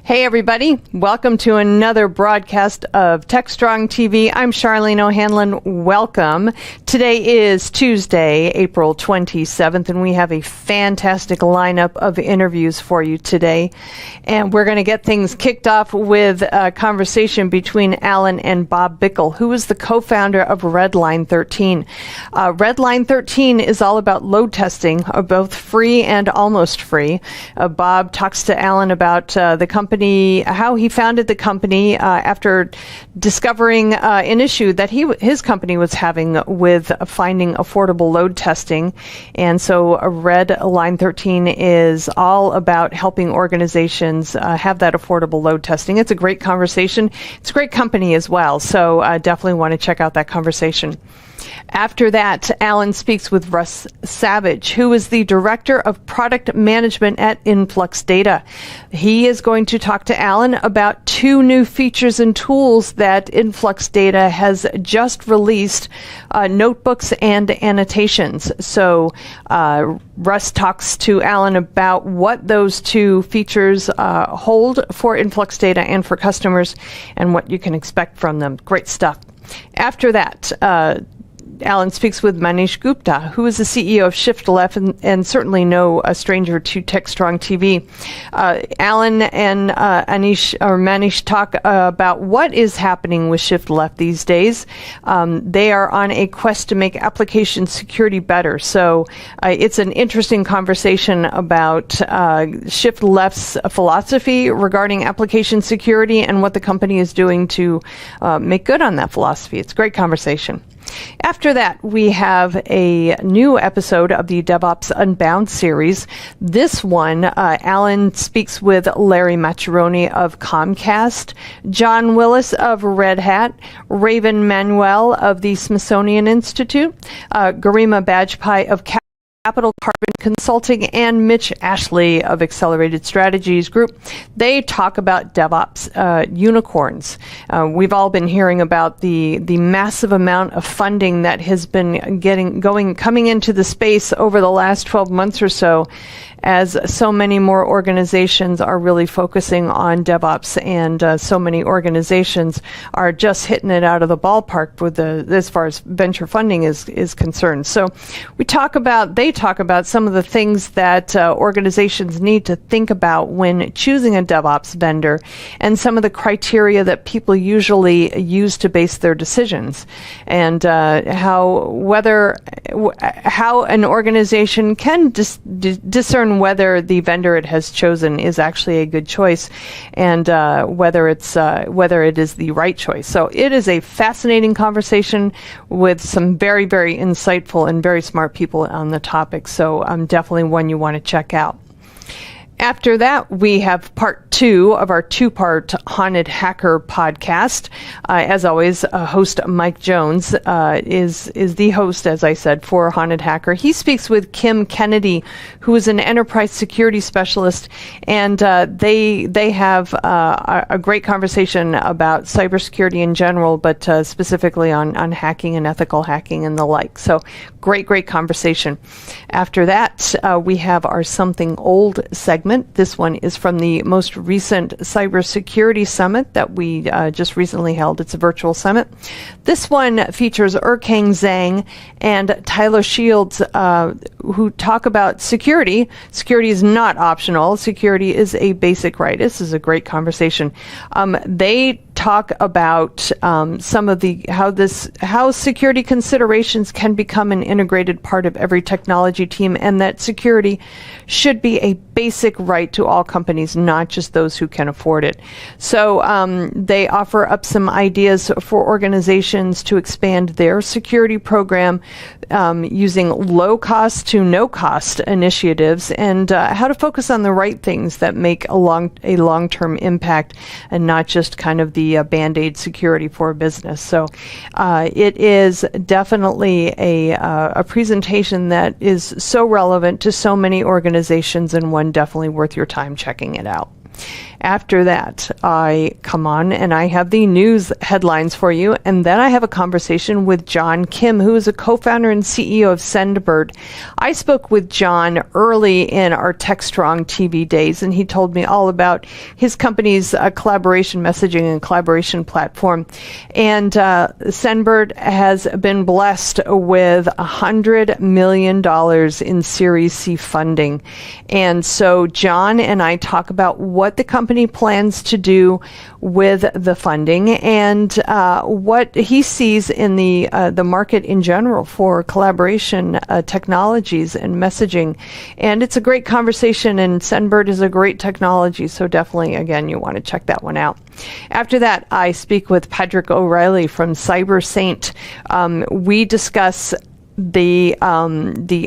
Hey everybody, welcome to another broadcast of TechStrong TV. I'm Charlene O'Hanlon. Welcome. Today is Tuesday, April 27th, and we have a fantastic lineup of interviews for you today. And we're going to get things kicked off with a conversation between Alan and Bob Bickel, who is the co-founder of Redline 13. Redline 13 is all about load testing, both free and almost free. Bob talks to Alan about the company, how he founded the company after discovering an issue that his company was having with finding affordable load testing. And so Redline 13 is all about helping organizations have that affordable load testing. It's a great conversation. It's a great company as well. So definitely want to check out that conversation. After that, Alan speaks with Russ Savage, who is the Director of Product Management at Influx Data. He is going to talk to Alan about two new features and tools that Influx Data has just released, notebooks and annotations. So Russ talks to Alan about what those two features hold for Influx Data and for customers and what you can expect from them. Great stuff. After that, Alan speaks with Manish Gupta, who is the CEO of Shift Left and certainly no stranger to TechStrong TV. Alan and Manish talk about what is happening with Shift Left these days. They are on a quest to make application security better. So it's an interesting conversation about Shift Left's philosophy regarding application security and what the company is doing to make good on that philosophy. It's a great conversation. After that, we have a new episode of the Devops Unbound series. This one, Alan speaks with Larry Maccheroni of Comcast, John Willis of Red Hat, Raven Manuel of the Smithsonian Institute, Garima Bajpai of Capital Carbon Consulting, and Mitch Ashley of Accelerated Strategies Group. They talk about DevOps unicorns. We've all been hearing about the massive amount of funding that has been coming into the space over the last 12 months or so, as so many more organizations are really focusing on DevOps, and so many organizations are just hitting it out of the ballpark with as far as venture funding is concerned. So they talk about some of the things that organizations need to think about when choosing a DevOps vendor, and some of the criteria that people usually use to base their decisions, and how an organization can discern whether the vendor it has chosen is actually a good choice, and whether it is the right choice. So it is a fascinating conversation with some very, very insightful and very smart people on the topic. So definitely one you want to check out. After that, we have part 2 of our 2-part Haunted Hacker podcast. As always, host Mike Jones is the host, as I said, for Haunted Hacker. He speaks with Kim Kennedy, who is an enterprise security specialist, and they have a great conversation about cybersecurity in general, but specifically on hacking and ethical hacking and the like. So great conversation. After that, we have our Something Old segment. This one is from the most recent Cybersecurity Summit that we just recently held. It's a virtual summit. This one features Erkang Zhang and Tyler Shields, who talk about security. Security is not optional. Security is a basic right. This is a great conversation. They talk about some of how security considerations can become an integrated part of every technology team, and that security should be a basic right to all companies, not just those who can afford it. So they offer up some ideas for organizations to expand their security program using low-cost to no-cost initiatives, and how to focus on the right things that make a long-term impact, and not just kind of the Band-Aid security for a business. So it is definitely a presentation that is so relevant to so many organizations, and one definitely worth your time checking it out. After that, I come on and I have the news headlines for you. And then I have a conversation with John Kim, who is a co-founder and CEO of Sendbird. I spoke with John early in our TechStrong TV days, and he told me all about his company's collaboration messaging and collaboration platform. And Sendbird has been blessed with $100 million in Series C funding. And so John and I talk about what the company plans to do with the funding and what he sees in the market in general for collaboration technologies and messaging. And it's a great conversation, and Sendbird is a great technology, so definitely, again, you want to check that one out. After that, I speak with Patrick O'Reilly from CyberSaint. We discuss the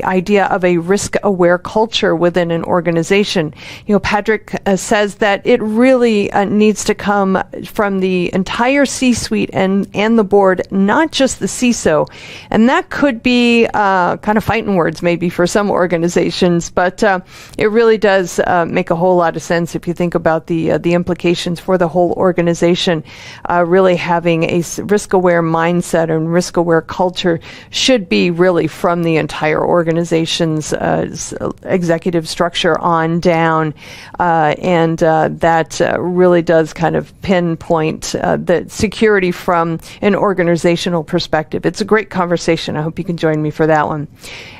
idea of a risk-aware culture within an organization. Patrick says that it really needs to come from the entire C-suite and the board, not just the CISO. And that could be kind of fighting words maybe for some organizations, but it really does make a whole lot of sense if you think about the implications for the whole organization. Really having a risk-aware mindset and risk-aware culture should be really from the entire organization's executive structure on down. And that really does kind of pinpoint the security from an organizational perspective. It's a great conversation. I hope you can join me for that one.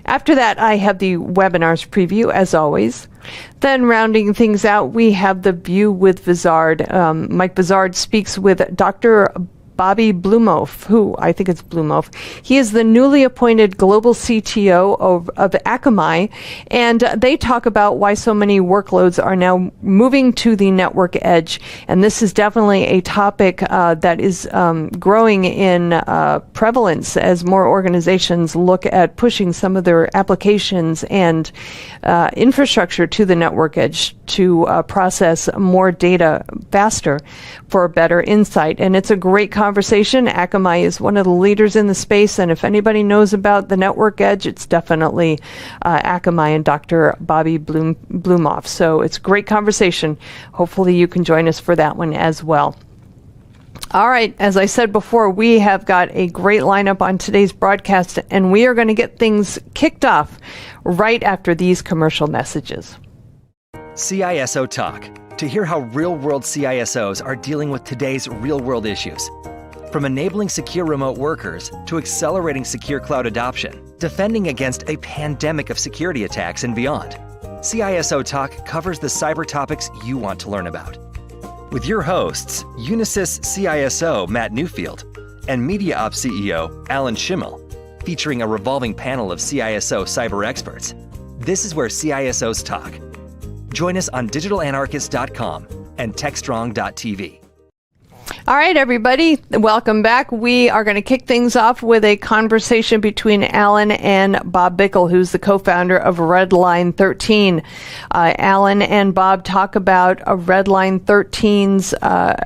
After that, I have the webinars preview, as always. Then rounding things out, we have the View with Vizard. Mike Vizard speaks with Dr. Bobby Blumofe, who I think it's Blumofe. He is the newly appointed global CTO of Akamai, and they talk about why so many workloads are now moving to the network edge. And this is definitely a topic that is growing in prevalence as more organizations look at pushing some of their applications and infrastructure to the network edge to process more data faster for better insight. And it's a great conversation. Akamai is one of the leaders in the space, and if anybody knows about the network edge, it's definitely Akamai and Dr. Bobby Blumofe. So it's a great conversation. Hopefully you can join us for that one as well. All right, as I said before, we have got a great lineup on today's broadcast, and we are going to get things kicked off right after these commercial messages. CISO Talk, to hear how real-world CISOs are dealing with today's real-world issues. From enabling secure remote workers to accelerating secure cloud adoption, defending against a pandemic of security attacks and beyond. CISO Talk covers the cyber topics you want to learn about. With your hosts, Unisys CISO Matt Newfield and Media Ops CEO Alan Schimmel, featuring a revolving panel of CISO cyber experts. This is where CISOs talk. Join us on digitalanarchist.com and techstrong.tv. All right, everybody, welcome back. We are going to kick things off with a conversation between Alan and Bob Bickel, who's the co-founder of Redline 13. Alan and Bob talk about Redline 13's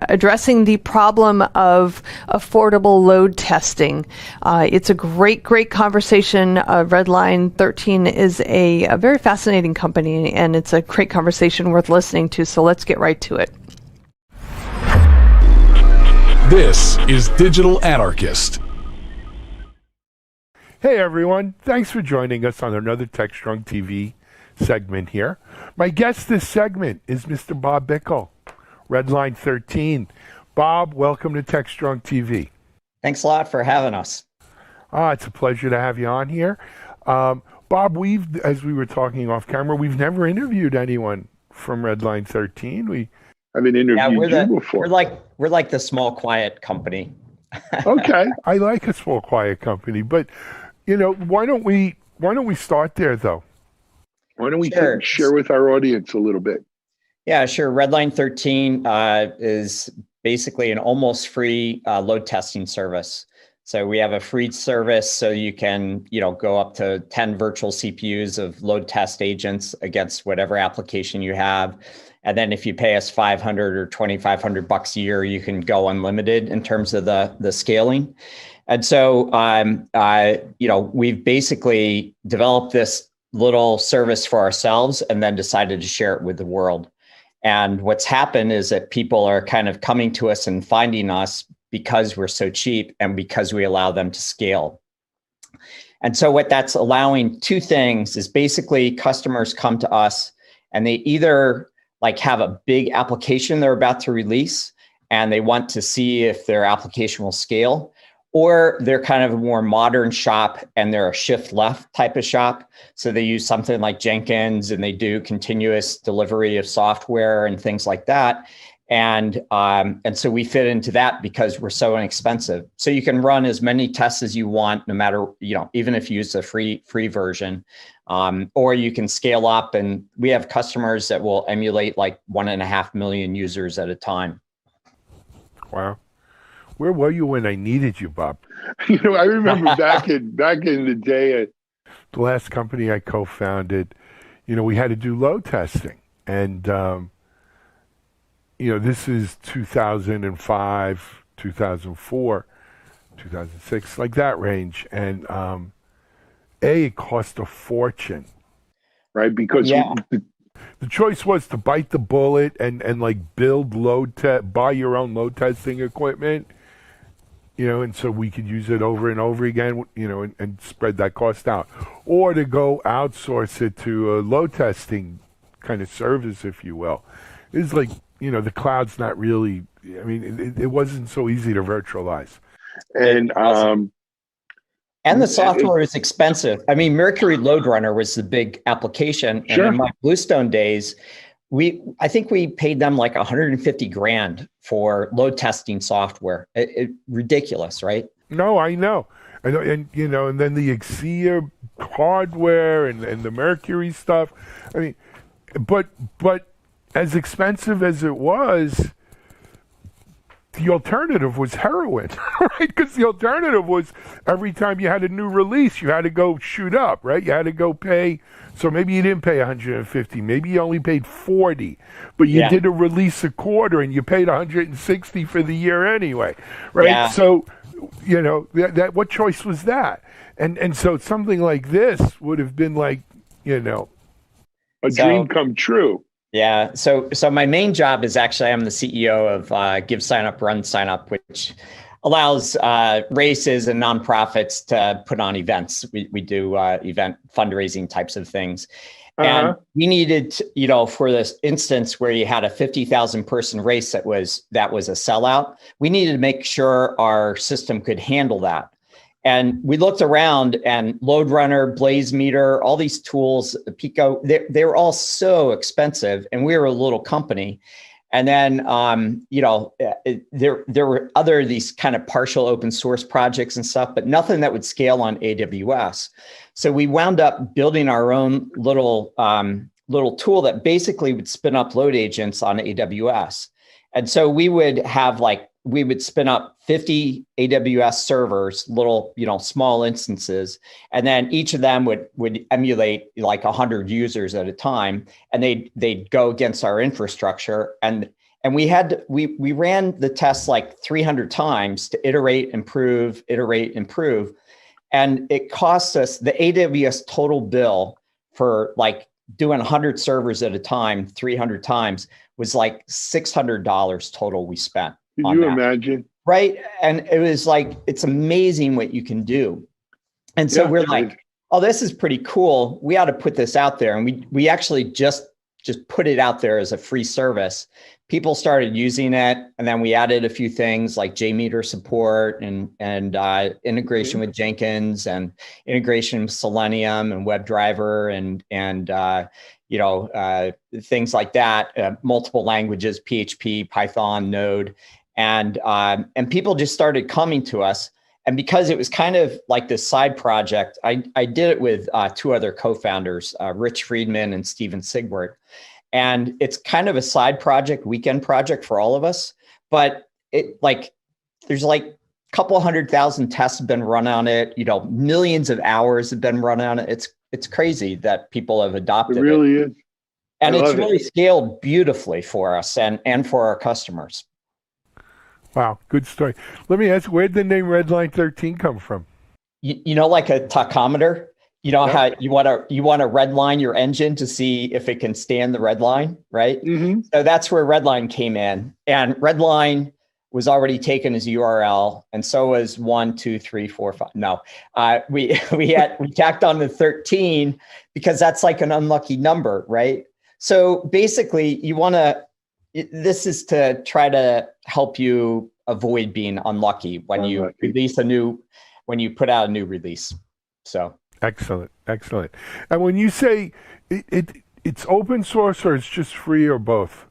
addressing the problem of affordable load testing. It's a great conversation. Redline 13 is a very fascinating company, and it's a great conversation worth listening to, so let's get right to it. This is Digital Anarchist. Hey everyone, thanks for joining us on another TechStrong TV segment here. My guest this segment is Mr. Bob Bickel, Redline 13. Bob, welcome to TechStrong TV. Thanks a lot for having us. It's a pleasure to have you on here. Bob, as we were talking off camera, we've never interviewed anyone from Redline 13. We haven't interviewed you before. We're like the small, quiet company. Okay, I like a small, quiet company, but why don't we start there though? Why don't we share with our audience a little bit? Yeah, sure. Redline 13 is basically an almost free load testing service. So we have a free service, so you can go up to 10 virtual CPUs of load test agents against whatever application you have. And then if you pay us $500 or $2,500 a year, you can go unlimited in terms of the scaling. And so, we've basically developed this little service for ourselves and then decided to share it with the world. And what's happened is that people are kind of coming to us and finding us because we're so cheap and because we allow them to scale. And so what that's allowing, two things, is basically customers come to us and they either like have a big application they're about to release and they want to see if their application will scale, or they're kind of a more modern shop and they're a shift left type of shop. So they use something like Jenkins and they do continuous delivery of software and things like that. And so we fit into that because we're so inexpensive. So you can run as many tests as you want, no matter, even if you use the free version, or you can scale up. And we have customers that will emulate like 1.5 million users at a time. Wow. Where were you when I needed you, Bob? I remember back in the day at the last company I co-founded, we had to do load testing. And, this is 2005, 2004, 2006, like that range. And it cost a fortune, right? Because the choice was to bite the bullet and like build buy your own load testing equipment, and so we could use it over and over again, and spread that cost out, or to go outsource it to a load testing kind of service, if you will. It's like, the cloud's not really, it wasn't so easy to virtualize. And the software is expensive. Mercury Load Runner was the big application. Sure. And in my Bluestone days, I think we paid them like $150,000 for load testing software. Ridiculous, right? No, I know. And then the Exia hardware and the Mercury stuff. But as expensive as it was, the alternative was heroin, right? Because the alternative was every time you had a new release, you had to go shoot up, right? You had to go pay. So maybe you didn't pay 150, maybe you only paid 40, but you did a release a quarter and you paid 160 for the year anyway, right? Yeah. So, that what choice was that? And so something like this would have been like, a dream come true. Yeah. So my main job is actually, I'm the CEO of Give Sign Up, Run Sign Up, which allows races and nonprofits to put on events. We do event fundraising types of things. And we needed, for this instance where you had a 50,000 person race that was a sellout, we needed to make sure our system could handle that. And we looked around, and Load Runner, Blaze Meter, all these tools, Pico, they were all so expensive, and we were a little company. And then, there were these kind of partial open source projects and stuff, but nothing that would scale on AWS. So we wound up building our own little tool that basically would spin up load agents on AWS. And so we would spin up 50 AWS servers, little, small instances, and then each of them would emulate like 100 users at a time, and they'd go against our infrastructure. And we ran the tests like 300 times to iterate, improve. And it cost us, the AWS total bill for like doing 100 servers at a time, 300 times, was like $600 total we spent. Can you imagine? Right. And it was like, it's amazing what you can do. And so we're like, oh, this is pretty cool. We ought to put this out there. And we actually just put it out there as a free service. People started using it. And then we added a few things like JMeter support and integration with Jenkins and integration with Selenium and WebDriver and things like that, multiple languages, PHP, Python, Node. And people just started coming to us. And because it was kind of like this side project, I did it with two other co-founders, Rich Friedman and Steven Sigwart. And it's kind of a side project, weekend project for all of us. But there's like a couple 100,000 tests have been run on it. Millions of hours have been run on it. It's crazy that people have adopted it. It really is. And it's really scaled beautifully for us and for our customers. Wow, good story. Let me ask, where did the name Redline 13 come from? Like a tachometer? You know how you want to redline your engine to see if it can stand the red line, right? Mm-hmm. So that's where Redline came in, and Redline was already taken as URL, and so was 1, 2, 3, 4, 5. No, we tacked on the 13 because that's like an unlucky number, right? So basically, this is to try to help you avoid being unlucky when you put out a new release. So. Excellent. And when you say it's open source or it's just free or both?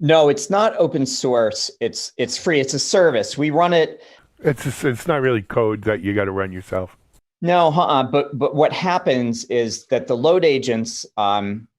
No, it's not open source. It's free. It's a service. We run it. It's not really code that you got to run yourself. No, but what happens is that the load agents.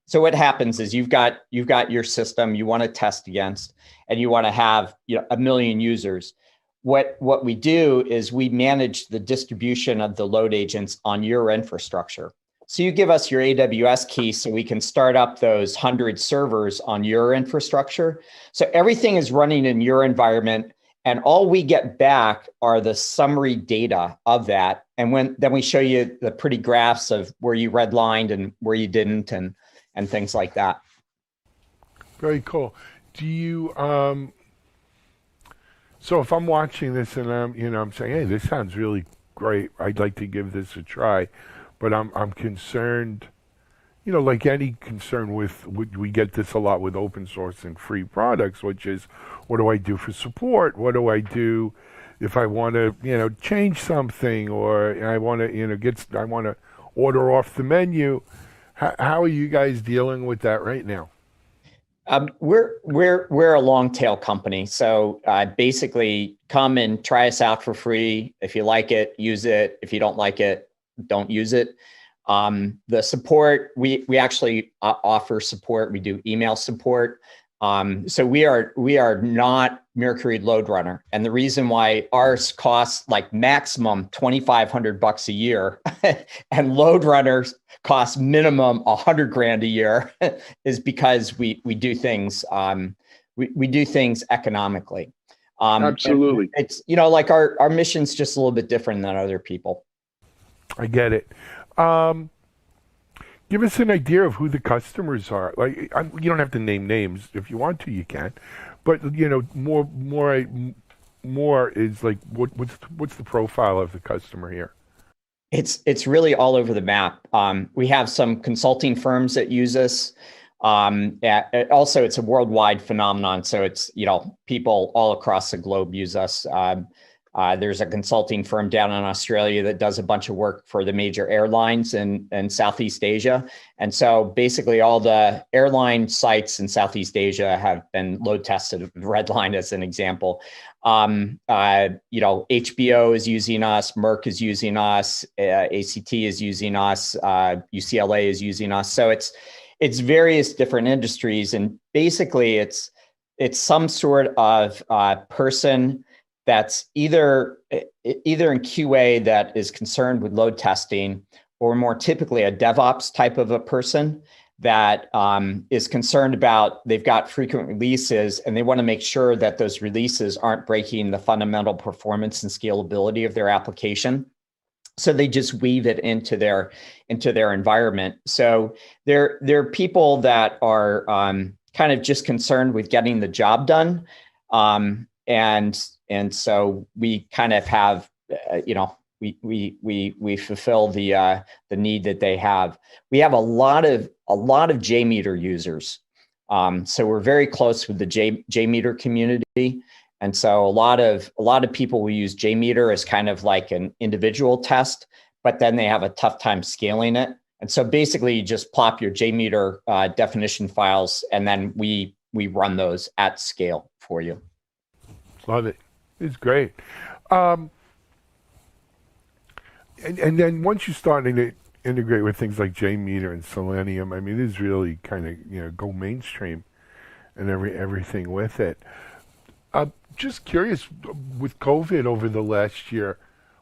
So what happens is you've got your system you want to test against, and you want to have 1 million users. What we do is we manage the distribution of the load agents on your infrastructure. So you give us your AWS key so we can start up those 100 servers on your infrastructure. So everything is running in your environment, and all we get back are the summary data of that. And then we show you the pretty graphs of where you redlined and where you didn't, and things like that. Very cool. Do you so if I'm watching this and I'm saying, hey, this sounds really great, I'd like to give this a try, but I'm concerned, like any concern we get this a lot with open source and free products, which is, what do I do for support? What do I do if I want to, change something, or I want to, I want to order off the menu? How are you guys dealing with that right now? We're a long tail company, so basically come and try us out for free. If you like it, use it. If you don't like it, don't use it. The support, we actually offer support. We do email support. So we are not Mercury Load Runner, and the reason why ours costs like maximum $2,500 a year, and Load Runners cost minimum $100,000 a year, is because we do things we do things economically. Absolutely, it's like our mission's just a little bit different than other people. I get it. Give us an idea of who the customers are. Like, you don't have to name names. If you want to, you can. But more is like, what's the profile of the customer here? It's really all over the map. We have some consulting firms that use us. Also, it's a worldwide phenomenon. So it's people all across the globe use us. There's a consulting firm down in Australia that does a bunch of work for the major airlines in Southeast Asia. And so basically all the airline sites in Southeast Asia have been load tested, Redline as an example. HBO is using us, Merck is using us, ACT is using us, UCLA is using us. So it's various different industries. And basically it's some sort of person that's either in QA that is concerned with load testing, or more typically a DevOps type of a person that is concerned about, they've got frequent releases and they want to make sure that those releases aren't breaking the fundamental performance and scalability of their application. So they just weave it into their environment. So they're people that are kind of just concerned with getting the job done. And so we kind of have, we fulfill the need that they have. We have a lot of JMeter users. So we're very close with the JMeter community. And so a lot of people will use JMeter as kind of like an individual test, but then they have a tough time scaling it. And so basically you just plop your JMeter definition files, and then we run those at scale for you. Love it. It's great. And then once you're starting to integrate with things like JMeter and Selenium, I mean, this is really kind of go mainstream and everything with it. Just curious, with COVID over the last year,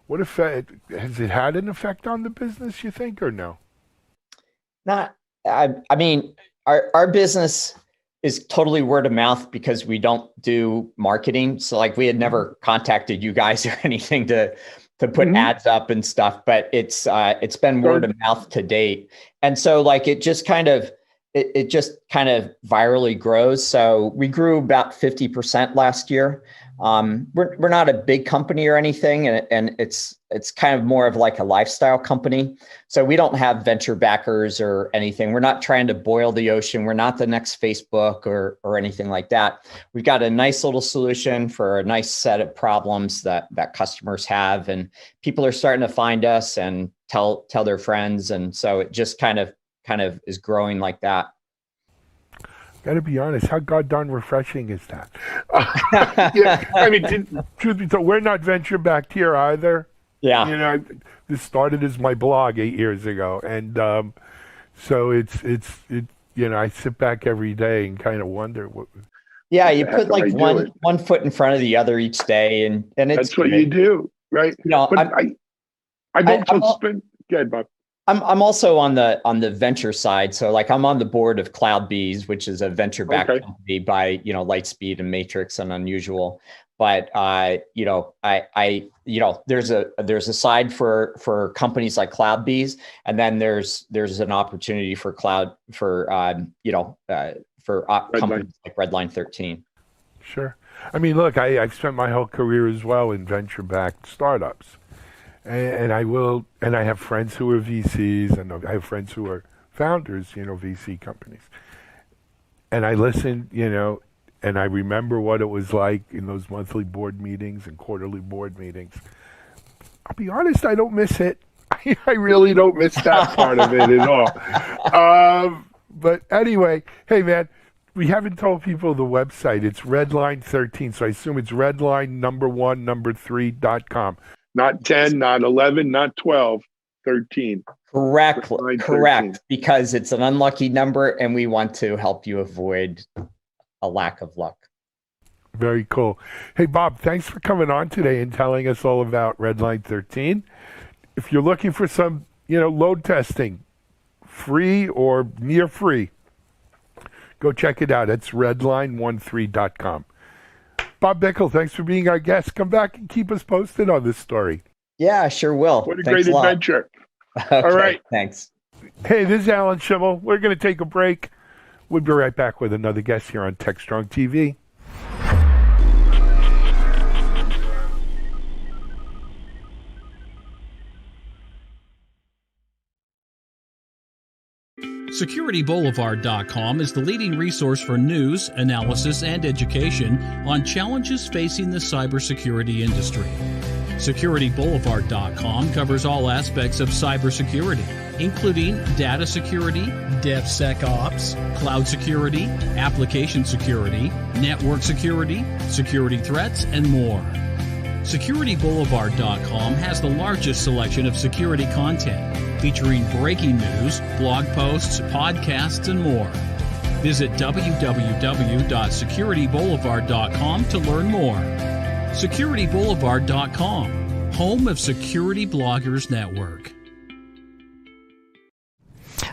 what effect has it had an effect on the business, you think, or no? Not. I mean, our business is totally word of mouth because we don't do marketing. So like we had never contacted you guys or anything to to put ads up and stuff, but it's been word of mouth to date. And so like it just kind of virally grows. So we grew about 50% last year. We're not a big company or anything, and it's kind of more of like a lifestyle company. So we don't have venture backers or anything. We're not trying to boil the ocean. We're not the next Facebook or anything like that. We've got a nice little solution for a nice set of problems that customers have, and people are starting to find us and tell their friends. And so it just kind of is growing like that. Got to be honest, how goddamn refreshing is that? Yeah, I mean, truth be told, we're not venture backed here either. Yeah. You know, this started as my blog 8 years ago, and so it's you know, I sit back every day and kind of wonder what. Yeah, you put like one foot in front of the other each day, and it's that's what you do, right? You know, but I've also spent. Go ahead, Bob. I'm also on the venture side. So like I'm on the board of CloudBees, which is a venture backed company by, you know, Lightspeed and Matrix and Unusual. But you know, I you know, there's a side for companies like CloudBees, and then there's an opportunity for companies like Redline 13. Sure. I mean, look, I've spent my whole career as well in venture backed startups. And I have friends who are VCs, and I have friends who are founders, you know, VC companies. And I listen, you know, and I remember what it was like in those monthly board meetings and quarterly board meetings. I'll be honest, I don't miss it. I really don't miss that part of it at all. But anyway, hey man, we haven't told people the website. It's Redline 13, so I assume it's redline3.com. Not 10, not 11, not 12, 13. Correct, because it's an unlucky number, and we want to help you avoid a lack of luck. Very cool. Hey, Bob, thanks for coming on today and telling us all about Redline 13. If you're looking for some, you know, load testing, free or near free, go check it out. It's redline13.com. Bob Bickle, thanks for being our guest. Come back and keep us posted on this story. Yeah, sure will. What a great adventure. Okay, all right. Thanks. Hey, this is Alan Schimmel. We're going to take a break. We'll be right back with another guest here on TechStrong TV. SecurityBoulevard.com is the leading resource for news, analysis, and education on challenges facing the cybersecurity industry. SecurityBoulevard.com covers all aspects of cybersecurity, including data security, DevSecOps, cloud security, application security, network security, security threats, and more. SecurityBoulevard.com has the largest selection of security content, featuring breaking news, blog posts, podcasts, and more. Visit www.securityboulevard.com to learn more. SecurityBoulevard.com, home of Security Bloggers Network.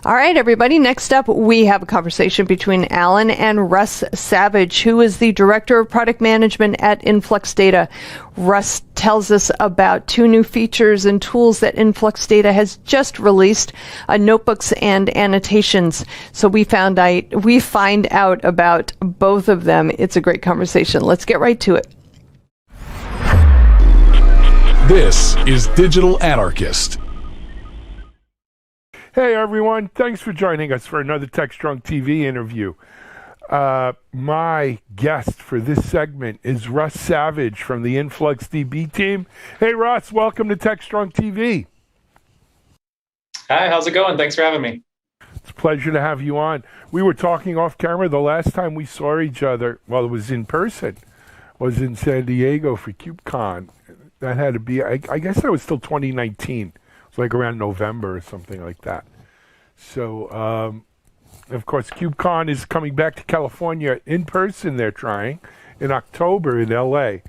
All right, everybody. Next up, we have a conversation between Alan and Russ Savage, who is the Director of Product Management at Influx Data. Russ tells us about two new features and tools that Influx Data has just released, notebooks and annotations. So we find out about both of them. It's a great conversation. Let's get right to it. This is Digital Anarchist. Hey everyone, thanks for joining us for another TechStrong TV interview. My guest for this segment is Russ Savage from the Influx DB team. Hey Russ, welcome to TechStrong TV. Hi, how's it going? Thanks for having me. It's a pleasure to have you on. We were talking off camera the last time we saw each other, well, it was in person, was in San Diego for KubeCon. That had to be, I guess that was still 2019. It's like around November or something like that. So, of course, KubeCon is coming back to California in person. They're trying in October in LA.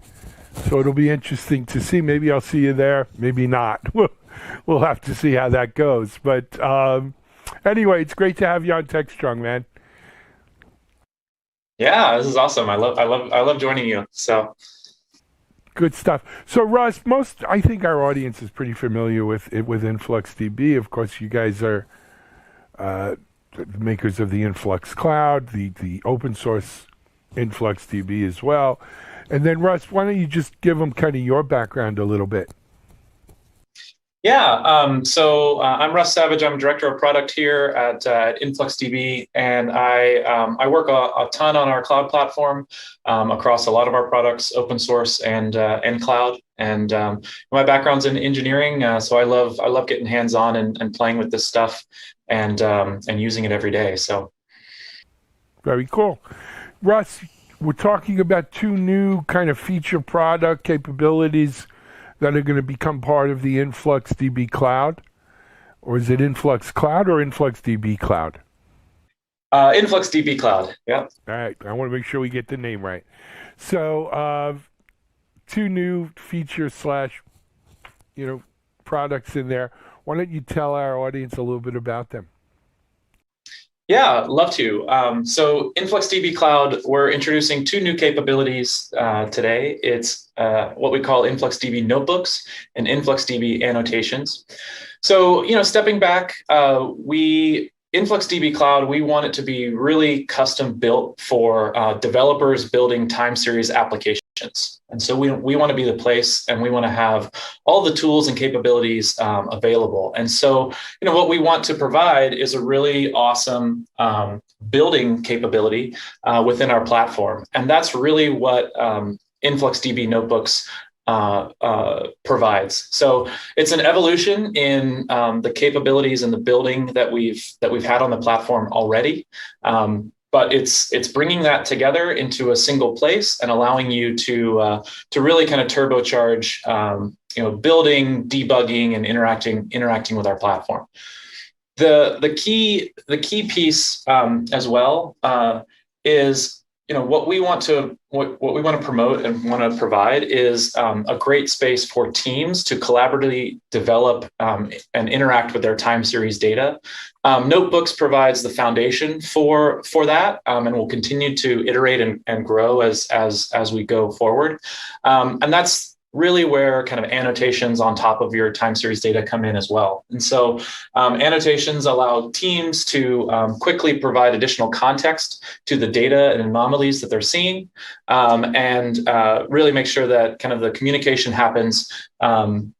So it'll be interesting to see. Maybe I'll see you there. Maybe not. We'll have to see how that goes. But anyway, it's great to have you on TechStrong, man. Yeah, this is awesome. I love joining you. So. Good stuff. So, Russ, I think our audience is pretty familiar with InfluxDB. Of course, you guys are the makers of the Influx Cloud, the open source InfluxDB as well. And then, Russ, why don't you just give them kind of your background a little bit? Yeah, so I'm Russ Savage. I'm director of product here at InfluxDB, and I work a ton on our cloud platform across a lot of our products, open source and cloud. And my background's in engineering, so I love getting hands on and playing with this stuff and using it every day. So very cool, Russ. We're talking about two new kind of feature product capabilities that are going to become part of the InfluxDB Cloud? Or is it Influx Cloud or InfluxDB Cloud? InfluxDB Cloud, yeah. All right, I want to make sure we get the name right. So, two new feature / products in there. Why don't you tell our audience a little bit about them? Yeah, love to. So InfluxDB Cloud, we're introducing two new capabilities today. It's what we call InfluxDB Notebooks and InfluxDB Annotations. So, stepping back, InfluxDB Cloud, we want it to be really custom built for developers building time series applications. And so we want to be the place, and we want to have all the tools and capabilities available. And so, what we want to provide is a really awesome building capability within our platform. And that's really what InfluxDB Notebooks provides. So it's an evolution in the capabilities and the building that we've had on the platform already. But it's bringing that together into a single place and allowing you to really kind of turbocharge building, debugging, and interacting with our platform. The key piece as well is what we want to promote and want to provide is a great space for teams to collaboratively develop and interact with their time series data. Notebooks provides the foundation for that, and we'll continue to iterate and grow as we go forward. And that's really where kind of annotations on top of your time series data come in as well. And so annotations allow teams to quickly provide additional context to the data and anomalies that they're seeing, and really make sure that kind of the communication happens in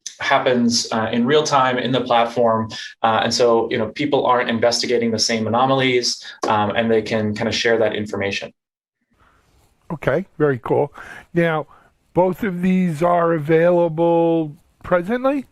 real time in the platform. And so, people aren't investigating the same anomalies, and they can kind of share that information. Okay, very cool. Now, both of these are available presently?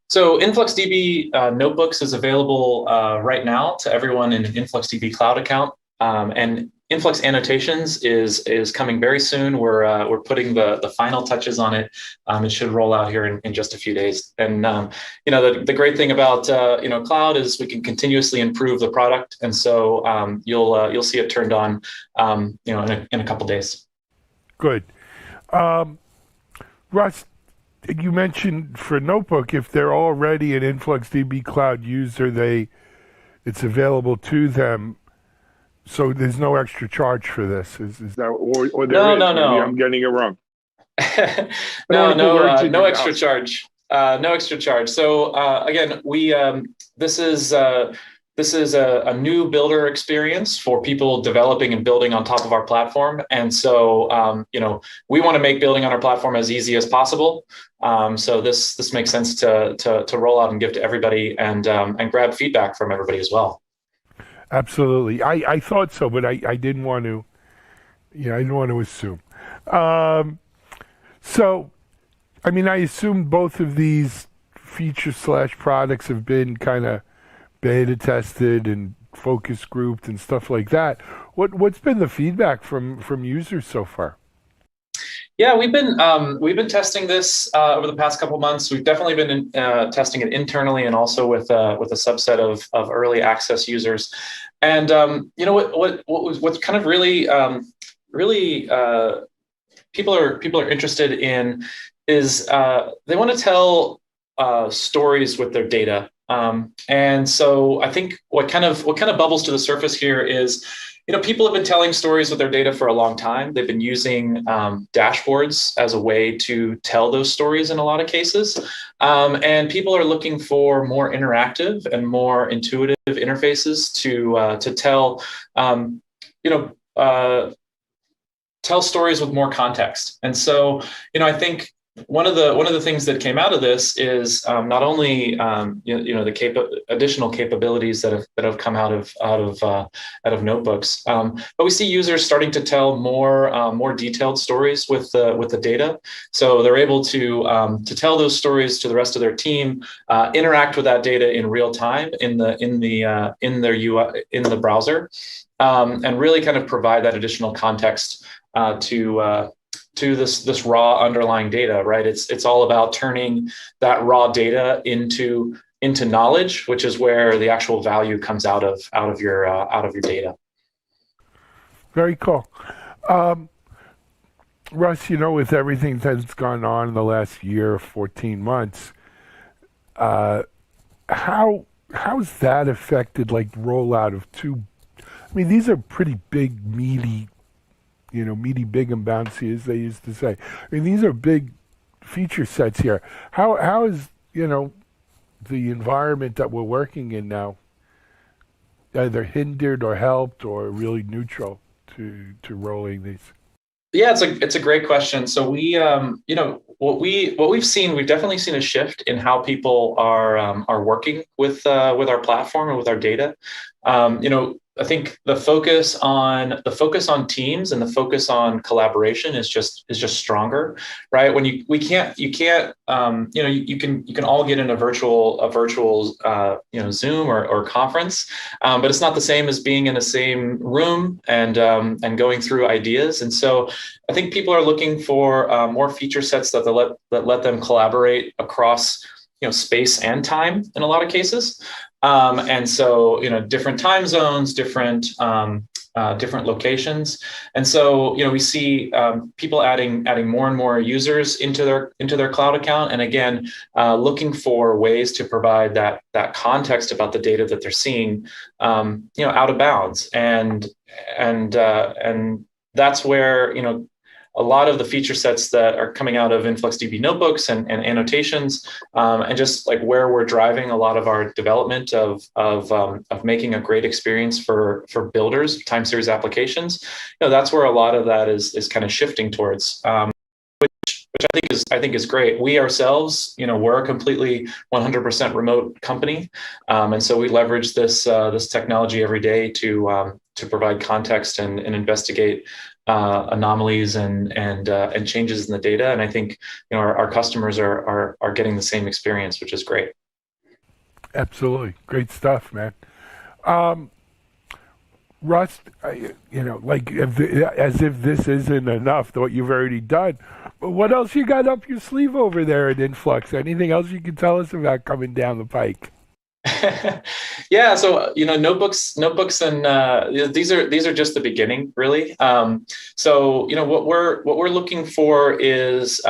So InfluxDB Notebooks is available right now to everyone in an InfluxDB Cloud account. And Influx Annotations is coming very soon. We're putting the final touches on it. It should roll out here in just a few days. And the great thing about cloud is we can continuously improve the product, and so you'll see it turned on in a couple days. Good. Russ, you mentioned for Notebook, if they're already an InfluxDB Cloud user, it's available to them. So there's no extra charge for this. Is that or there no. Maybe I'm getting it wrong. No extra charge. No extra charge. So again, this is a new builder experience for people developing and building on top of our platform. And so, we want to make building on our platform as easy as possible. So this makes sense to roll out and give to everybody and grab feedback from everybody as well. Absolutely. I thought so, but I didn't want to, I didn't want to assume. So, I assume both of these feature / products have been kind of beta tested and focus grouped and stuff like that. What's been the feedback from users so far? Yeah, we've been testing this over the past couple months. We've definitely been testing it internally and also with a subset of early access users. And what's kind of really people are interested in is they want to tell stories with their data. And so I think what kind of bubbles to the surface here is, people have been telling stories with their data for a long time. They've been using dashboards as a way to tell those stories in a lot of cases. And people are looking for more interactive and more intuitive interfaces to tell, tell stories with more context. And so, I think one of the things that came out of this is not only the additional capabilities that have come out of notebooks, but we see users starting to tell more detailed stories with the data. So they're able to tell those stories to the rest of their team, interact with that data in real time in their UI in the browser, and really kind of provide that additional context to this raw underlying data, right? It's all about turning that raw data into knowledge, which is where the actual value comes out of your data. Very cool. Russ, with everything that's gone on in the last year, 14 months, how's that affected rollout of two? I mean, these are pretty big, meaty, big and bouncy, as they used to say. I mean, these are big feature sets here. How is, the environment that we're working in now either hindered or helped or really neutral to rolling these? Yeah, it's a great question. So we, what we've seen, we've definitely seen a shift in how people are working with our platform and with our data. I think the focus on teams and the focus on collaboration is just stronger, right? When you can all get in a virtual Zoom or conference, but it's not the same as being in the same room and going through ideas. And so I think people are looking for more feature sets that let them collaborate across space and time in a lot of cases. And so, different time zones, different locations. And so, we see people adding more and more users into their cloud account. And again, looking for ways to provide that context about the data that they're seeing, out of bounds. And that's where, a lot of the feature sets that are coming out of InfluxDB notebooks and annotations, and just where we're driving a lot of our development of making a great experience for builders of time series applications. That's where a lot of that is kind of shifting towards, which I think is great. We ourselves, we're a completely 100% remote company, and so we leverage this technology every day to provide context and investigate anomalies and changes in the data. And I think our customers are getting the same experience, which is great. Absolutely, great stuff, man. Russ, as if this isn't enough, what you've already done. But what else you got up your sleeve over there at Influx? Anything else you can tell us about coming down the pike? Yeah, so notebooks, and these are just the beginning, really. So what we're looking for is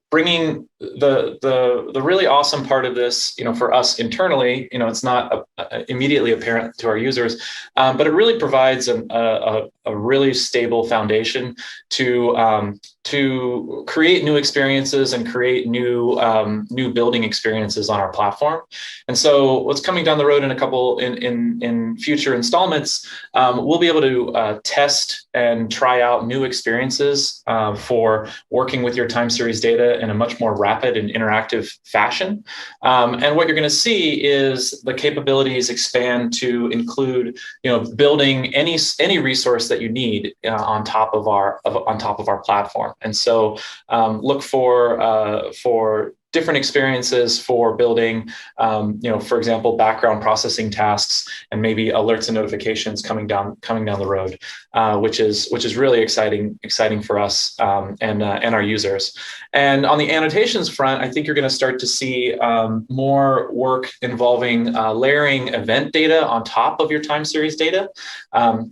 bringing the really awesome part of this, for us internally. It's not immediately apparent to our users, but it really provides a really stable foundation to create new experiences and create new building experiences on our platform. And so what's coming down the road in future installments, we'll be able to test and try out new experiences for working with your time series data in a much more rapid and interactive fashion. And what you're going to see is the capabilities expand to include, building any resource that you need on top of our platform. And so look for different experiences for building, for example, background processing tasks and maybe alerts and notifications coming down the road, which is really exciting for us and our users. And on the annotations front, I think you're going to start to see more work involving layering event data on top of your time series data.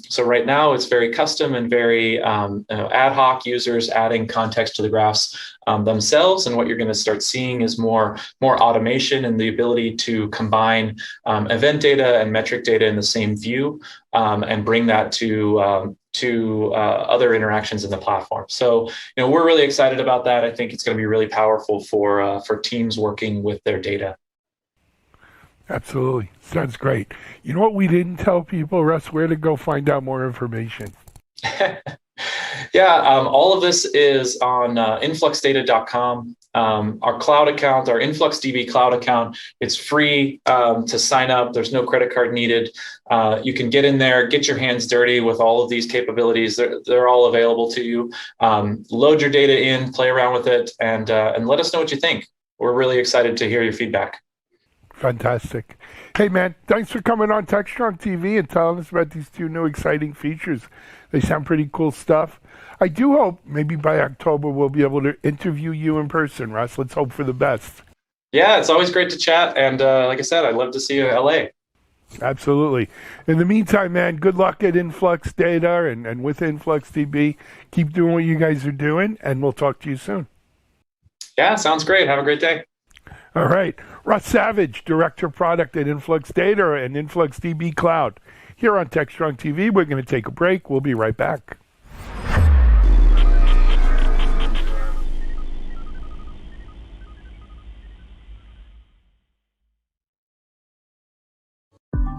So right now it's very custom and very ad hoc, users adding context to the graphs themselves. And what you're going to start seeing is more automation and the ability to combine event data and metric data in the same view, and bring that to other interactions in the platform. So, we're really excited about that. I think it's going to be really powerful for teams working with their data. Absolutely. Sounds great. You know what we didn't tell people, Russ? Where to go find out more information? Yeah, all of this is on influxdata.com. Our cloud account, our InfluxDB cloud account, it's free to sign up. There's no credit card needed. You can get in there, get your hands dirty with all of these capabilities. They're all available to you. Load your data in, play around with it, and let us know what you think. We're really excited to hear your feedback. Fantastic. Hey, man, thanks for coming on TechStrong TV and telling us about these two new exciting features. They sound pretty cool stuff. I do hope maybe by October we'll be able to interview you in person, Russ. Let's hope for the best. Yeah, it's always great to chat. And like I said, I'd love to see you in LA. Absolutely. In the meantime, man, good luck at Influx Data and with InfluxDB. Keep doing what you guys are doing, and we'll talk to you soon. Yeah, sounds great. Have a great day. All right. Russ Savage, Director of Product at Influx Data and InfluxDB Cloud. Here on TechStrong TV, we're going to take a break. We'll be right back.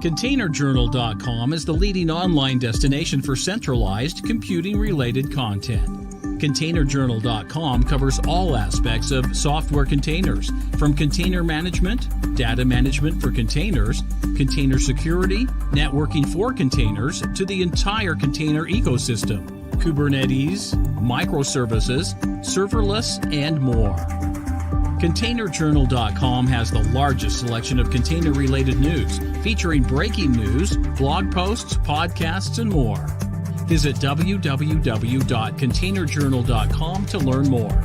ContainerJournal.com is the leading online destination for centralized computing-related content. ContainerJournal.com covers all aspects of software containers, from container management, data management for containers, container security, networking for containers, to the entire container ecosystem, Kubernetes, microservices, serverless, and more. ContainerJournal.com has the largest selection of container-related news, featuring breaking news, blog posts, podcasts, and more. Visit www.containerjournal.com to learn more.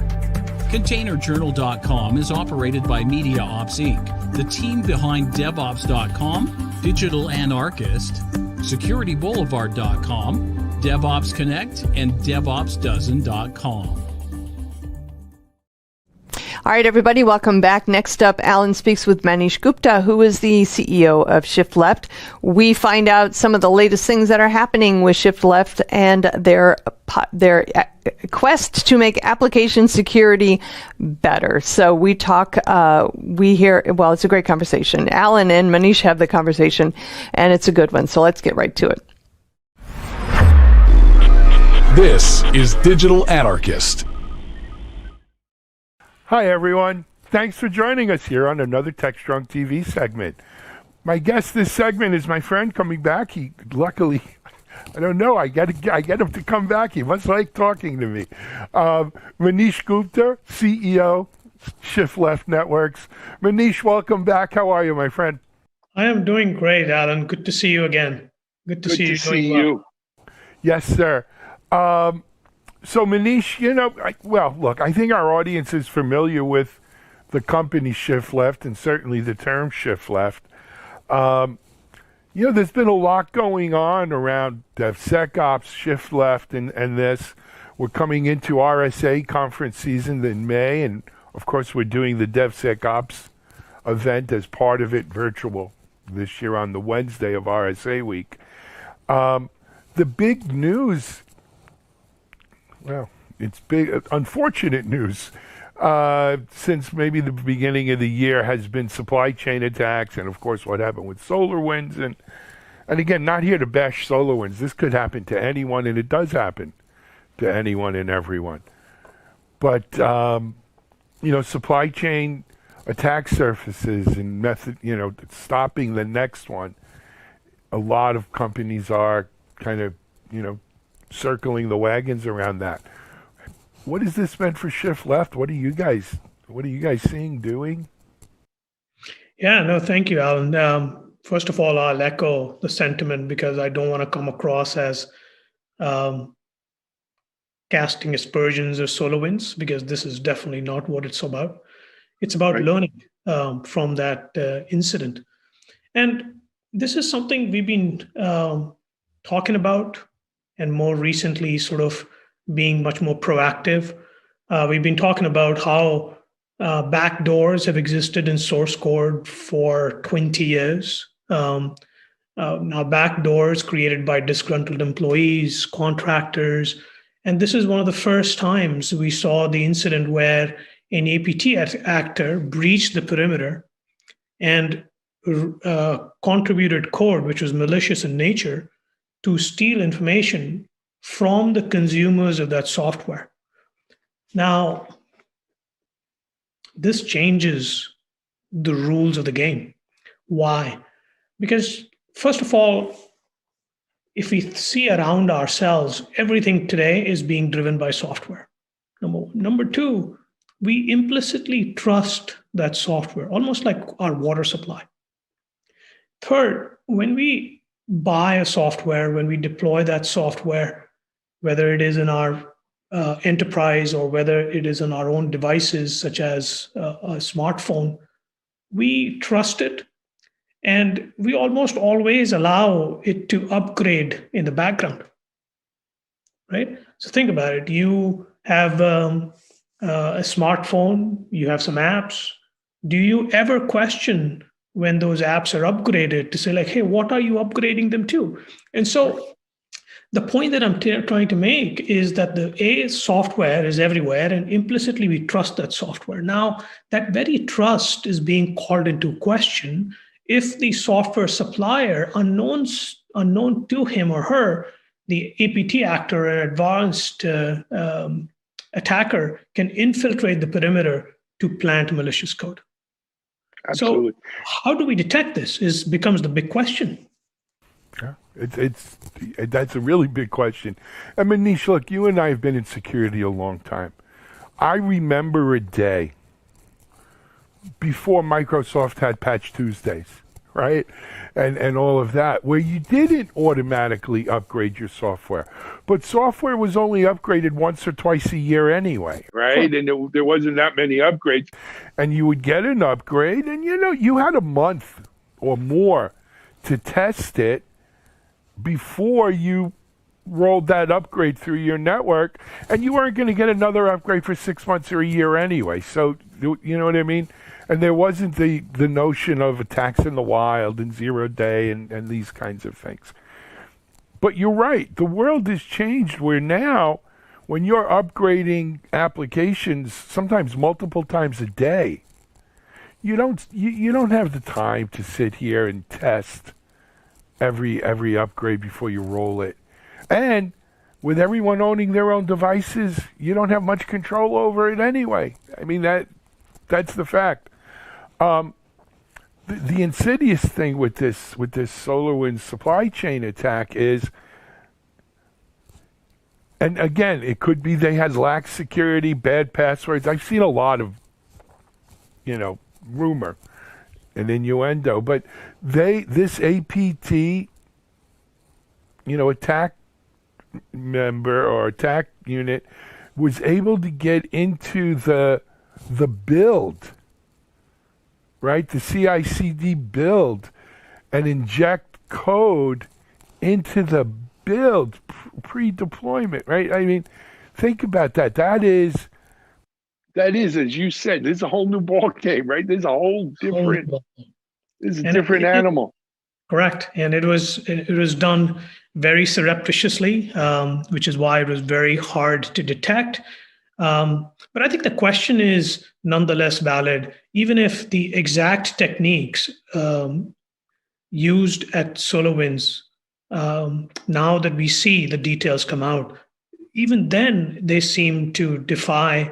ContainerJournal.com is operated by MediaOps Inc., the team behind Devops.com, Digital Anarchist, SecurityBoulevard.com, DevOps Connect, and DevOpsDozen.com. All right, everybody, welcome back. Next up, Alan speaks with Manish Gupta, who is the CEO of Shift Left. We find out some of the latest things that are happening with Shift Left and their quest to make application security better. So we talk, we hear, well, it's a great conversation. Alan and Manish have the conversation, and it's a good one. So let's get right to it. This is Digital Anarchist. Hi, everyone. Thanks for joining us here on another TechStrong TV segment. My guest this segment is my friend coming back. He luckily, I don't know, I get him to come back. He must like talking to me. Manish Gupta, CEO, Shift Left Networks. Manish, welcome back. How are you, my friend? I am doing great, Alan. Good to see you again. Good to see you. Well. Yes, sir. So Manish, look, I think our audience is familiar with the company Shift Left and certainly the term Shift Left. There's been a lot going on around DevSecOps, Shift Left, and this. We're coming into RSA conference season in May, and of course we're doing the DevSecOps event as part of it virtual this year on the Wednesday of RSA week. The big news, well, it's big, unfortunate news since maybe the beginning of the year has been supply chain attacks and, of course, what happened with Solarwinds. And again, not here to bash Solarwinds. This could happen to anyone, and it does happen to anyone and everyone. But, supply chain attack surfaces and method, stopping the next one, a lot of companies are kind of, circling the wagons around that. What has this meant for Shift Left? What are you guys seeing, doing? Yeah, no, thank you, Alan. First of all, I'll echo the sentiment because I don't want to come across as casting aspersions or SolarWinds, because this is definitely not what it's about. It's about learning from that incident. And this is something we've been talking about, and more recently sort of being much more proactive We've been talking about how backdoors have existed in source code for 20 years. Now, backdoors created by disgruntled employees, contractors, and this is one of the first times we saw the incident where an APT actor breached the perimeter and contributed code, which was malicious in nature, to steal information from the consumers of that software. Now, this changes the rules of the game. Why? Because, first of all, if we see around ourselves, everything today is being driven by software. Number one. Number two, we implicitly trust that software, almost like our water supply. Third, when we buy a software, when we deploy that software, whether it is in our enterprise or whether it is on our own devices, such as a smartphone, we trust it. And we almost always allow it to upgrade in the background, right? So think about it. You have a smartphone, you have some apps. Do you ever question when those apps are upgraded to say like, hey, what are you upgrading them to? And so the point that I'm trying to make is that the software is everywhere and implicitly we trust that software. Now, that very trust is being called into question if the software supplier, unknown to him or her, the APT actor, an advanced attacker, can infiltrate the perimeter to plant malicious code. Absolutely. So how do we detect this becomes the big question. Yeah, that's a really big question. And Manish, look, you and I have been in security a long time. I remember a day before Microsoft had Patch Tuesdays, right? And all of that, where you didn't automatically upgrade your software. But software was only upgraded once or twice a year anyway. Right, and there wasn't that many upgrades. And you would get an upgrade, and you had a month or more to test it before you rolled that upgrade through your network, and you weren't going to get another upgrade for 6 months or a year anyway. So, you know what I mean? And there wasn't the notion of attacks in the wild and 0 day and these kinds of things. But you're right. The world has changed where now, when you're upgrading applications, sometimes multiple times a day, you don't have the time to sit here and test every upgrade before you roll it. And with everyone owning their own devices, you don't have much control over it anyway. I mean, that's the fact. The insidious thing with this SolarWinds supply chain attack is, and again, it could be they had lax security, bad passwords. I've seen a lot of, rumor and innuendo, but this APT, attack member or attack unit was able to get into the build, right? The CI/CD build, and inject code into the build pre-deployment, right? I mean, think about that. That is, as you said, this is a whole new ball game, right? This is a whole different. This is a different animal. Correct, and it was done very surreptitiously, which is why it was very hard to detect. But I think the question is nonetheless valid, even if the exact techniques used at SolarWinds, now that we see the details come out, even then they seem to defy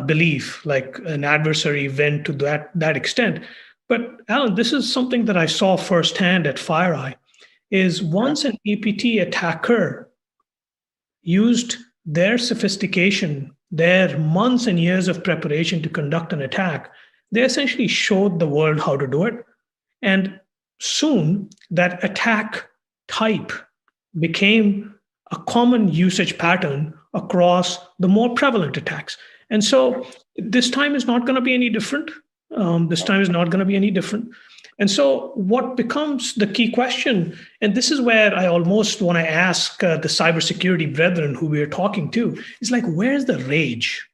belief, like an adversary went to that extent. But Alan, this is something that I saw firsthand at FireEye, is once an APT attacker used their sophistication, their months and years of preparation to conduct an attack, they essentially showed the world how to do it. And soon that attack type became a common usage pattern across the more prevalent attacks. And so this time is not going to be any different. And so what becomes the key question, and this is where I almost want to ask the cybersecurity brethren who we are talking to, is like, where's the rage?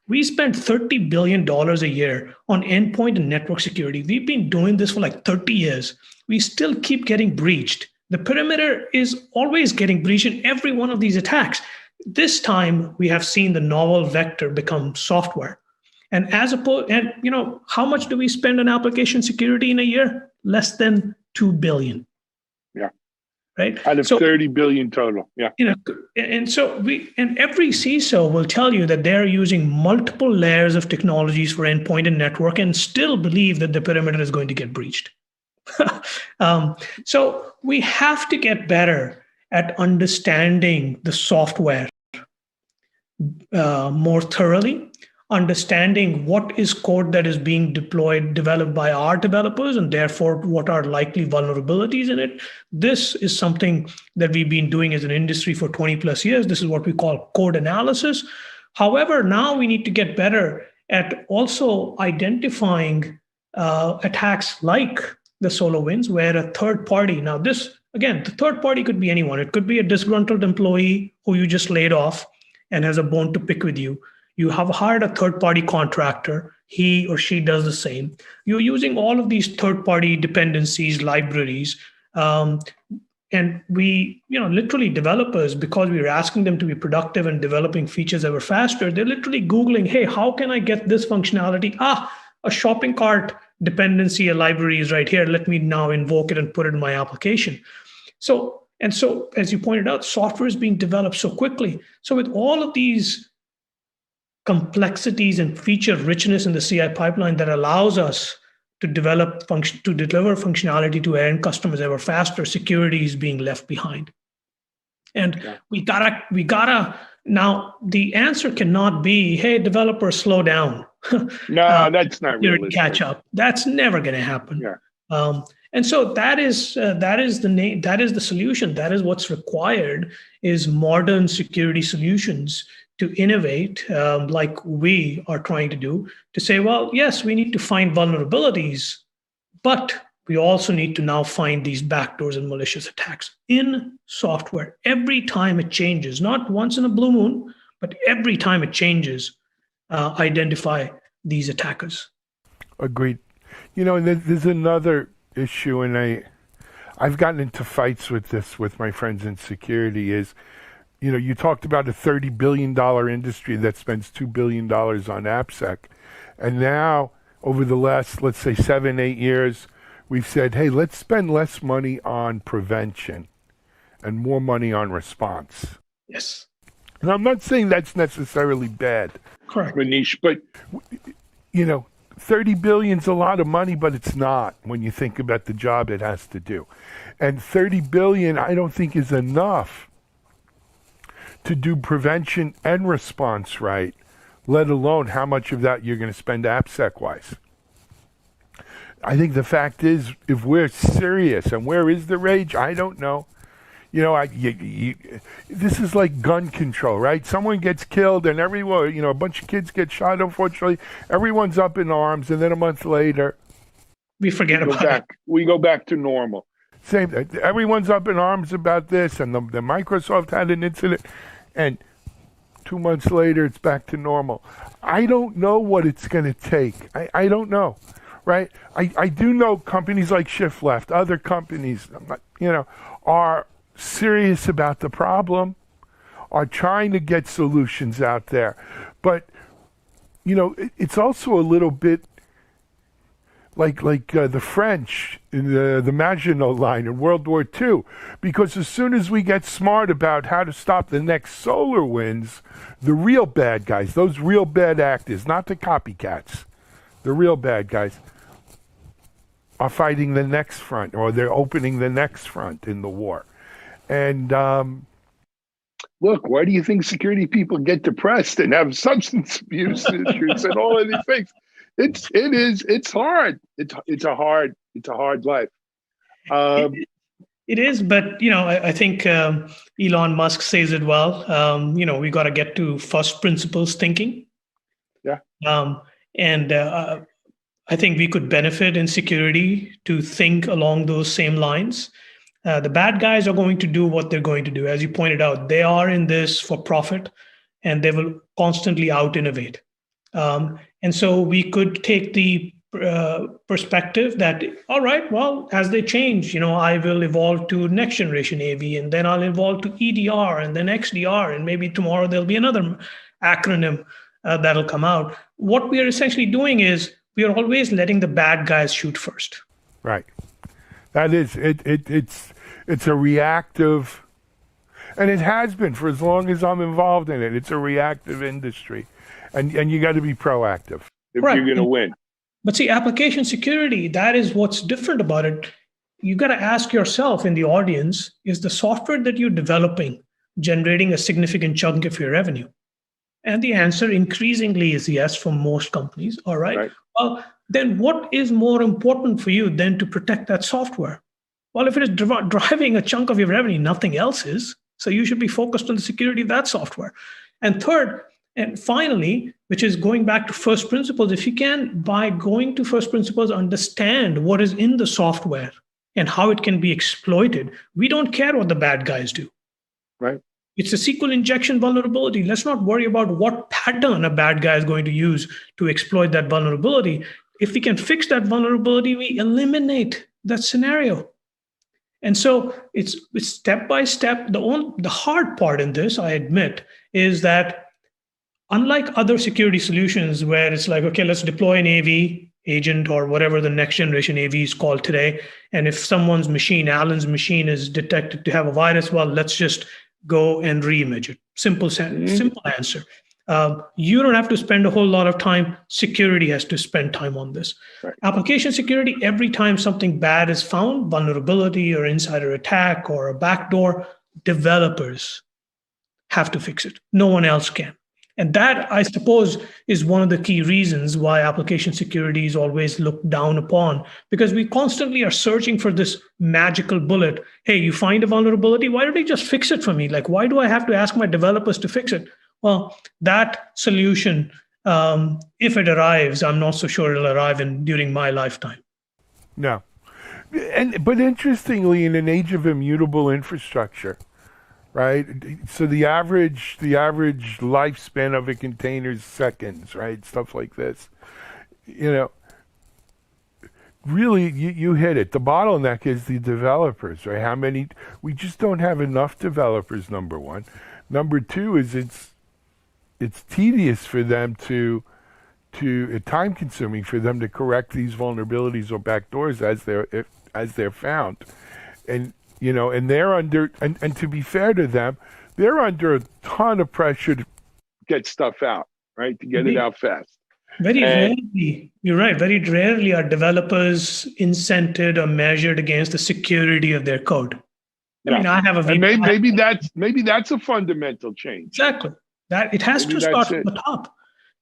We spend $30 billion a year on endpoint and network security. We've been doing this for like 30 years. We still keep getting breached. The perimeter is always getting breached in every one of these attacks. This time, we have seen the novel vector become software. And how much do we spend on application security in a year? Less than $2 billion. Yeah. Right. Out of 30 billion total. Yeah. And every CISO will tell you that they're using multiple layers of technologies for endpoint and network and still believe that the perimeter is going to get breached. So we have to get better at understanding the software more thoroughly, understanding what is code that is being developed by our developers, and therefore what are likely vulnerabilities in it. This is something that we've been doing as an industry for 20 plus years. This is what we call code analysis. However, now we need to get better at also identifying attacks like the Solarwinds, where a third party, now this, again, the third party could be anyone. It could be a disgruntled employee who you just laid off and has a bone to pick with you. You have hired a third-party contractor. He or she does the same. You're using all of these third-party dependencies, libraries, and we, literally developers, because we were asking them to be productive and developing features that were faster, they're literally Googling, hey, how can I get this functionality? A shopping cart dependency, a library is right here. Let me now invoke it and put it in my application. So, as you pointed out, software is being developed so quickly. So with all of these complexities and feature richness in the CI pipeline that allows us to deliver functionality to end customers ever faster, security is being left behind. And we gotta now, the answer cannot be, hey, developers, slow down. No, that's not realistic. Catch up. That's never going to happen. Yeah. And so that is the solution. That is what's required, is modern security solutions to innovate, like we are trying to do, to say, well, yes, we need to find vulnerabilities, but we also need to now find these backdoors and malicious attacks in software. Every time it changes, not once in a blue moon, but every time it changes, identify these attackers. Agreed. There's another issue, and I've gotten into fights with this with my friends in security, is, you talked about a $30 billion industry that spends $2 billion on AppSec. And now, over the last, let's say, 7-8 years, we've said, hey, let's spend less money on prevention and more money on response. Yes. And I'm not saying that's necessarily bad. Correct. Manish, but 30 billion's a lot of money, but it's not when you think about the job it has to do. And 30 billion, I don't think, is enough to do prevention and response right, let alone how much of that you're going to spend AppSec-wise. I think the fact is, if we're serious, and where is the rage? I don't know. This is like gun control, right? Someone gets killed and everyone, a bunch of kids get shot, unfortunately. Everyone's up in arms, and then a month later, we forget about it. We go back to normal. Same. Everyone's up in arms about this, and the Microsoft had an incident, and 2 months later, it's back to normal. I don't know what it's going to take. I don't know, right? I do know companies like Shift Left, other companies, are serious about the problem, are trying to get solutions out there. But, it's also a little bit like the French in the Maginot Line in World War II, because as soon as we get smart about how to stop the next Solarwinds, the real bad guys, those real bad actors, not the copycats, the real bad guys, are fighting the next front, or they're opening the next front in the war. And look, why do you think security people get depressed and have substance abuse issues and all of these things? It's hard. It's a hard life. It is, but I think Elon Musk says it well. We got to get to first principles thinking. Yeah. And I think we could benefit in security to think along those same lines. The bad guys are going to do what they're going to do. As you pointed out, they are in this for profit, and they will constantly out-innovate. And so we could take the perspective that, all right, well, as they change, I will evolve to next generation AV, and then I'll evolve to EDR, and then XDR, and maybe tomorrow there'll be another acronym that'll come out. What we are essentially doing is we are always letting the bad guys shoot first. Right. That is it's a reactive, and it has been for as long as I'm involved in it. It's a reactive industry, and you got to be proactive if you're going to win. But see, application security, that is what's different about it. You got to ask yourself in the audience, is the software that you're developing generating a significant chunk of your revenue? And the answer increasingly is yes for most companies. All right. Well, then what is more important for you than to protect that software? Well, if it is driving a chunk of your revenue, nothing else is. So you should be focused on the security of that software. And third, and finally, which is going back to first principles, if you can, by going to first principles, understand what is in the software and how it can be exploited, we don't care what the bad guys do. Right. It's a SQL injection vulnerability. Let's not worry about what pattern a bad guy is going to use to exploit that vulnerability. If we can fix that vulnerability, we eliminate that scenario. And so it's step by step. The hard part in this, I admit, is that unlike other security solutions where it's like, okay, let's deploy an AV agent or whatever the next generation AV is called today. And if someone's machine, Alan's machine, is detected to have a virus, well, let's just go and reimage it. Simple answer. You don't have to spend a whole lot of time. Security has to spend time on this. Right. Application security, every time something bad is found, vulnerability or insider attack or a backdoor, developers have to fix it. No one else can. And that, I suppose, is one of the key reasons why application security is always looked down upon, because we constantly are searching for this magical bullet. Hey, you find a vulnerability, why don't you just fix it for me? Like, why do I have to ask my developers to fix it? Well, that solution, if it arrives, I'm not so sure it'll arrive during my lifetime. No. But interestingly, in an age of immutable infrastructure, right? So the average lifespan of a container is seconds, right? Stuff like this. Really, you hit it. The bottleneck is the developers, right? We just don't have enough developers, number one. Number two is it's tedious for them time consuming for them to correct these vulnerabilities or backdoors as they're found. And they're under, and to be fair to them, they're under a ton of pressure to get stuff out, right? To get it out fast. Rarely, you're right. Very rarely are developers incented or measured against the security of their code. I mean, I have a maybe that's a fundamental change. Exactly. That it has to start from the top.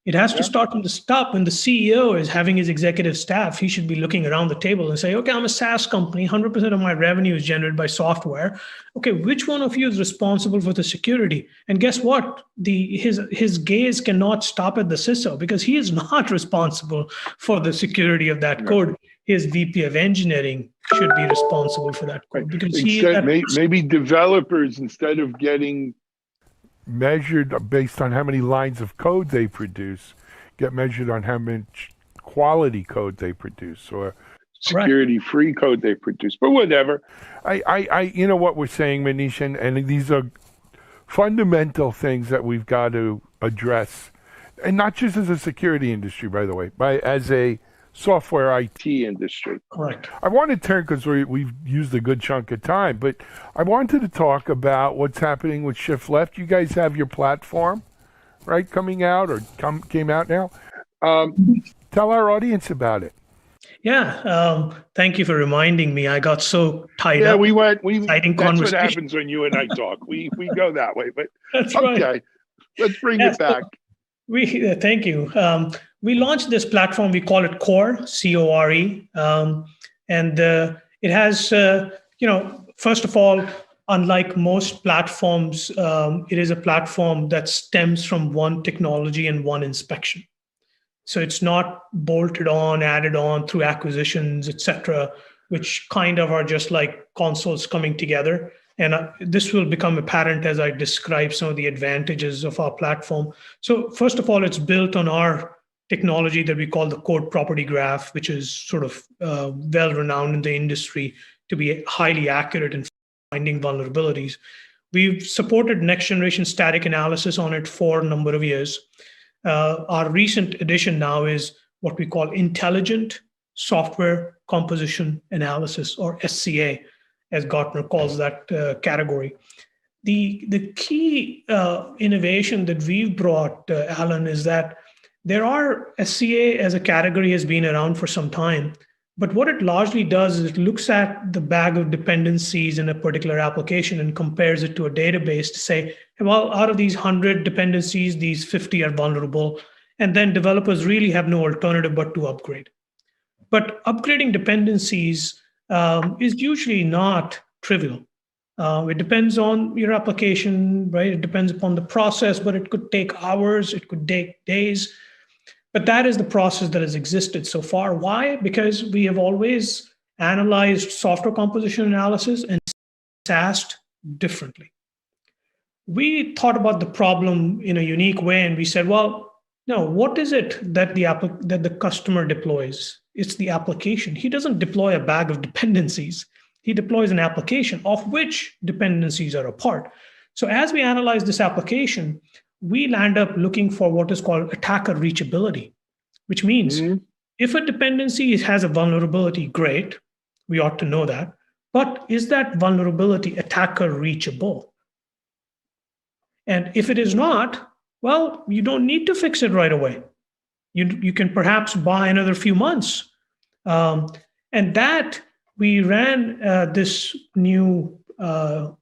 It has to start from the top. When the CEO is having his executive staff, he should be looking around the table and say, okay, I'm a SaaS company. 100% of my revenue is generated by software. Okay, which one of you is responsible for the security? And guess what? His gaze cannot stop at the CISO because he is not responsible for the security of that code. His VP of engineering should be responsible for that code. Because maybe developers, instead of getting measured based on how many lines of code they produce, get measured on how much quality code they produce or security-free code they produce. But whatever. I what we're saying, Manish, and these are fundamental things that we've got to address, and not just as a security industry, by the way, as a software IT industry. Correct. I want to turn, because we've used a good chunk of time, but I wanted to talk about what's happening with Shift Left. You guys have your platform, right, coming out or came out now. Tell our audience about it. Yeah. Thank you for reminding me. I got so tied up. Yeah, that's what happens when you and I talk. We go that way, but that's okay. Right. Let's bring it back. Thank you. We launched this platform. We call it Core, CORE, and it has, first of all, unlike most platforms, it is a platform that stems from one technology and one inspection. So it's not bolted on, added on through acquisitions, etc., which kind of are just like consoles coming together. And this will become apparent as I describe some of the advantages of our platform. So first of all, it's built on our technology that we call the code property graph, which is sort of well renowned in the industry to be highly accurate in finding vulnerabilities. We've supported next generation static analysis on it for a number of years. Our recent addition now is what we call intelligent software composition analysis, or SCA, as Gartner calls that category. The key innovation that we've brought, Alan, is that SCA as a category has been around for some time, but what it largely does is it looks at the bag of dependencies in a particular application and compares it to a database to say, well, out of these 100 dependencies, these 50 are vulnerable, and then developers really have no alternative but to upgrade. But upgrading dependencies is usually not trivial. It depends on your application, right? It depends upon the process, but it could take hours, it could take days. But that is the process that has existed so far. Why? Because we have always analyzed software composition analysis and SAST differently. We thought about the problem in a unique way, and we said, well, no, what is it that the customer deploys? It's the application. He doesn't deploy a bag of dependencies. He deploys an application of which dependencies are a part. So as we analyze this application, we land up looking for what is called attacker reachability, which means if a dependency has a vulnerability, great, we ought to know that. But is that vulnerability attacker reachable? And if it is not, well, you don't need to fix it right away. You can perhaps buy another few months. And that we ran this new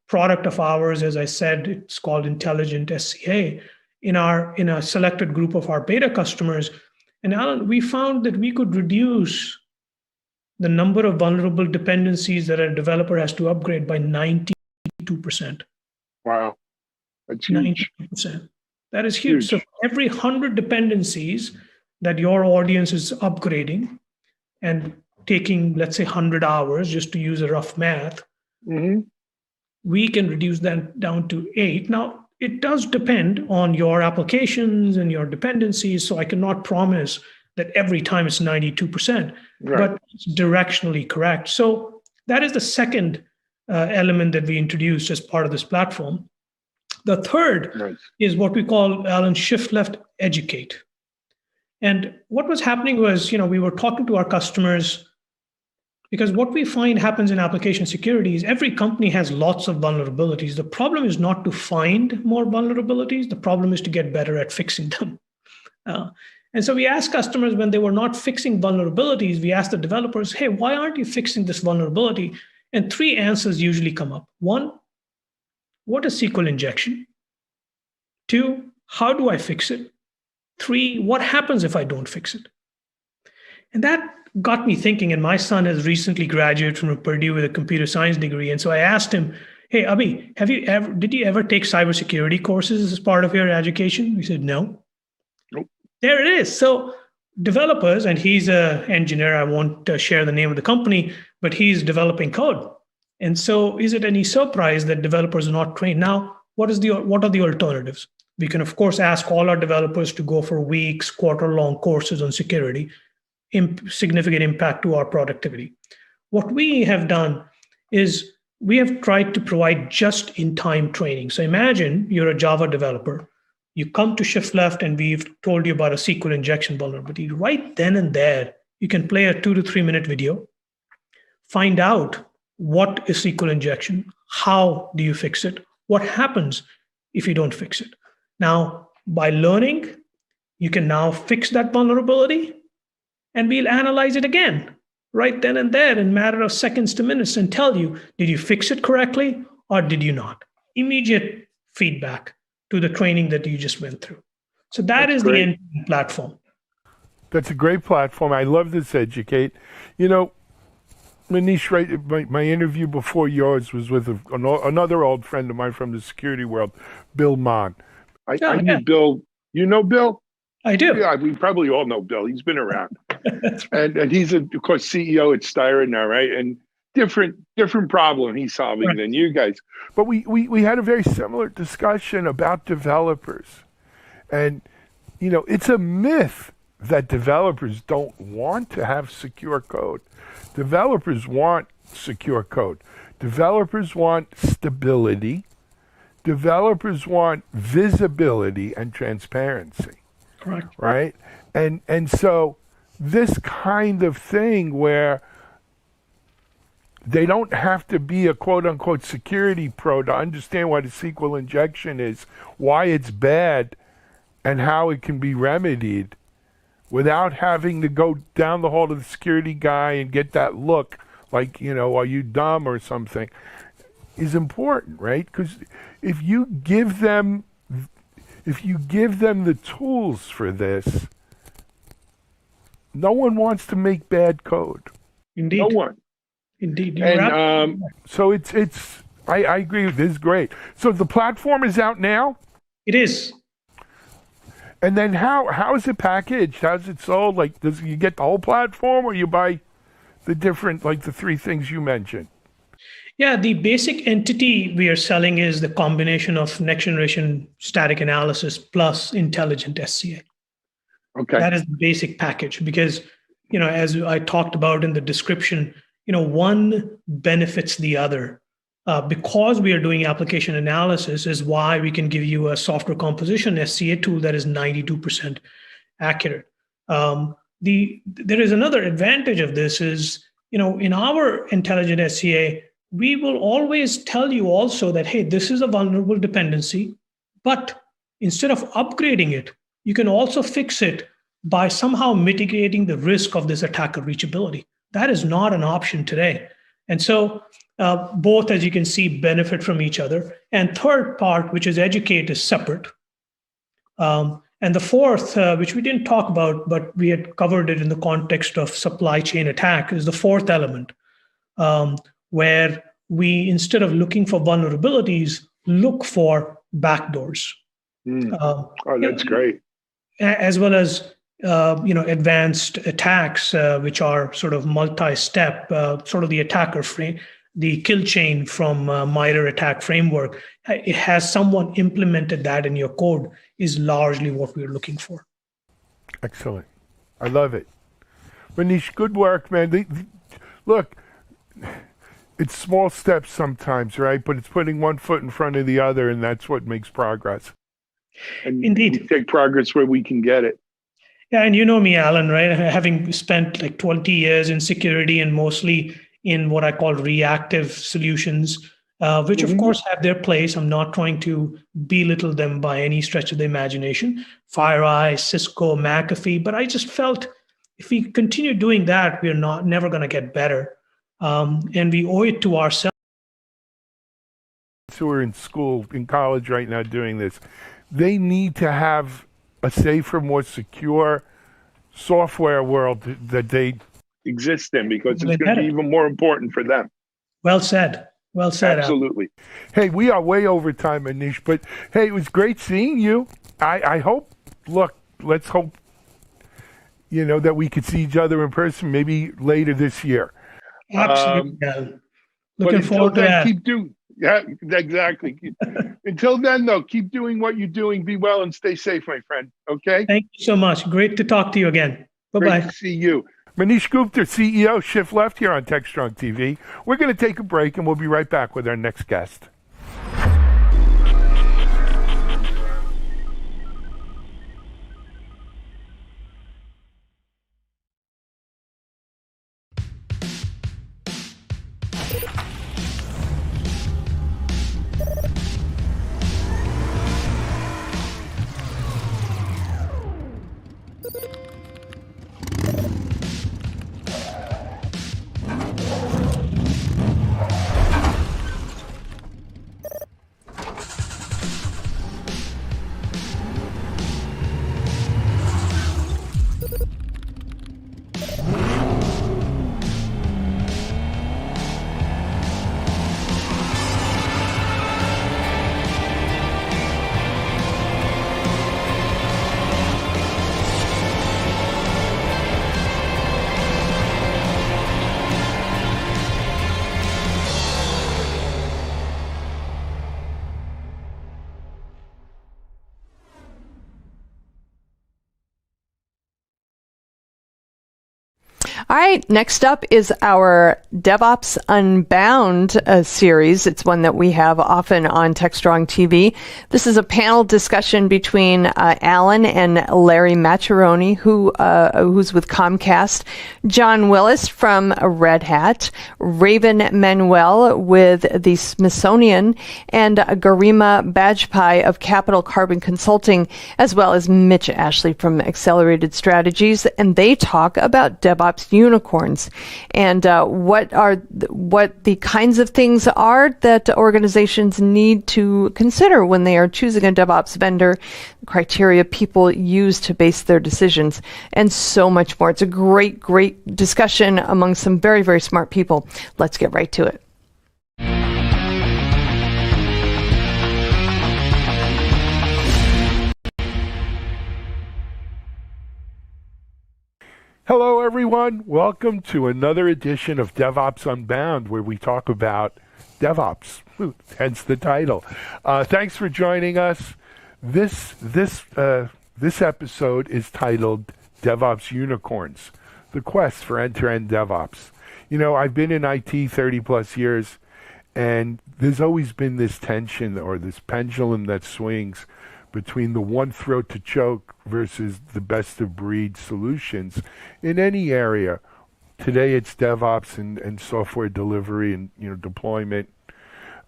product of ours, as I said, it's called Intelligent SCA, in a selected group of our beta customers. And Alan, we found that we could reduce the number of vulnerable dependencies that a developer has to upgrade by 92%. Wow, that's huge. 92%. That is huge. So for every 100 dependencies that your audience is upgrading and taking, let's say, 100 hours, just to use a rough math, we can reduce that down to 8. Now, it does depend on your applications and your dependencies, so I cannot promise that every time it's 92%, but it's directionally correct. So that is the second element that we introduced as part of this platform. The third is what we call, Alan, shift left educate. And what was happening was, we were talking to our customers, because what we find happens in application security is every company has lots of vulnerabilities. The problem is not to find more vulnerabilities. The problem is to get better at fixing them. And so we asked customers when they were not fixing vulnerabilities, we asked the developers, hey, why aren't you fixing this vulnerability? And 3 answers usually come up. 1, what is SQL injection? 2, how do I fix it? 3, what happens if I don't fix it? And that got me thinking, and my son has recently graduated from Purdue with a computer science degree. And so I asked him, hey, Abhi, did you ever take cybersecurity courses as part of your education? He said, no. Nope. There it is. So developers, and he's an engineer, I won't share the name of the company, but he's developing code. And so is it any surprise that developers are not trained? Now, what are the alternatives? We can, of course, ask all our developers to go for weeks, quarter-long courses on security, significant impact to our productivity. What we have done is we have tried to provide just-in-time training. So imagine you're a Java developer. You come to Shift Left, and we've told you about a SQL injection vulnerability. Right then and there, you can play a 2 to 3 minute video, find out what is SQL injection, how do you fix it, what happens if you don't fix it. Now, by learning, you can now fix that vulnerability, and we'll analyze it again right then and there in a matter of seconds to minutes and tell you, did you fix it correctly or did you not? Immediate feedback to the training that you just went through. So that's is great. The end platform. That's a great platform. I love this educate. Manish, right, my interview before yours was with another old friend of mine from the security world, Bill Mon. I knew Bill. You know Bill? I do. Yeah, we probably all know Bill. He's been around. Right. And he's, of course, CEO at Styra now, right? And different problem he's solving than you guys. But we had a very similar discussion about developers. And, it's a myth that developers don't want to have secure code. Developers want secure code. Developers want stability. Developers want visibility and transparency. Correct. Right? And so this kind of thing where they don't have to be a quote-unquote security pro to understand what a SQL injection is, why it's bad, and how it can be remedied without having to go down the hall to the security guy and get that look like, are you dumb or something, is important, right? Because if you give them the tools for this, no one wants to make bad code. Indeed. No one. Indeed. And so I agree with this. Is great. So the platform is out now? It is. And then how is it packaged? How's it sold? Like, does you get the whole platform, or you buy the different, like the three things you mentioned? Yeah, the basic entity we are selling is the combination of next generation static analysis plus intelligent SCA. Okay. That is the basic package because, as I talked about in the description, one benefits the other. Because we are doing application analysis is why we can give you a software composition SCA tool that is 92% accurate. There is another advantage of this is, in our intelligent SCA, we will always tell you also that, hey, this is a vulnerable dependency, but instead of upgrading it, you can also fix it by somehow mitigating the risk of this attacker reachability. That is not an option today. And so both, as you can see, benefit from each other. And third part, which is educate, is separate. And the fourth, which we didn't talk about, but we had covered it in the context of supply chain attack, is the fourth element, where we, instead of looking for vulnerabilities, look for backdoors. Oh, that's great. As well as advanced attacks, which are sort of multi-step, sort of the attacker frame, the kill chain from MITRE ATT&CK framework. It has someone implemented that in your code is largely what we're looking for. Excellent. I love it. Manish, good work, man. Look, it's small steps sometimes, right? But it's putting one foot in front of the other, and that's what makes progress. And Indeed. we take progress where we can get it. Yeah, and you know me, Alan, right? Having spent like 20 years in security and mostly in what I call reactive solutions, which of course have their place. I'm not trying to belittle them by any stretch of the imagination. FireEye, Cisco, McAfee, but I just felt if we continue doing that, we're never going to get better. And we owe it to ourselves. Who are in school, in college right now doing this, they need to have a safer, more secure software world that they exist in, because it's going to be even more important for them. Well said. Well said. Absolutely. Hey, we are way over time, Manish, but hey, it was great seeing you. I hope, let's hope, that we could see each other in person maybe later this year. Absolutely. Looking forward to that. Keep doing. Yeah, exactly. Until then, though, keep doing what you're doing. Be well and stay safe, my friend. Okay? Thank you so much. Great to talk to you again. Bye-bye. Great to see you. Manish Gupta, CEO, Shift Left here on TechStrong TV. We're going to take a break, and we'll be right back with our next guest. All right, next up is our Devops Unbound series. It's one that we have often on TechStrong TV. This is a panel discussion between Alan and Larry Maccheroni, who's with Comcast, John Willis from Red Hat, Raven Manuel with the Smithsonian, and Garima Bajpai of Capital Carbon Consulting, as well as Mitch Ashley from Accelerated Strategies. And they talk about DevOps unicorns and what the kinds of things are that organizations need to consider when they are choosing a DevOps vendor, criteria people use to base their decisions, and so much more. It's a great, great discussion among some very, very smart people. Let's get right to it. Hello, everyone. Welcome to another edition of Devops Unbound, where we talk about DevOps, hence the title. Thanks for joining us. This episode is titled DevOps Unicorns, the quest for end-to-end DevOps. You know, I've been in IT 30 plus years, and there's always been this tension or this pendulum that swings between the one throat to choke versus the best of breed solutions in any area. Today it's DevOps and software delivery and deployment.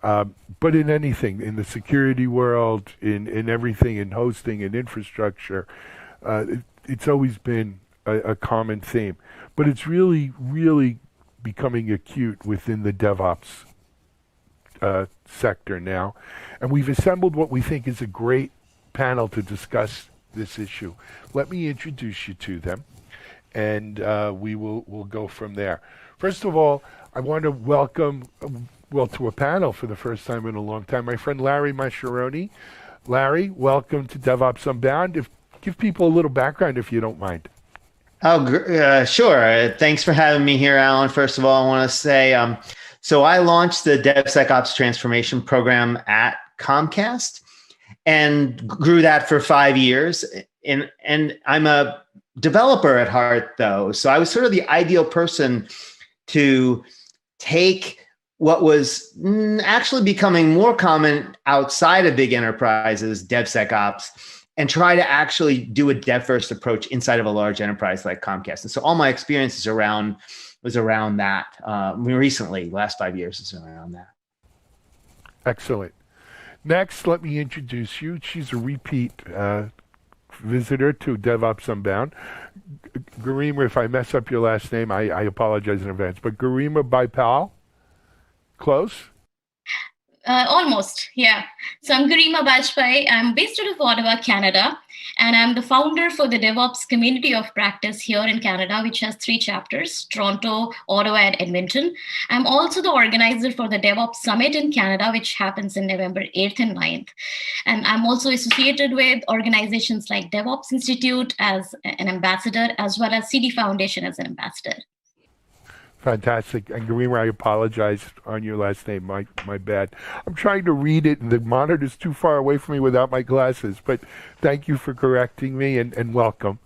But in anything, in the security world, in everything, in hosting and infrastructure, it's always been a common theme. But it's really, really becoming acute within the DevOps sector now. And we've assembled what we think is a great panel to discuss this issue. Let me introduce you to them, and we'll go from there. First of all, I want to welcome, to a panel for the first time in a long time, my friend Larry Maccheroni. Larry, welcome to DevOps Unbound. Give people a little background if you don't mind. Oh, sure. Thanks for having me here, Alan. First of all, I want to say, so I launched the DevSecOps transformation program at Comcast and grew that for 5 years. And I'm a developer at heart, though. So I was sort of the ideal person to take what was actually becoming more common outside of big enterprises, DevSecOps, and try to actually do a dev-first approach inside of a large enterprise like Comcast. And so all my experience was around that. Recently, last 5 years is around that. Excellent. Next, let me introduce you. She's a repeat visitor to DevOps Unbound. Garima, if I mess up your last name, I apologize in advance. But Garima Bajpai, close? Almost, yeah. So I'm Garima Bajpai. I'm based out of Ottawa, Canada, and I'm the founder for the DevOps community of practice here in Canada, which has 3 chapters, Toronto, Ottawa, and Edmonton. I'm also the organizer for the DevOps Summit in Canada, which happens in November 8th and 9th. And I'm also associated with organizations like DevOps Institute as an ambassador, as well as CD Foundation as an ambassador. Fantastic. And Garima, I apologize on your last name. My bad. I'm trying to read it, and the monitor's too far away from me without my glasses. But thank you for correcting me, and welcome.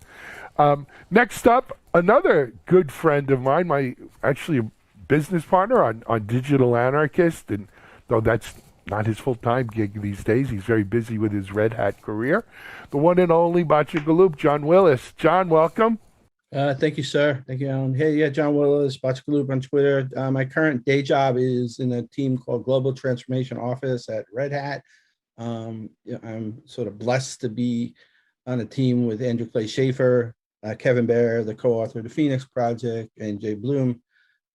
Next up, another good friend of mine, actually a business partner on Digital Anarchist, and though that's not his full-time gig these days, he's very busy with his Red Hat career. The one and only Bachagaloop, John Willis. John, welcome. Thank you, sir. Thank you, Alan. Hey, yeah, John Willis, Bachagaloop on Twitter. My current day job is in a team called Global Transformation Office at Red Hat. I'm sort of blessed to be on a team with Andrew Clay Schaefer, Kevin Baer, the co-author of the Phoenix Project, and Jay Bloom.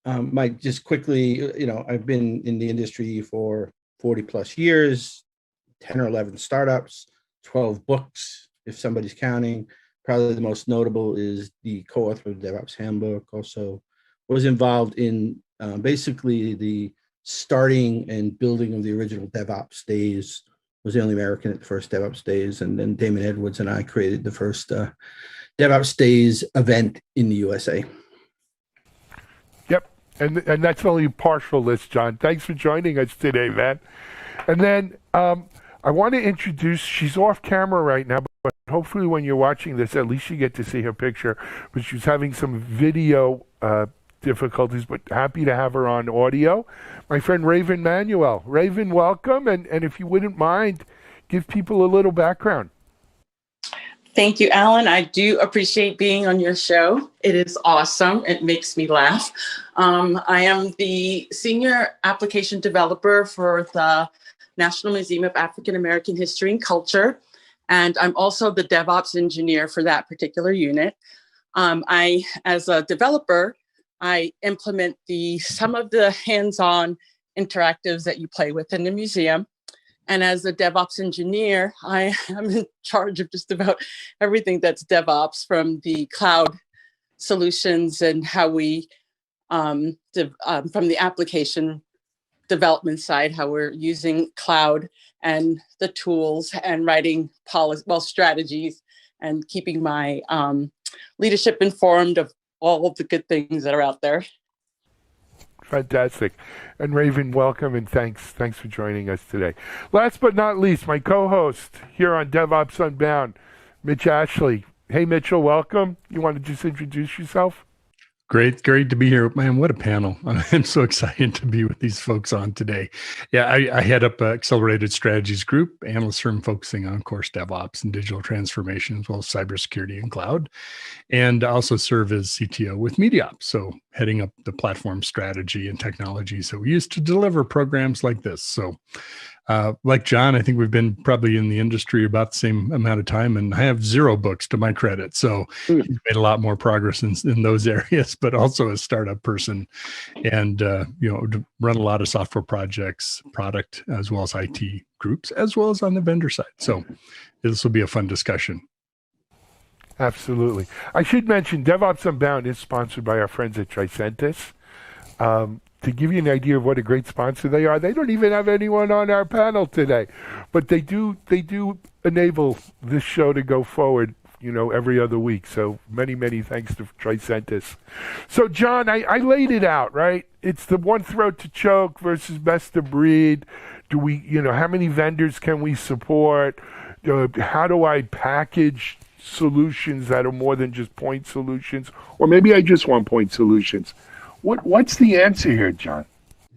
Mike, just quickly, I've been in the industry for 40 plus years, 10 or 11 startups, 12 books, if somebody's counting. Probably the most notable is the co-author of the DevOps Handbook. Also was involved in basically the starting and building of the original DevOps Days. Was the only American at the first DevOps Days. And then Damon Edwards and I created the first DevOps Days event in the USA. Yep. And that's only a partial list, John. Thanks for joining us today, man. And then I want to introduce, she's off camera right now, but hopefully when you're watching this, at least you get to see her picture. But she's having some video difficulties, but happy to have her on audio. My friend Raven Manuel. Raven, welcome. And if you wouldn't mind, give people a little background. Thank you, Alan. I do appreciate being on your show. It is awesome. It makes me laugh. I am the senior application developer for the National Museum of African American History and Culture. And I'm also the DevOps engineer for that particular unit. As a developer, I implement some of the hands-on interactives that you play with in the museum. And as a DevOps engineer, I am in charge of just about everything that's DevOps, from the cloud solutions and how we, from the application development side, how we're using cloud and the tools and writing strategies and keeping my leadership informed of all of the good things that are out there. Fantastic. And Raven, welcome and thanks for joining us today. Last but not least, my co-host here on Devops Unbound, Mitch Ashley. Hey, Mitchell, welcome. You want to just introduce yourself? Great to be here. Man, what a panel. I'm so excited to be with these folks on today. Yeah, I head up Accelerated Strategies Group, analyst firm focusing on, of course, DevOps and digital transformation, as well as cybersecurity and cloud, and also serve as CTO with MediaOps, so heading up the platform strategy and technologies that we use to deliver programs like this. So like John, I think we've been probably in the industry about the same amount of time, and I have 0 books to my credit. So he's made a lot more progress in those areas, but also a startup person and, run a lot of software projects, product, as well as IT groups, as well as on the vendor side. So this will be a fun discussion. Absolutely. I should mention Devops Unbound is sponsored by our friends at Tricentis. To give you an idea of what a great sponsor they are, they don't even have anyone on our panel today, but they do enable this show to go forward, every other week. So many thanks to Tricentis. So John, I laid it out, right? It's the one throat to choke versus best of breed. Do we, how many vendors can we support? How do I package solutions that are more than just point solutions? Or maybe I just want point solutions. What's the answer here, John?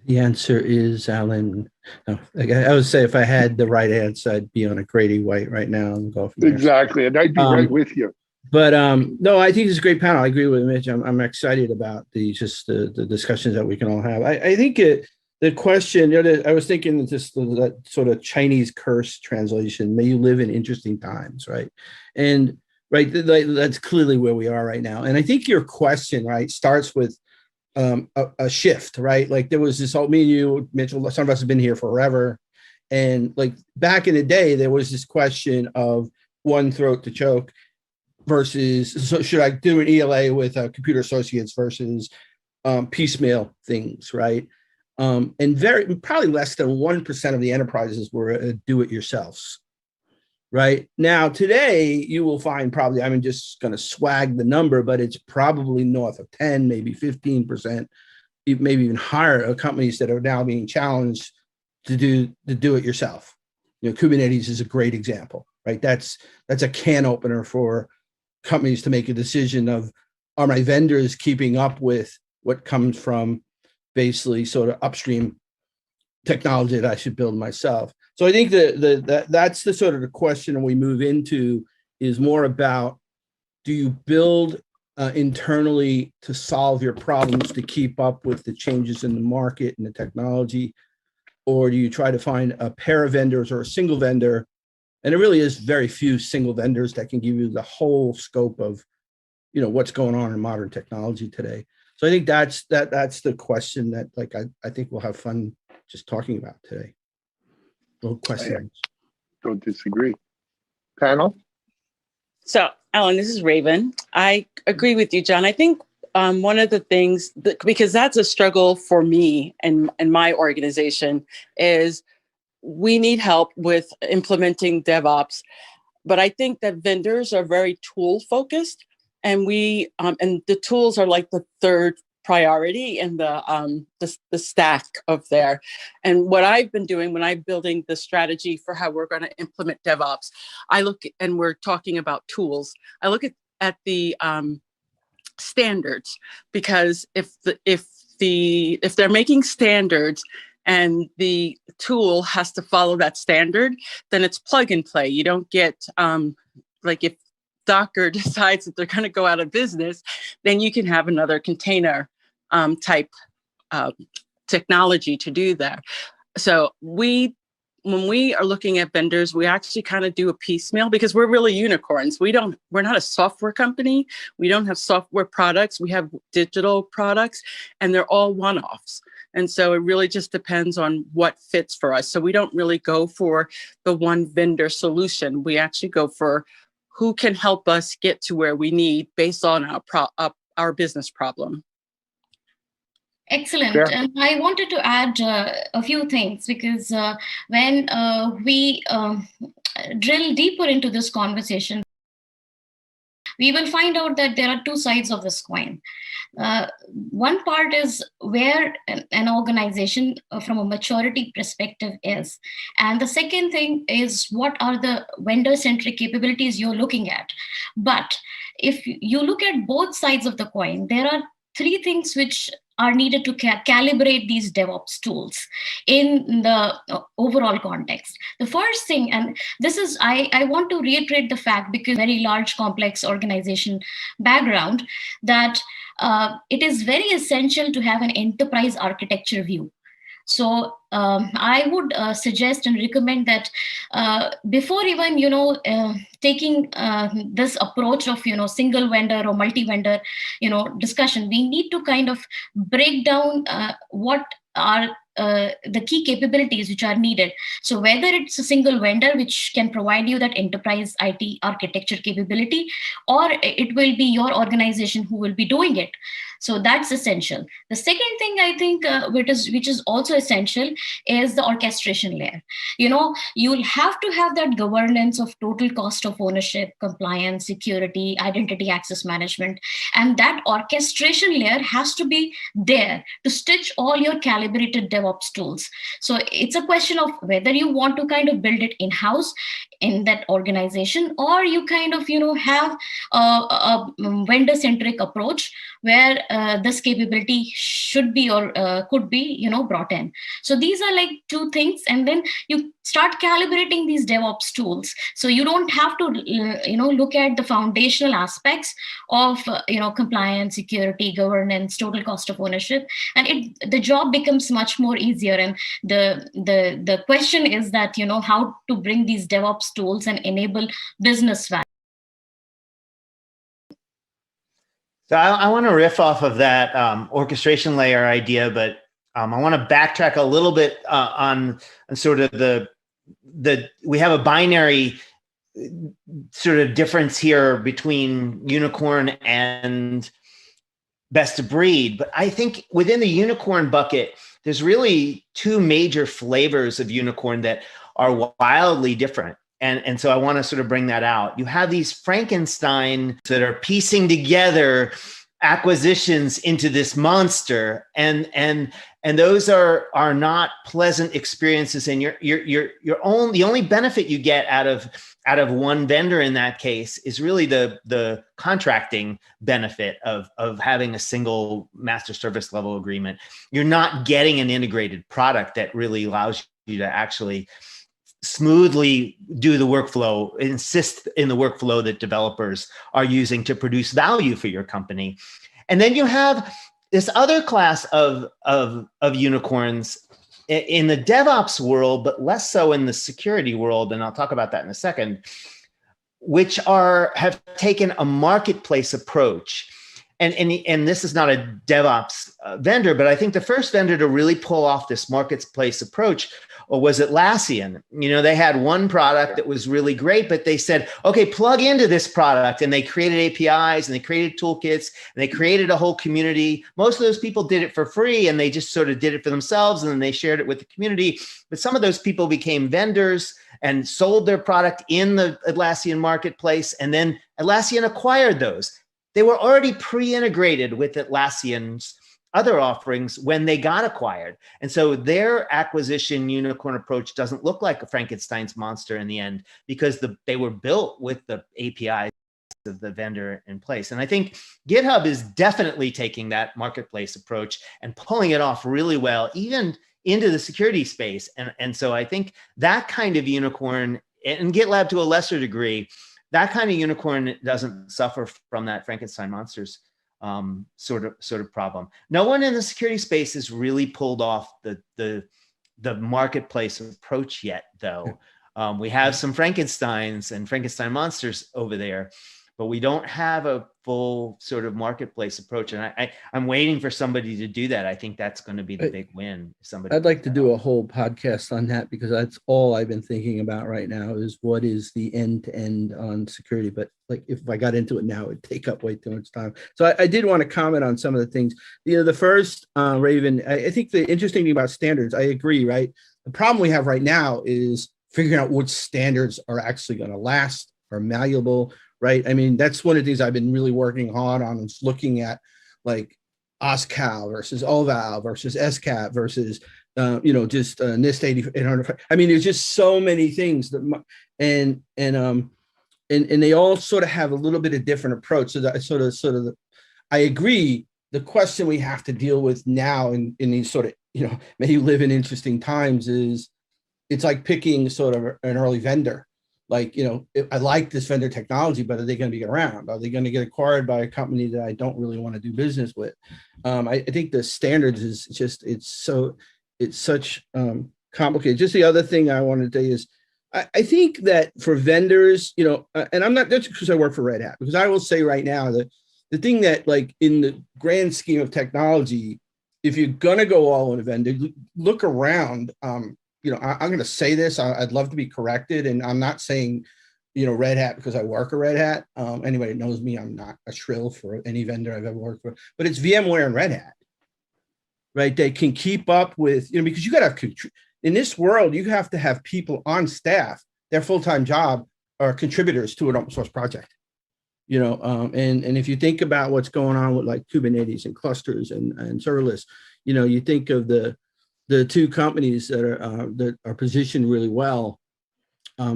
The answer is, Alan, I would say if I had the right answer, I'd be on a Grady White right now and go from there. Exactly, and I'd be right with you. But no, I think it's a great panel. I agree with Mitch. I'm excited about the discussions that we can all have. I think the question, I was thinking just that sort of Chinese curse translation, may you live in interesting times, right? And right, that's clearly where we are right now. And I think your question, right, starts with a shift, right? Like there was this, me and you, Mitchell, some of us have been here forever. And like back in the day, there was this question of one throat to choke versus, so should I do an ELA with computer associates versus piecemeal things, right? And probably less than 1% of the enterprises were do-it-yourselfs. Right now, today, you will find probably, I'm just going to swag the number, but it's probably north of 10, maybe 15%, maybe even higher of companies that are now being challenged to do it yourself. Kubernetes is a great example, right? That's a can opener for companies to make a decision of, are my vendors keeping up with what comes from basically sort of upstream technology that I should build myself? So I think that's the sort of the question we move into is more about, do you build internally to solve your problems to keep up with the changes in the market and the technology, or do you try to find a pair of vendors or a single vendor? And there really is very few single vendors that can give you the whole scope of, what's going on in modern technology today. So I think that's the question that I think we'll have fun just talking about today. No questions. I don't disagree. Panel? So, Alan, this is Raven. I agree with you, John. I think one of the things, because that's a struggle for me and my organization, is we need help with implementing DevOps. But I think that vendors are very tool focused, and and the tools are like the third priority in the stack of there. And what I've been doing when I'm building the strategy for how we're going to implement DevOps, and we're talking about tools, I look at the standards, because if they're making standards and the tool has to follow that standard, then it's plug and play. You don't get like if Docker decides that they're going to go out of business, then you can have another container type technology to do that. So when we are looking at vendors, we actually kind of do a piecemeal, because we're really unicorns. We're not a software company. We don't have software products. We have digital products, and they're all one-offs. And so it really just depends on what fits for us. So we don't really go for the one vendor solution. We actually go for who can help us get to where we need based on our business problem. Excellent. Sure. And I wanted to add a few things, because when we drill deeper into this conversation, we will find out that there are two sides of this coin. One part is where an organization from a maturity perspective is. And the second thing is what are the vendor-centric capabilities you're looking at. But if you look at both sides of the coin, there are three things which are needed to calibrate these DevOps tools in the overall context. The first thing, and this is, I want to reiterate the fact, because very large, complex organization background, that it is very essential to have an enterprise architecture view. So I would suggest and recommend that before even, taking this approach of, single vendor or multi-vendor, discussion, we need to kind of break down what are the key capabilities which are needed. So whether it's a single vendor which can provide you that enterprise IT architecture capability, or it will be your organization who will be doing it. So that's essential. The second thing I think which is also essential is the orchestration layer. You'll have to have that governance of total cost of ownership, compliance, security, identity access management. And that orchestration layer has to be there to stitch all your calibrated DevOps tools. So it's a question of whether you want to kind of build it in-house in that organization, or you kind of, have a vendor-centric approach where this capability should be or could be, brought in. So these are like two things, and then you start calibrating these DevOps tools. So you don't have to, look at the foundational aspects of, compliance, security, governance, total cost of ownership, and the job becomes much more easier. And the question is that, how to bring these DevOps tools and enable business value. So I want to riff off of that orchestration layer idea, but I want to backtrack a little bit on sort of we have a binary sort of difference here between unicorn and best of breed. But I think within the unicorn bucket, there's really two major flavors of unicorn that are wildly different. And so I want to sort of bring that out. You have these Frankenstein that are piecing together acquisitions into this monster, and those are not pleasant experiences. And the only benefit you get out of one vendor in that case is really the contracting benefit of having a single master service level agreement. You're not getting an integrated product that really allows you to actually smoothly do the workflow, insist in the workflow that developers are using to produce value for your company. And then you have this other class of unicorns in the DevOps world, but less so in the security world, and I'll talk about that in a second, which have taken a marketplace approach. And this is not a DevOps vendor, but I think the first vendor to really pull off this marketplace approach was Atlassian. They had one product that was really great, but they said, okay, plug into this product. And they created APIs and they created toolkits and they created a whole community. Most of those people did it for free and they just sort of did it for themselves and then they shared it with the community. But some of those people became vendors and sold their product in the Atlassian marketplace. And then Atlassian acquired those. They were already pre-integrated with Atlassian's other offerings when they got acquired. And so their acquisition unicorn approach doesn't look like a Frankenstein's monster in the end, because they were built with the APIs of the vendor in place. And I think GitHub is definitely taking that marketplace approach and pulling it off really well, even into the security space. And so I think that kind of unicorn, and GitLab to a lesser degree, that kind of unicorn doesn't suffer from that Frankenstein monsters sort of problem. No one in the security space has really pulled off the marketplace approach yet, though. We have some Frankensteins and Frankenstein monsters over there, but we don't have a full sort of marketplace approach. And I'm waiting for somebody to do that. I think that's going to be the big win. I'd like to do a whole podcast on that, because that's all I've been thinking about right now is what is the end to end on security. But like, if I got into it now, it'd take up way too much time. So I did want to comment on some of the things. The first, Raven, I think the interesting thing about standards, I agree, right? The problem we have right now is figuring out which standards are actually going to last, are malleable, right? I mean, that's one of the things I've been really working hard on, is looking at like OSCAL versus OVAL versus SCAP versus, just NIST 800. I mean, there's just so many things that, and they all sort of have a little bit of different approach. So that I agree. The question we have to deal with now in these sort of, may live in interesting times is, it's like picking sort of an early vendor. Like, I like this vendor technology, but are they going to be around? Are they going to get acquired by a company that I don't really want to do business with? I think the standards is just, it's such complicated. Just the other thing I wanted to say is, I think that for vendors, and I'm not, that's because I work for Red Hat, because I will say right now that the thing that, like, in the grand scheme of technology, if you're going to go all in a vendor, look around. I'm going to say this, I'd love to be corrected. And I'm not saying, Red Hat because I work at Red Hat. Anybody knows me, I'm not a shrill for any vendor I've ever worked for, but it's VMware and Red Hat, right? They can keep up with, because you got to have, in this world, you have to have people on staff, their full-time job are contributors to an open source project, and if you think about what's going on with like Kubernetes and clusters and serverless, you think of the two companies that are positioned really well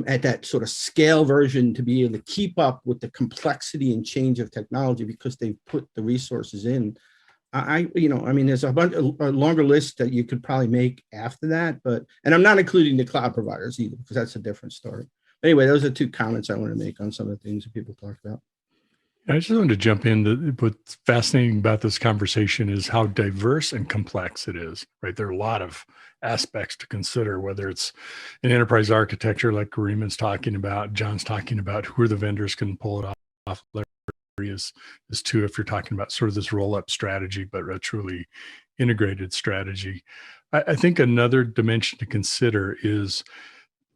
at that sort of scale version to be able to keep up with the complexity and change of technology because they've put the resources in. There's a longer list that you could probably make after that, and I'm not including the cloud providers either, because that's a different story. Anyway, those are two comments I want to make on some of the things that people talked about. I just wanted to jump in. What's fascinating about this conversation is how diverse and complex it is, right? There are a lot of aspects to consider, whether it's an enterprise architecture like Garima's talking about, John's talking about, who are the vendors can pull it off. Larry is too, if you're talking about sort of this roll-up strategy, but a truly integrated strategy. I think another dimension to consider is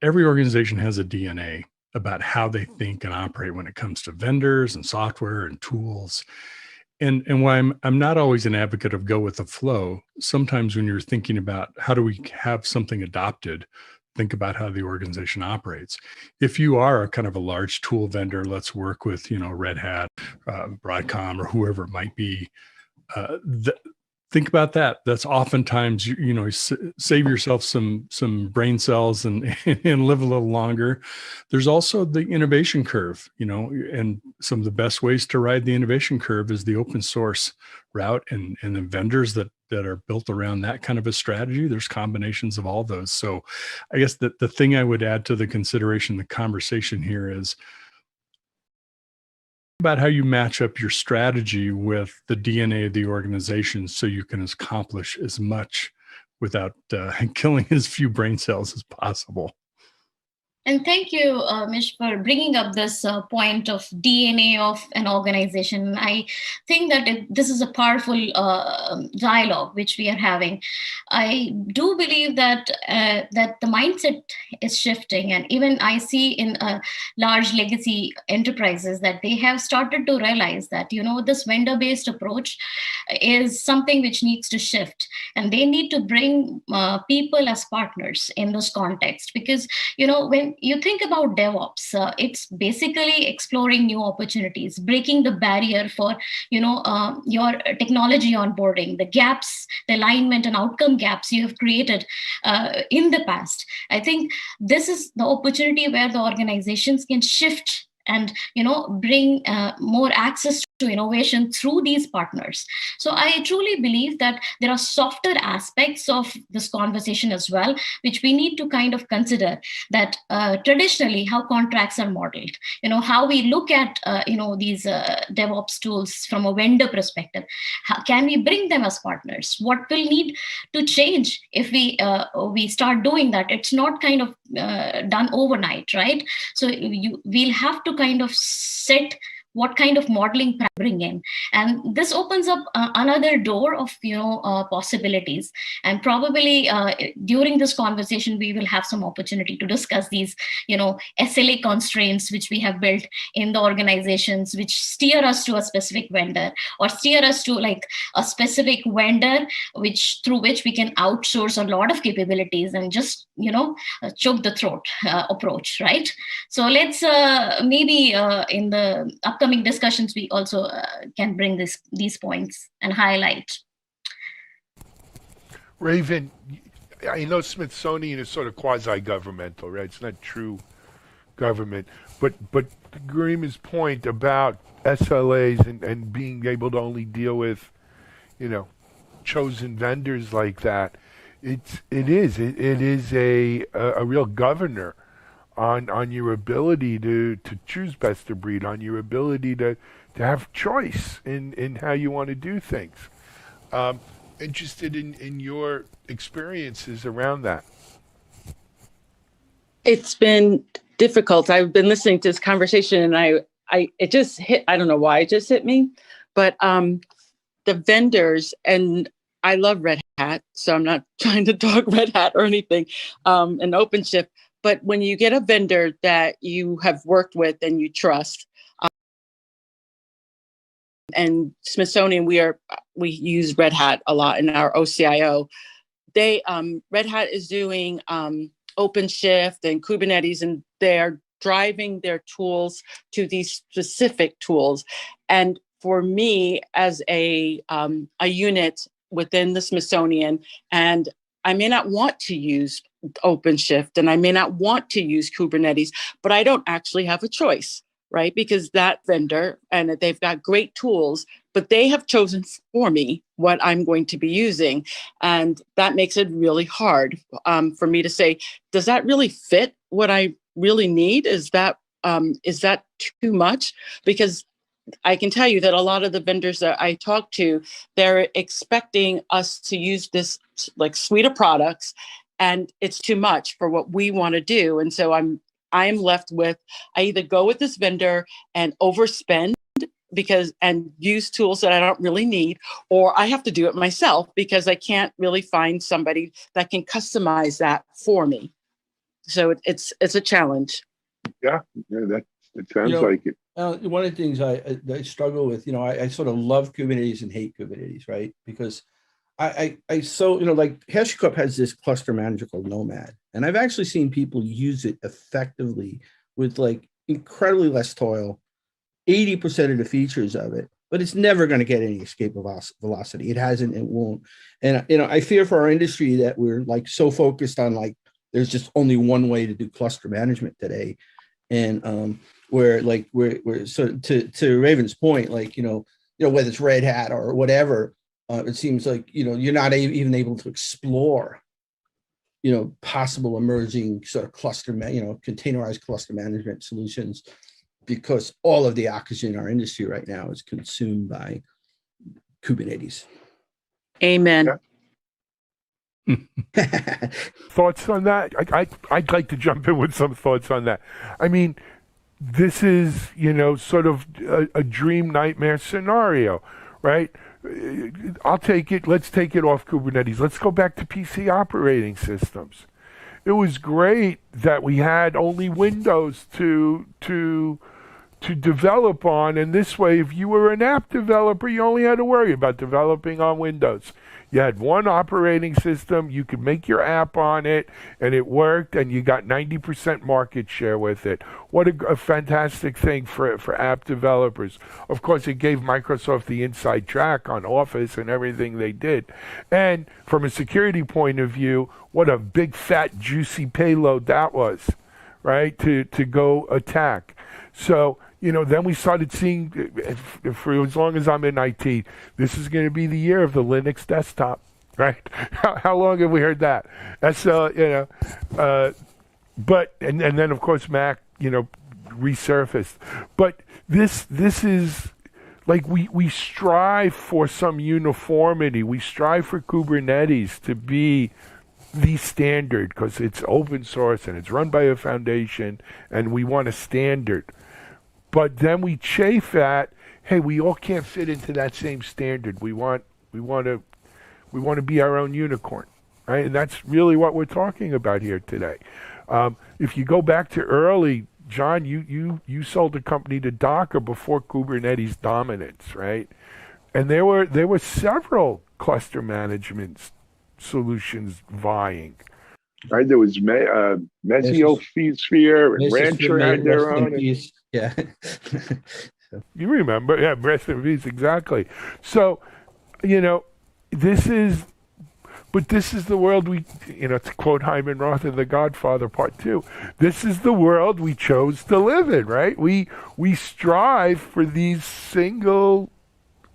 every organization has a DNA about how they think and operate when it comes to vendors and software and tools. And while I'm not always an advocate of go with the flow, sometimes when you're thinking about how do we have something adopted, think about how the organization operates. If you are a kind of a large tool vendor, let's work with, Red Hat, Broadcom, or whoever it might be. Think about that. That's oftentimes, save yourself some brain cells and live a little longer. There's also the innovation curve, and some of the best ways to ride the innovation curve is the open source route and the vendors that are built around that kind of a strategy. There's combinations of all those. So I guess the thing I would add to the consideration, the conversation here is about how you match up your strategy with the DNA of the organization so you can accomplish as much without killing as few brain cells as possible. And thank you, Mish, for bringing up this point of DNA of an organization. I think that this is a powerful dialogue which we are having. I do believe that that the mindset is shifting, and even I see in large legacy enterprises that they have started to realize that this vendor-based approach is something which needs to shift, and they need to bring people as partners in this context, because when you think about DevOps, it's basically exploring new opportunities, breaking the barrier for your technology onboarding, the gaps, the alignment and outcome gaps you have created in the past. I think this is the opportunity where the organizations can shift and bring more access to innovation through these partners. So I truly believe that there are softer aspects of this conversation as well, which we need to kind of consider, that traditionally how contracts are modeled, how we look at these DevOps tools from a vendor perspective. How can we bring them as partners? What will need to change if we start doing that? It's not kind of done overnight, right? So we'll have to kind of set what kind of modeling bring in, and this opens up another door of possibilities. And probably during this conversation we will have some opportunity to discuss these SLA constraints which we have built in the organizations, which steer us to a specific vendor, or steer us to like a specific vendor through which we can outsource a lot of capabilities and just choke the throat approach, right? So let's maybe in the upcoming discussions we also can bring these points and highlight. Raven, I know Smithsonian is sort of quasi-governmental, right? It's not true government, but Garima's point about SLAs and being able to only deal with, chosen vendors like that, it is a real governor on your ability to choose best of breed, on your ability to have choice in how you want to do things. Interested in your experiences around that. It's been difficult. I've been listening to this conversation and it just hit, I don't know why it just hit me, but the vendors, and I love Red Hat, so I'm not trying to talk Red Hat or anything, and OpenShift, but when you get a vendor that you have worked with and you trust, and Smithsonian, we use Red Hat a lot in our OCIO. Red Hat is doing OpenShift and Kubernetes, and they're driving their tools to these specific tools. And for me, as a unit within the Smithsonian, and I may not want to use OpenShift and I may not want to use Kubernetes, but I don't actually have a choice, right? Because that vendor, and they've got great tools, but they have chosen for me what I'm going to be using. And that makes it really hard for me to say, does that really fit what I really need? Is that too much? Because I can tell you that a lot of the vendors that I talk to, they're expecting us to use this like suite of products, and it's too much for what we want to do. And so I'm left with, I either go with this vendor and overspend and use tools that I don't really need, or I have to do it myself because I can't really find somebody that can customize that for me. So it's a challenge. Yeah, that sounds like it. One of the things I struggle with, I sort of love Kubernetes and hate Kubernetes, right? Because like HashiCorp has this cluster manager called Nomad, and I've actually seen people use it effectively with like incredibly less toil, 80% of the features of it, but it's never going to get any escape velocity. It hasn't, it won't. And I fear for our industry that we're like so focused on like there's just only one way to do cluster management today, and where so to Raven's point, like whether it's Red Hat or whatever. It seems like, you're not even able to explore, possible emerging sort of cluster, containerized cluster management solutions, because all of the oxygen in our industry right now is consumed by Kubernetes. Amen. Thoughts on that? I'd like to jump in with some thoughts on that. I mean, this is, sort of a dream nightmare scenario, right? I'll take it. Let's take it off Kubernetes. Let's go back to PC operating systems. It was great that we had only Windows to develop on, and this way, if you were an app developer, you only had to worry about developing on Windows. You had one operating system, you could make your app on it, and it worked, and you got 90% market share with it. What a fantastic thing for app developers. Of course, it gave Microsoft the inside track on Office and everything they did. And from a security point of view, what a big, fat, juicy payload that was, right, to go attack. So, then we started seeing, for as long as I'm in IT, this is going to be the year of the Linux desktop, right? How long have we heard that? That's, but, and then of course Mac, resurfaced. But this is, like, we strive for some uniformity. We strive for Kubernetes to be the standard because it's open source and it's run by a foundation, and we want a standard. But then we chafe at, hey, we all can't fit into that same standard. We want to be our own unicorn, right? And that's really what we're talking about here today. If you go back to early, John, you sold a company to Docker before Kubernetes dominance, right? And there were several cluster management solutions vying. Right, there was Mesiosphere and Rancher had their own. Yeah. You remember, yeah, rest in peace, exactly. So, this is the world to quote Hyman Roth in The Godfather Part 2, this is the world we chose to live in, right? We strive for these single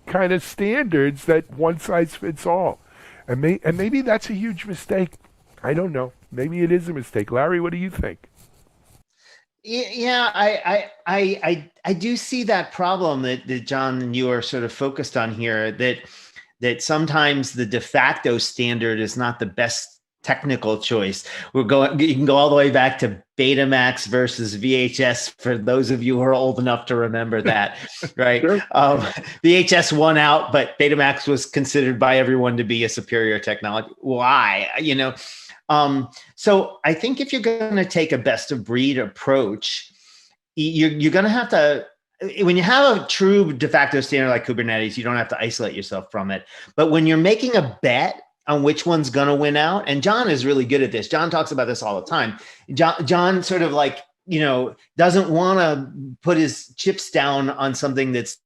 kind of standards that one size fits all. And maybe that's a huge mistake. I don't know. Maybe it is a mistake. Larry, what do you think? Yeah, I do see that problem that John and you are sort of focused on here, that sometimes the de facto standard is not the best technical choice. You can go all the way back to Betamax versus VHS for those of you who are old enough to remember that, right? Sure. VHS won out, but Betamax was considered by everyone to be a superior technology. Why? So I think if you're going to take a best of breed approach, you're going to have to, when you have a true de facto standard like Kubernetes, you don't have to isolate yourself from it. But when you're making a bet on which one's going to win out, and John is really good at this. John talks about this all the time. John sort of like, doesn't want to put his chips down on something that's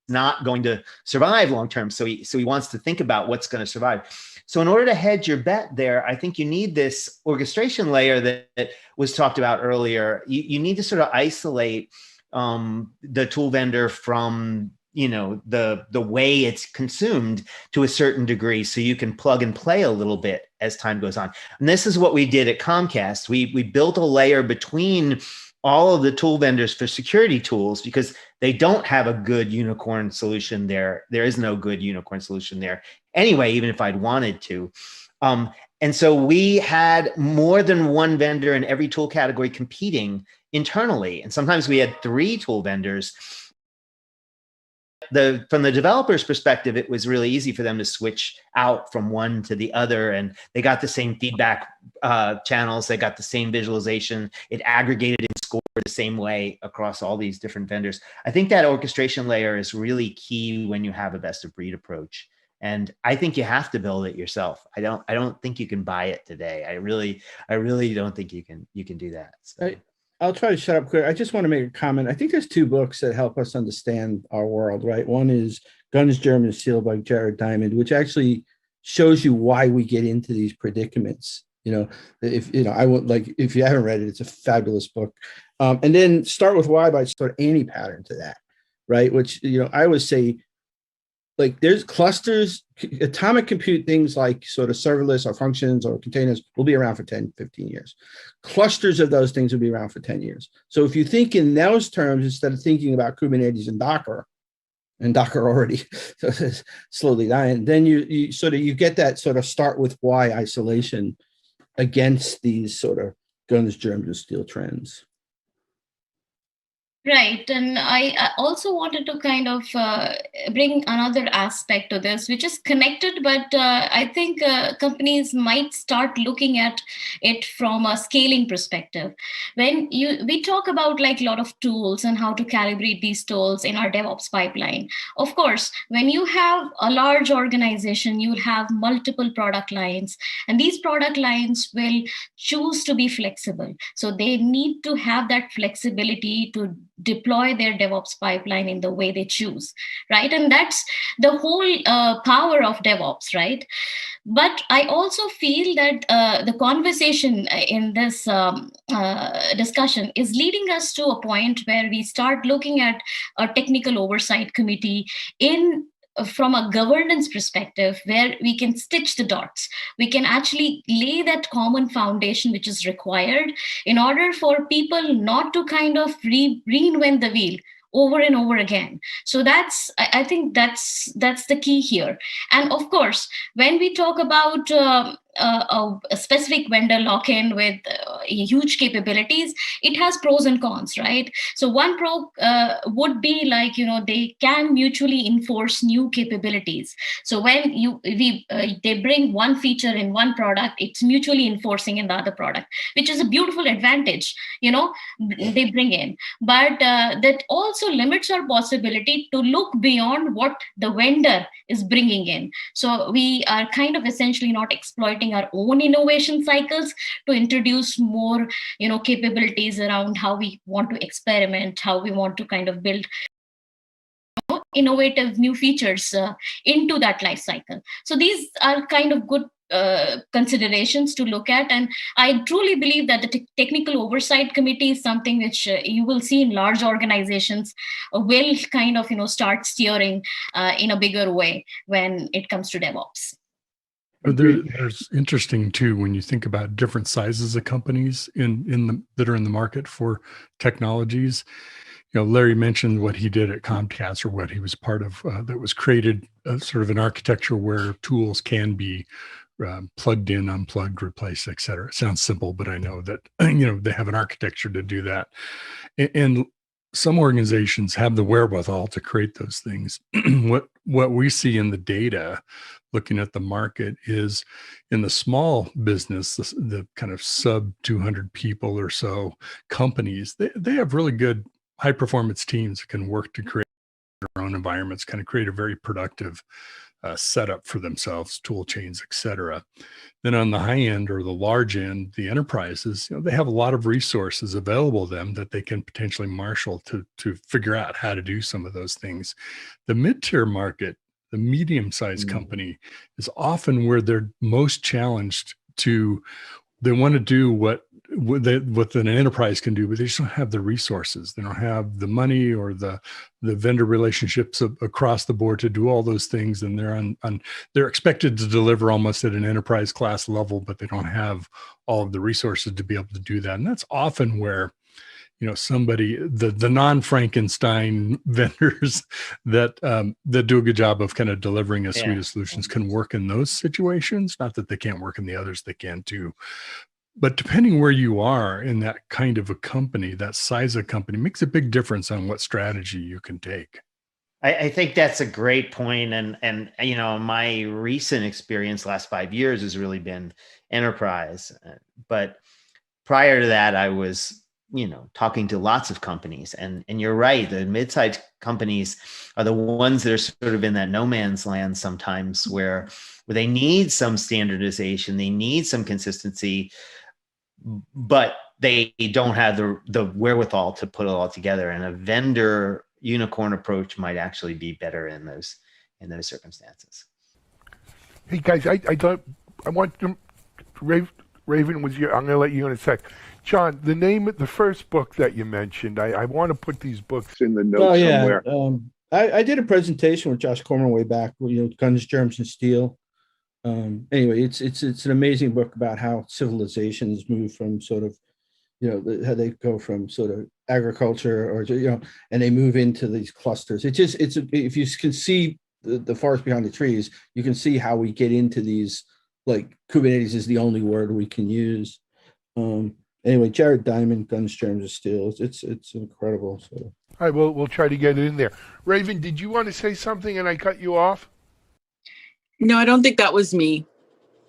not going to survive long term. So he wants to think about what's going to survive. So in order to hedge your bet there, I think you need this orchestration layer that was talked about earlier. You need to sort of isolate the tool vendor from the way it's consumed to a certain degree, so you can plug and play a little bit as time goes on. And this is what we did at Comcast. We built a layer between all of the tool vendors for security tools because they don't have a good unicorn solution there. There is no good unicorn solution there anyway, even if I'd wanted to. And so we had more than one vendor in every tool category competing internally. And sometimes we had 3 tool vendors. From the developer's perspective, it was really easy for them to switch out from one to the other, and they got the same feedback channels, they got the same visualization, it aggregated and scored the same way across all these different vendors. I think that orchestration layer is really key when you have a best of breed approach, and I think you have to build it yourself. I don't think you can buy it today. I really don't think you can do that. So. I'll try to shut up quick. I just want to make a comment. I think there's 2 books that help us understand our world, right? One is Guns, Germs, Steel by Jared Diamond, which actually shows you why we get into these predicaments. If you haven't read it, it's a fabulous book. And then Start With Why by sort of anti-pattern to that, right? Which, I always say, like, there's clusters, atomic compute things like sort of serverless or functions or containers will be around for 10, 15 years. Clusters of those things will be around for 10 years. So if you think in those terms, instead of thinking about Kubernetes and Docker already slowly dying, then you get that sort of start with why isolation against these sort of guns, germs, and steel trends. Right. And I also wanted to kind of bring another aspect to this, which is connected, but I think companies might start looking at it from a scaling perspective. When we talk about like a lot of tools and how to calibrate these tools in our DevOps pipeline. Of course, when you have a large organization, you have multiple product lines, and these product lines will choose to be flexible. So they need to have that flexibility to deploy their DevOps pipeline in the way they choose, right? And that's the whole power of DevOps, right? But I also feel that the conversation in this discussion is leading us to a point where we start looking at a technical oversight committee in from a governance perspective, where we can stitch the dots. We can actually lay that common foundation which is required in order for people not to kind of reinvent the wheel over and over again. So I think that's the key here. And of course, when we talk about a specific vendor lock-in with huge capabilities, it has pros and cons, right? So one pro would be like, they can mutually enforce new capabilities. So when they bring one feature in one product, it's mutually enforcing in the other product, which is a beautiful advantage, they bring in. But that also limits our possibility to look beyond what the vendor is bringing in. So we are kind of essentially not exploiting our own innovation cycles to introduce more, capabilities around how we want to experiment, how we want to kind of build innovative new features into that life cycle. So these are kind of good considerations to look at. And I truly believe that the technical oversight committee is something which you will see in large organizations will kind of, start steering in a bigger way when it comes to DevOps. There's interesting too when you think about different sizes of companies that are in the market for technologies. Larry mentioned what he did at Comcast, or what he was part of, that was created sort of an architecture where tools can be plugged in, unplugged, replaced, et cetera. It sounds simple, but I know that they have an architecture to do that, and some organizations have the wherewithal to create those things. What we see in the data, looking at the market, is in the small business, the kind of sub 200 people or so companies, they have really good high performance teams that can work to create their own environments, kind of create a very productive setup for themselves, tool chains, et cetera. Then on the high end or the large end, the enterprises, they have a lot of resources available to them that they can potentially marshal to figure out how to do some of those things. The mid-tier market, the medium-sized company, is often where they're most challenged to. They want to do what an enterprise can do, but they just don't have the resources. They don't have the money or the vendor relationships across the board to do all those things. And they're expected to deliver almost at an enterprise class level, but they don't have all of the resources to be able to do that. And that's often where, somebody, the non-Frankenstein vendors that do a good job of kind of delivering a suite of solutions can work in those situations. Not that they can't work in the others, they can too. But depending where you are in that kind of a company, that size of company, makes a big difference on what strategy you can take. I think that's a great point. And my recent experience last 5 years has really been enterprise. But prior to that, I was talking to lots of companies, and you're right. The mid-sized companies are the ones that are sort of in that no man's land sometimes, where they need some standardization, they need some consistency, but they don't have the wherewithal to put it all together. And a vendor unicorn approach might actually be better in those circumstances. Hey guys, I want to. Raven was here. I'm going to let you in a sec. John, the first book that you mentioned, I want to put these books in the notes somewhere. I did a presentation with Josh Corman way back, Guns, Germs, and Steel. Anyway, it's an amazing book about how civilizations move from sort of, how they go from sort of agriculture or, and they move into these clusters. If you can see the forest behind the trees, you can see how we get into these, like Kubernetes is the only word we can use. Anyway, Jared Diamond, Guns, Germs, and Steel. It's incredible. So. All right, we'll try to get it in there. Raven, did you want to say something and I cut you off? No, I don't think that was me.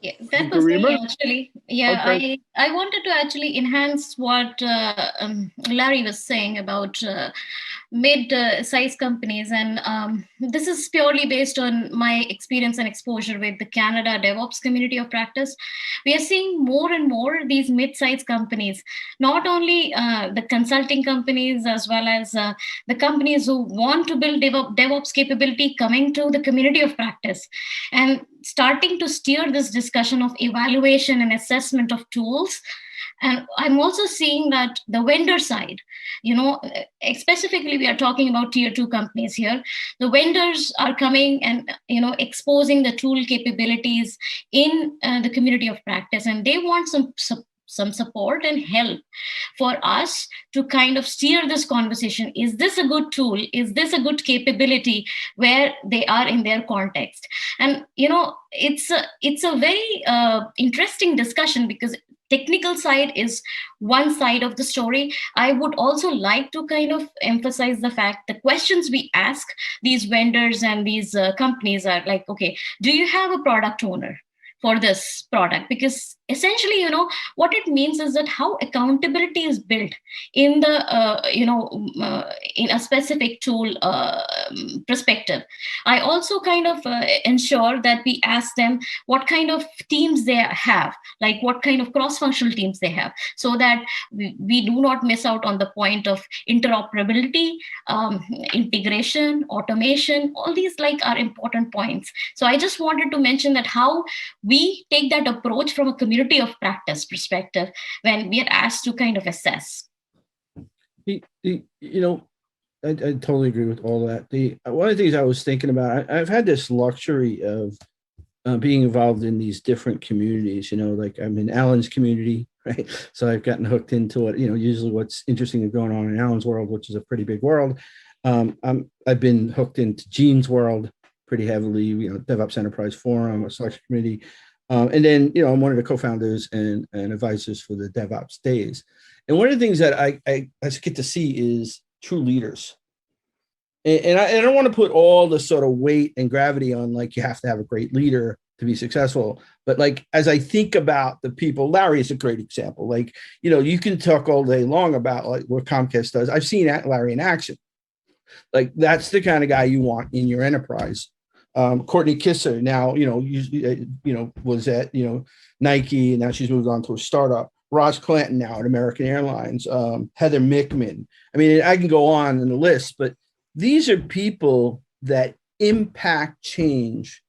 Yeah, that was me Garima? actually. Yeah, Okay. I wanted to actually enhance what Larry was saying about mid-size companies, and this is purely based on my experience and exposure with the Canada DevOps community of practice. We are seeing more and more these mid-size companies, not only the consulting companies as well as the companies who want to build DevOps capability coming to the community of practice and starting to steer this discussion of evaluation and assessment of tools. And I'm also seeing that the vendor side, specifically we are talking about tier 2 companies here. The vendors are coming and exposing the tool capabilities in the community of practice, and they want some support and help for us to kind of steer this conversation. Is this a good tool? Is this a good capability where they are in their context? And it's a very interesting discussion, because technical side is one side of the story. I would also like to kind of emphasize the fact the questions we ask these vendors and these companies are like, okay, do you have a product owner for this product? Because essentially, what it means is that how accountability is built in the, in a specific tool perspective. I also kind of ensure that we ask them what kind of teams they have, like what kind of cross-functional teams they have, so that we do not miss out on the point of interoperability, integration, automation. All these are important points. So I just wanted to mention that how we take that approach from a community of practice perspective when we are asked to kind of assess. I totally agree with all that. One of the things I was thinking about, I've had this luxury of being involved in these different communities. Like I'm in Alan's community, right? So I've gotten hooked into it. Usually what's interesting is going on in Alan's world, which is a pretty big world. I've been hooked into Gene's world pretty heavily. DevOps Enterprise Forum, a selection committee. And then, I'm one of the co-founders and advisors for the DevOps Days. And one of the things that I get to see is true leaders. And I don't want to put all the sort of weight and gravity on, you have to have a great leader to be successful. But as I think about the people, Larry is a great example. You can talk all day long about what Comcast does. I've seen Larry in action. That's the kind of guy you want in your enterprise. Courtney Kisser now, was at, Nike, and now she's moved on to a startup. Ross Clanton now at American Airlines. Heather Mickman. I mean, I can go on in the list, but these are people that impact change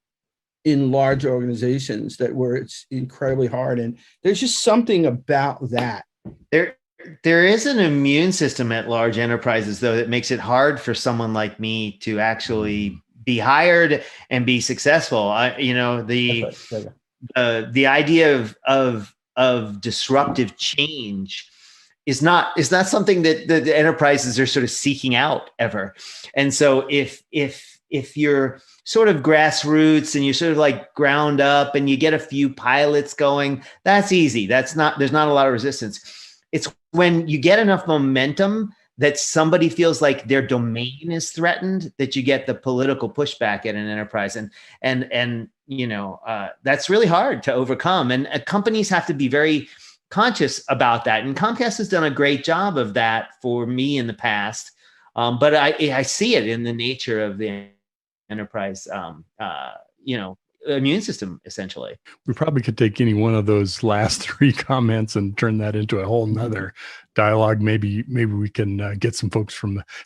in large organizations where it's incredibly hard. And there's just something about that. There is an immune system at large enterprises, though, that makes it hard for someone like me to actually be hired and be successful. The idea of disruptive change is not something that the enterprises are sort of seeking out ever. And so if you're sort of grassroots and you're sort of ground up and you get a few pilots going, that's easy. There's not a lot of resistance. It's when you get enough momentum that somebody feels like their domain is threatened, that you get the political pushback at an enterprise. And that's really hard to overcome. And companies have to be very conscious about that. And Comcast has done a great job of that for me in the past. But I see it in the nature of the enterprise, immune system, essentially. We probably could take any one of those last three comments and turn that into a whole nother dialogue. Maybe we can get some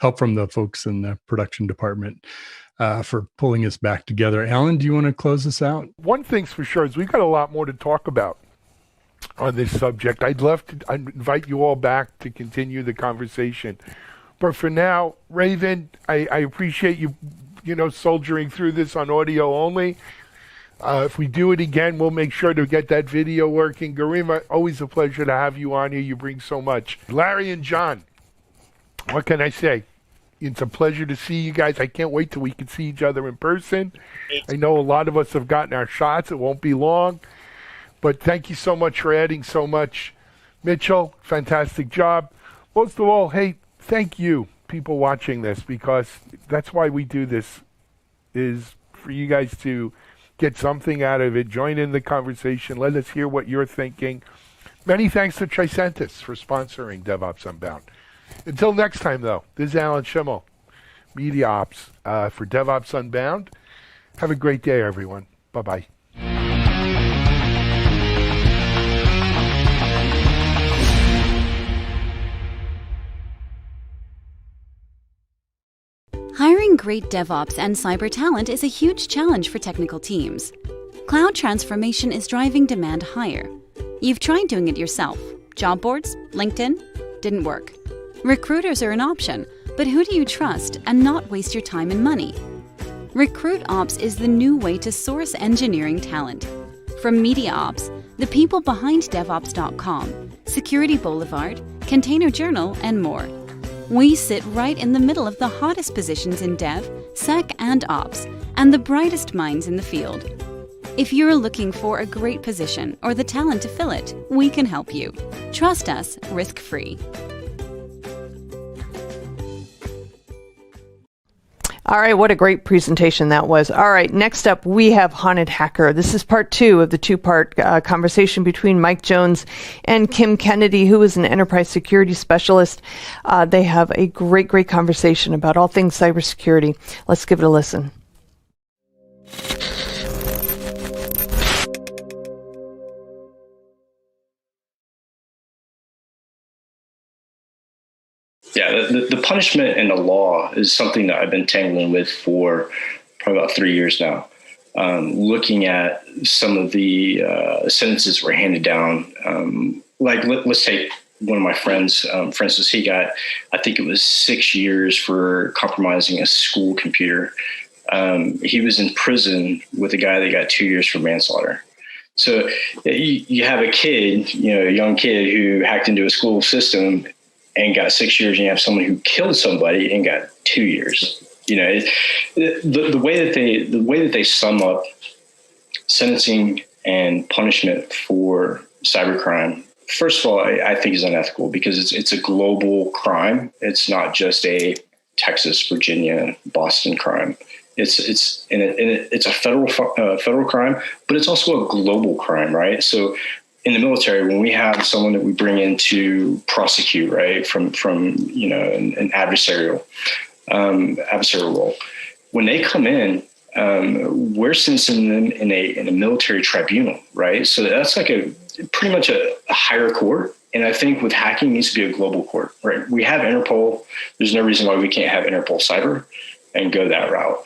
help from the folks in the production department for pulling us back together. Alan, do you want to close us out? One thing's for sure is we've got a lot more to talk about on this subject. I'd invite you all back to continue the conversation. But for now, Raven, I appreciate you, soldiering through this on audio only. If we do it again, we'll make sure to get that video working. Garima, always a pleasure to have you on here. You bring so much. Larry and John, what can I say? It's a pleasure to see you guys. I can't wait till we can see each other in person. I know a lot of us have gotten our shots. It won't be long. But thank you so much for adding so much. Mitchell, fantastic job. Most of all, hey, thank you, people watching this, because that's why we do this, is for you guys to get something out of it. Join in the conversation. Let us hear what you're thinking. Many thanks to Tricentis for sponsoring Devops Unbound. Until next time, though, this is Alan Schimmel, Media Ops for Devops Unbound. Have a great day, everyone. Bye-bye. Hiring great DevOps and cyber talent is a huge challenge for technical teams. Cloud transformation is driving demand higher. You've tried doing it yourself. Job boards, LinkedIn, didn't work. Recruiters are an option, but who do you trust and not waste your time and money? Recruit Ops is the new way to source engineering talent. From Media Ops, the people behind DevOps.com, Security Boulevard, Container Journal, and more. We sit right in the middle of the hottest positions in Dev, Sec, and Ops, and the brightest minds in the field. If you're looking for a great position or the talent to fill it, we can help you. Trust us, risk-free. All right, what a great presentation that was. All right, next up, we have Haunted Hacker. This is part 2 of the 2-part conversation between Mike Jones and Kim Kennedy, who is an enterprise security specialist. They have a great conversation about all things cybersecurity. Let's give it a listen. Yeah, the punishment in the law is something that I've been tangling with for probably about 3 years now. Looking at some of the sentences were handed down. Let's take one of my friends, for instance, he got, I think it was 6 years for compromising a school computer. He was in prison with a guy that got 2 years for manslaughter. So you have a kid, a young kid who hacked into a school system and got 6 years, and you have someone who killed somebody and got 2 years. The way that they sum up sentencing and punishment for cybercrime, first of all, I think is unethical because it's a global crime. It's not just a Texas, Virginia, Boston crime. It's a federal crime, but it's also a global crime, right? So in the military, when we have someone that we bring in to prosecute, right, from an adversarial role, when they come in, we're sentencing them in a military tribunal, right? So that's like pretty much a higher court. And I think with hacking, it needs to be a global court, right? We have Interpol. There's no reason why we can't have Interpol Cyber and go that route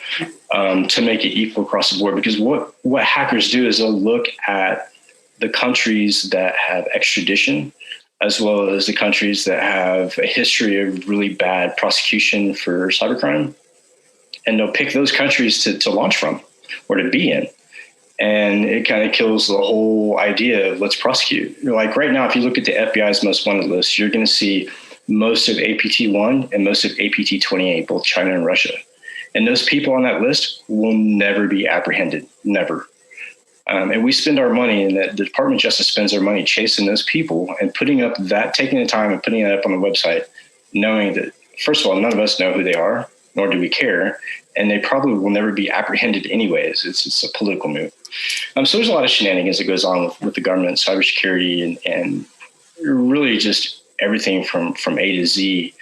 to make it equal across the board. Because what hackers do is they'll look at the countries that have extradition, as well as the countries that have a history of really bad prosecution for cybercrime. And they'll pick those countries to launch from or to be in. And it kind of kills the whole idea of let's prosecute. Like right now, if you look at the FBI's most wanted list, you're going to see most of APT-1 and most of APT-28, both China and Russia. And those people on that list will never be apprehended, never. And we spend our money, and the Department of Justice spends their money chasing those people and taking the time and putting that up on the website, knowing that, first of all, none of us know who they are, nor do we care. And they probably will never be apprehended anyways. It's a political move. So there's a lot of shenanigans that goes on with the government, cybersecurity, and really just everything from A to Z.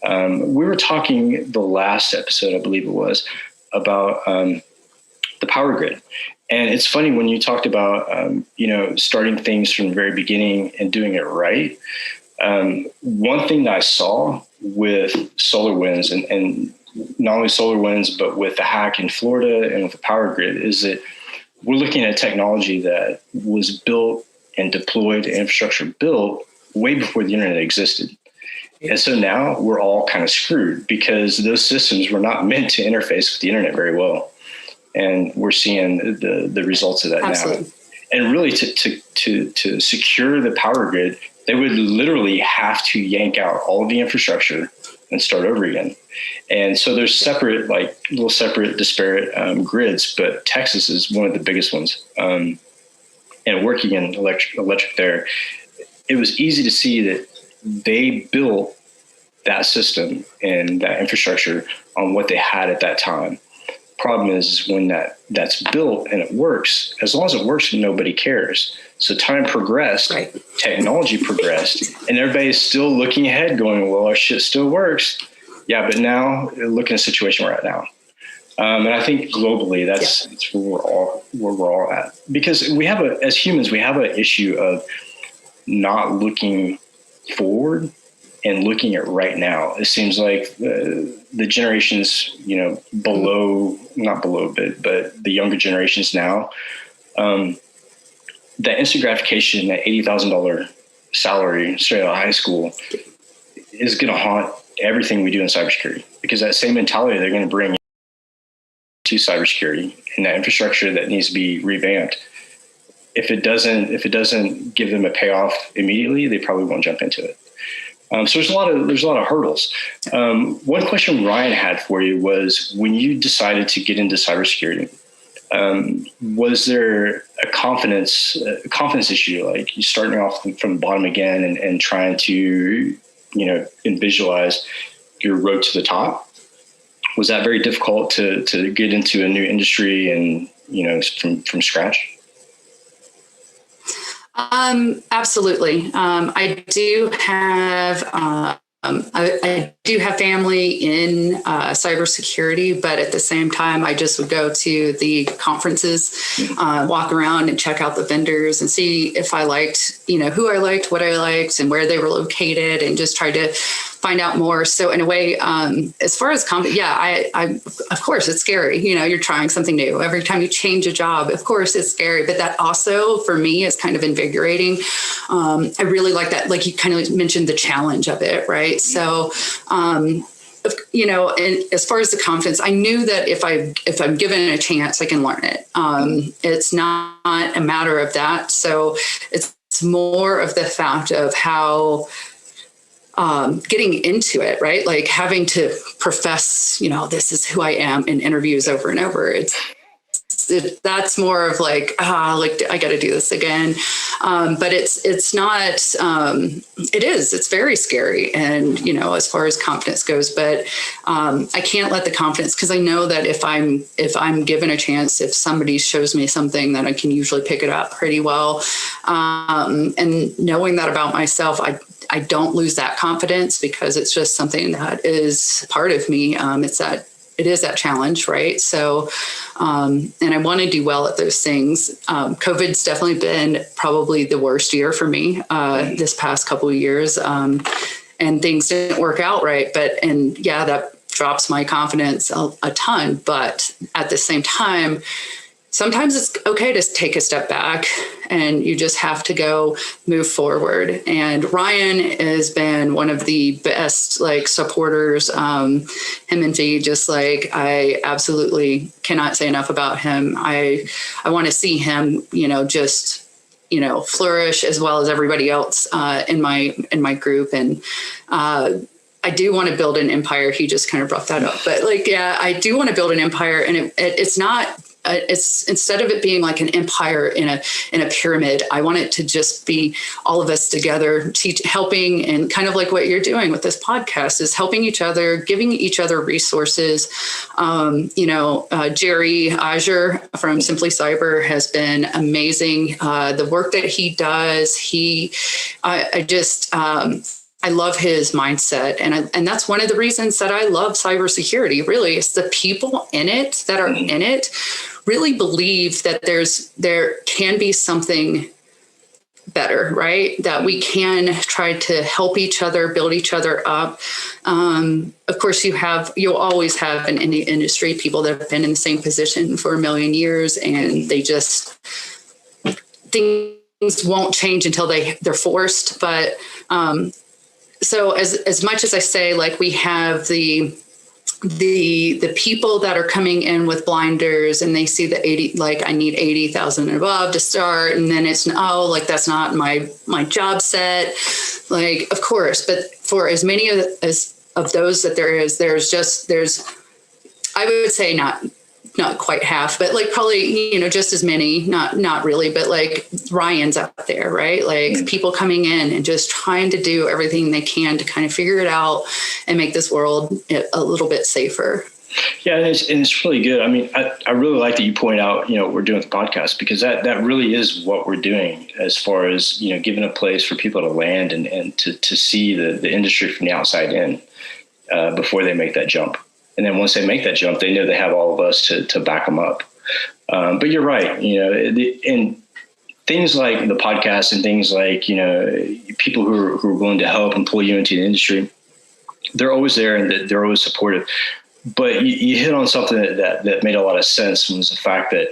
We were talking the last episode, I believe it was, about the power grid. And it's funny when you talked about, starting things from the very beginning and doing it right. One thing that I saw with Solarwinds and not only Solarwinds, but with the hack in Florida and with the power grid is that we're looking at technology that was built and deployed, infrastructure built way before the internet existed. And so now we're all kind of screwed because those systems were not meant to interface with the internet very well. And we're seeing the results of that Absolutely. Now. And really to secure the power grid, they would literally have to yank out all of the infrastructure and start over again. And so there's separate, little separate disparate grids, but Texas is one of the biggest ones. And working in electric there, it was easy to see that they built that system and that infrastructure on what they had at that time. Problem is when that's built and it works, as long as it works, nobody cares. So time progressed, right. Technology progressed, and everybody's still looking ahead going, well, our shit still works. Yeah, but now look at the situation we're at now. And I think globally, that's where we're all at, because as humans, we have an issue of not looking forward and looking at right now. It seems like the generations, not below, but the younger generations now, that instant gratification, that $80,000 salary straight out of high school is going to haunt everything we do in cybersecurity, because that same mentality they're going to bring to cybersecurity and that infrastructure that needs to be revamped. If it doesn't give them a payoff immediately, they probably won't jump into it. So there's a lot of hurdles. One question Ryan had for you was, when you decided to get into cybersecurity, was there a confidence issue, like you starting off from the bottom again and trying to, and visualize your road to the top? Was that very difficult to get into a new industry and, from scratch? Absolutely. I do have I do have family in cybersecurity, but at the same time, I just would go to the conferences, walk around and check out the vendors and see if I liked, who I liked, what I liked, and where they were located, and just try to find out more. So in a way, as far as I of course it's scary. You're trying something new every time you change a job. Of course it's scary, but that also for me is kind of invigorating. I really like that. Like you kind of mentioned the challenge of it, right? So, and as far as the confidence, I knew that if I'm given a chance, I can learn it. It's not a matter of that. So it's more of the fact of how getting into it, right? Like having to profess, this is who I am in interviews over and over. That's more of like I got to do this again. But it's not, it's very scary. And, as far as confidence goes, but I can't let the confidence, because I know that if I'm given a chance, if somebody shows me something, that I can usually pick it up pretty well. And knowing that about myself, I don't lose that confidence, because it's just something that is part of me. It is that challenge, right? So, and I want to do well at those things. COVID's definitely been probably the worst year for me this past couple of years, and things didn't work out right. That drops my confidence a ton. But at the same time, sometimes it's okay to take a step back, and you just have to go move forward. And Ryan has been one of the best supporters. Him and V, I absolutely cannot say enough about him. I want to see him, flourish, as well as everybody else in my group. And I do want to build an empire. He just kind of brought that up, but I do want to build an empire, and it's not. It's instead of it being like an empire in a pyramid, I want it to just be all of us together, helping, and kind of like what you're doing with this podcast is helping each other, giving each other resources. Jerry Azure from Simply Cyber has been amazing. The work that he does, I love his mindset. And that's one of the reasons that I love cybersecurity. Really, it's the people in it that are in it really believe that there can be something better, right? That we can try to help each other, build each other up. Of course, you'll always have in any industry people that have been in the same position for a million years, and they just things won't change until they're forced. But so as much as I say, we have the people that are coming in with blinders, and they see the 80, I need 80,000 and above to start. And then it's, that's not my job set. Of course, but for as many of those that there's, I would say not quite half, but probably, just as many, not really, but Ryan's out there, right? People coming in and just trying to do everything they can to kind of figure it out and make this world a little bit safer. Yeah, and it's really good. I mean, I really like that you point out, what we're doing with the podcast, because that really is what we're doing as far as, giving a place for people to land and to see the industry from the outside in before they make that jump. And then once they make that jump, they know they have all of us to back them up. But you're right, and things like the podcast and things like, people who are willing to help and pull you into the industry, they're always there and they're always supportive. But you hit on something that made a lot of sense, was the fact that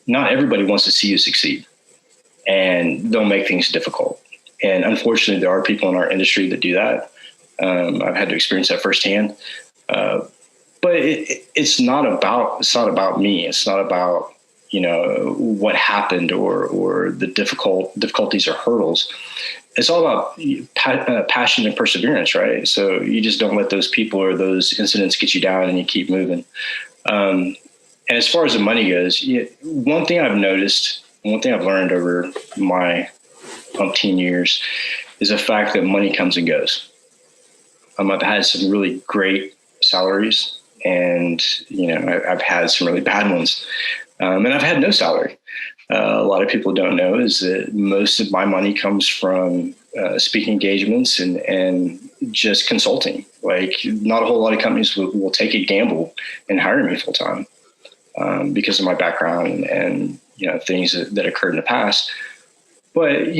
not everybody wants to see you succeed, and they'll make things difficult. And unfortunately, there are people in our industry that do that. I've had to experience that firsthand. But it's not about me. It's not about, what happened or the difficulties or hurdles. It's all about passion and perseverance, right? So you just don't let those people or those incidents get you down, and you keep moving. And as far as the money goes, one thing I've noticed, one thing I've learned over my umpteen years is the fact that money comes and goes. I've had some really great salaries, and I've had some really bad ones, and I've had no salary. A lot of people don't know is that most of my money comes from speaking engagements and just consulting. Like, not a whole lot of companies will take a gamble and hire me full time because of my background and things that occurred in the past. But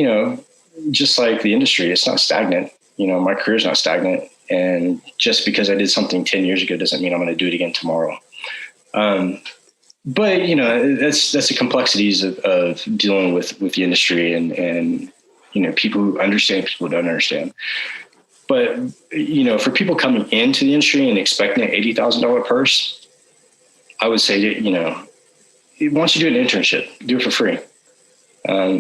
just like the industry, it's not stagnant. My career's not stagnant, and just because I did something 10 years ago doesn't mean I'm going to do it again tomorrow. But that's the complexities of dealing with the industry and people who understand, people who don't understand. But for people coming into the industry and expecting an $80,000 purse, I would say that once you do an internship, do it for free.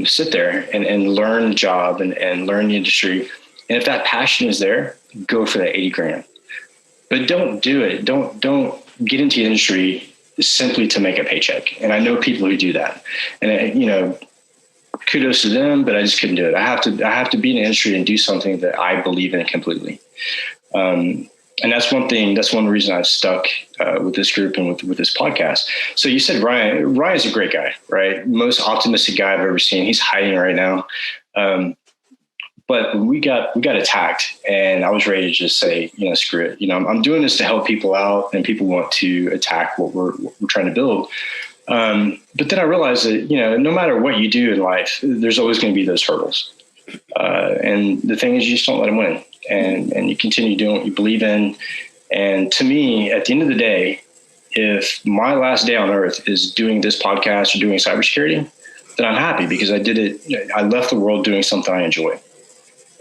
Sit there and learn the job and learn the industry. And if that passion is there, go for that 80 grand. But don't do it. Don't get into the industry simply to make a paycheck. And I know people who do that, and kudos to them, but I just couldn't do it. I have to be in the industry and do something that I believe in completely. And that's one thing. That's one reason I've stuck with this group and with this podcast. So you said Ryan. Ryan's a great guy, right? Most optimistic guy I've ever seen. He's hiding right now. But we got attacked, and I was ready to just say, screw it. I'm doing this to help people out, and people want to attack what we're trying to build. But then I realized that, no matter what you do in life, there's always going to be those hurdles. And the thing is, you just don't let them win, and you continue doing what you believe in. And to me, at the end of the day, if my last day on earth is doing this podcast or doing cybersecurity, then I'm happy, because I did it. I left the world doing something I enjoy.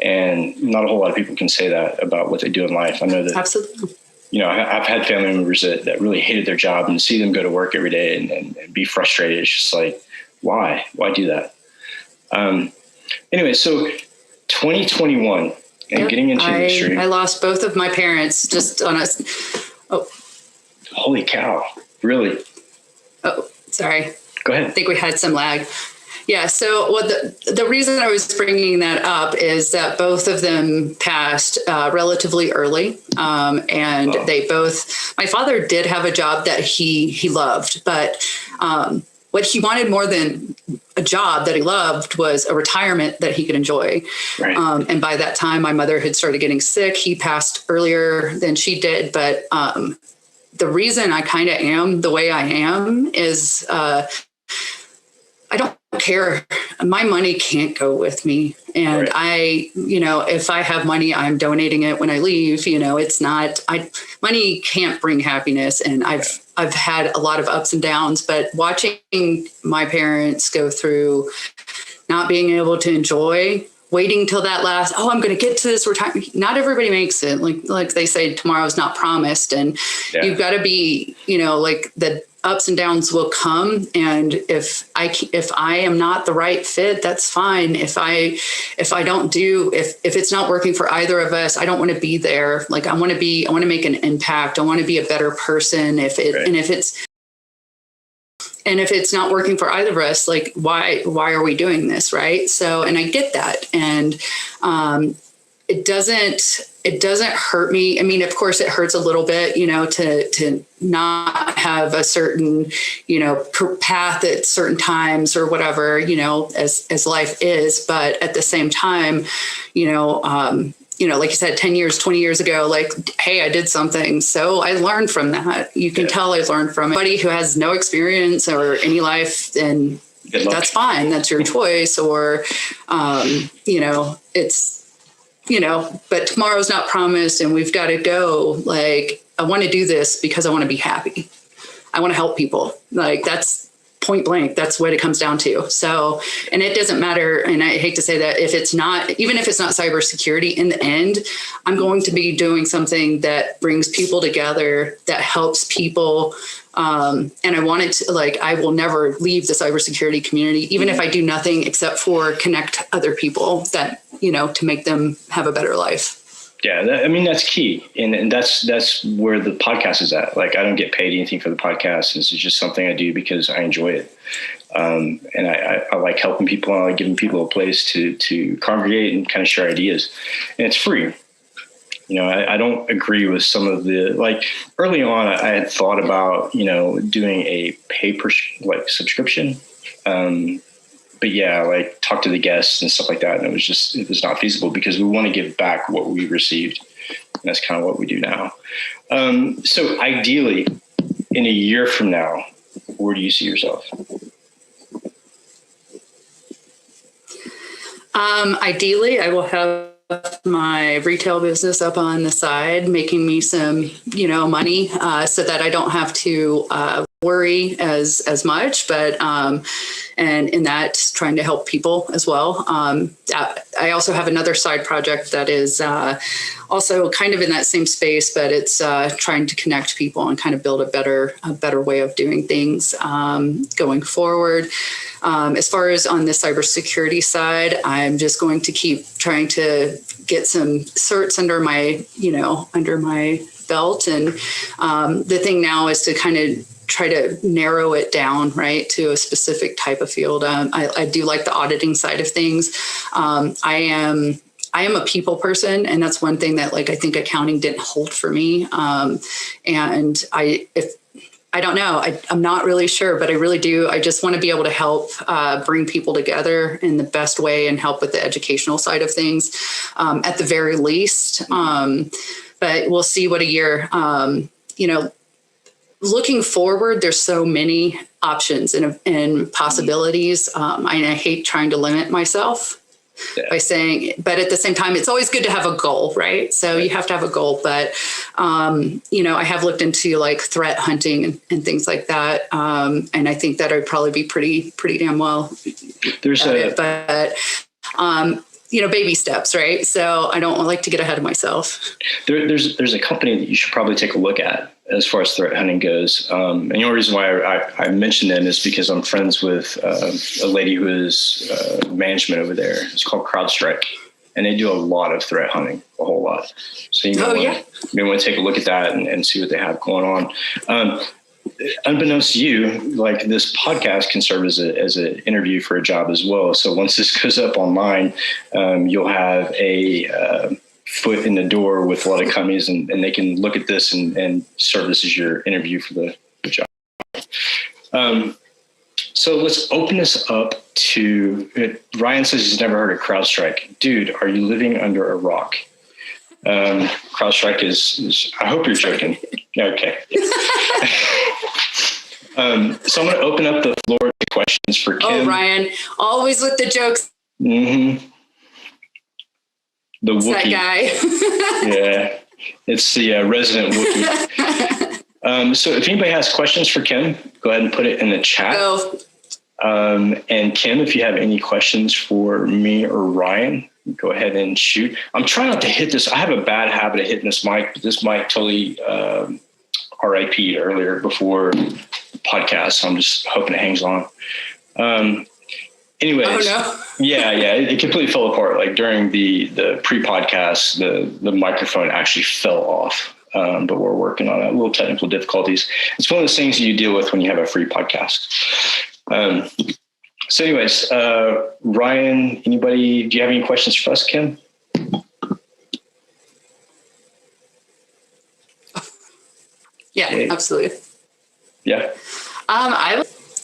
And not a whole lot of people can say that about what they do in life. I know that. Absolutely. I've had family members that really hated their job, and to see them go to work every day and be frustrated. It's just like, why do that? Anyway, so 2021 and getting into the industry. I lost both of my parents just on us. Oh, holy cow. Really? Oh, sorry. Go ahead. I think we had some lag. Yeah. So the reason I was bringing that up is that both of them passed relatively early. And they both, my father did have a job that he loved, but what he wanted more than a job that he loved was a retirement that he could enjoy. Right. And by that time, my mother had started getting sick. He passed earlier than she did. But the reason I kind of am the way I am is I don't care. My money can't go with me. And right. If I have money, I'm donating it when I leave. It's not, money can't bring happiness. And I've had a lot of ups and downs, but watching my parents go through not being able to enjoy, waiting till that last, I'm going to get to this retirement. Not everybody makes it. Like they say, tomorrow's not promised. And you've got to be, like the ups and downs will come. And if I am not the right fit, that's fine. If it's not working for either of us, I don't want to be there. Like I want to make an impact. I want to be a better person. If it's not working for either of us, like why are we doing this? Right. So, and I get that. And it doesn't, it doesn't hurt me. I mean, of course it hurts a little bit, to not have a certain, path at certain times or whatever, as life is. But at the same time, like you said, 10 years, 20 years ago, like, hey, I did something. So I learned from that. You can tell I learned from it. Anybody who has no experience or any life, then that's fine. That's your choice. Or, but tomorrow's not promised and we've got to go. Like, I want to do this because I want to be happy. I want to help people. Like, that's point blank. That's what it comes down to. So, and it doesn't matter. And I hate to say that even if it's not cybersecurity, in the end, I'm going to be doing something that brings people together, that helps people. And I wanted to, I will never leave the cybersecurity community, even if I do nothing except for connect other people that, to make them have a better life. Yeah, that's key. And that's where the podcast is at. Like, I don't get paid anything for the podcast. This is just something I do because I enjoy it. And I like helping people. I like giving people a place to congregate and kind of share ideas. And it's free. I don't agree with some of the, early on, I had thought about, doing a subscription. But yeah, talk to the guests and stuff like that. And it was not feasible because we want to give back what we received. And that's kind of what we do now. So ideally, in a year from now, where do you see yourself? Ideally, I will have my retail business up on the side, making me some, money, so that I don't have to worry as much, but and in that, trying to help people as well. I also have another side project that is also kind of in that same space, but it's trying to connect people and kind of build a better way of doing things going forward. As far as on the cybersecurity side, I'm just going to keep trying to get some certs under my belt. And the thing now is to kind of try to narrow it down, right, to a specific type of field. I do like the auditing side of things. I am a people person, and that's one thing that I think accounting didn't hold for me. And I don't know, I'm not really sure, but I really do. I just want to be able to help bring people together in the best way and help with the educational side of things at the very least. But we'll see what a year, looking forward, there's so many options and possibilities. I hate trying to limit myself by saying, but at the same time, it's always good to have a goal, right? So you have to have a goal, but, I have looked into threat hunting and things like that. And I think that I'd probably be pretty damn well. Baby steps, right? So I don't like to get ahead of myself. There's a company that you should probably take a look at as far as threat hunting goes. And the only reason why I mentioned them is because I'm friends with a lady who is management over there. It's called CrowdStrike. And they do a lot of threat hunting, a whole lot. So you may want to take a look at that and see what they have going on. Unbeknownst to you, this podcast can serve as an interview for a job as well. So once this goes up online, you'll have a foot in the door with a lot of companies, and they can look at this and serve this as your interview for the job. So let's open this up to Ryan says he's never heard of CrowdStrike. Dude, are you living under a rock? CrowdStrike is I hope you're joking. Okay. So I'm going to open up the floor to questions for Kim. Oh, Ryan, always with the jokes. Mm-hmm. The Wookiee. That guy. Yeah, it's the resident Wookiee. So if anybody has questions for Kim, go ahead and put it in the chat. And Kim, if you have any questions for me or Ryan, go ahead and shoot. I'm trying not to hit this. I have a bad habit of hitting this mic, but this mic totally RIP'd earlier before the podcast. So I'm just hoping it hangs on. Anyways, yeah, it completely fell apart. Like during the pre-podcast, the microphone actually fell off. But we're working on it. Little technical difficulties. It's one of those things you deal with when you have a free podcast. So anyways, Ryan, anybody, do you have any questions for us, Kim? Yeah, absolutely. Yeah.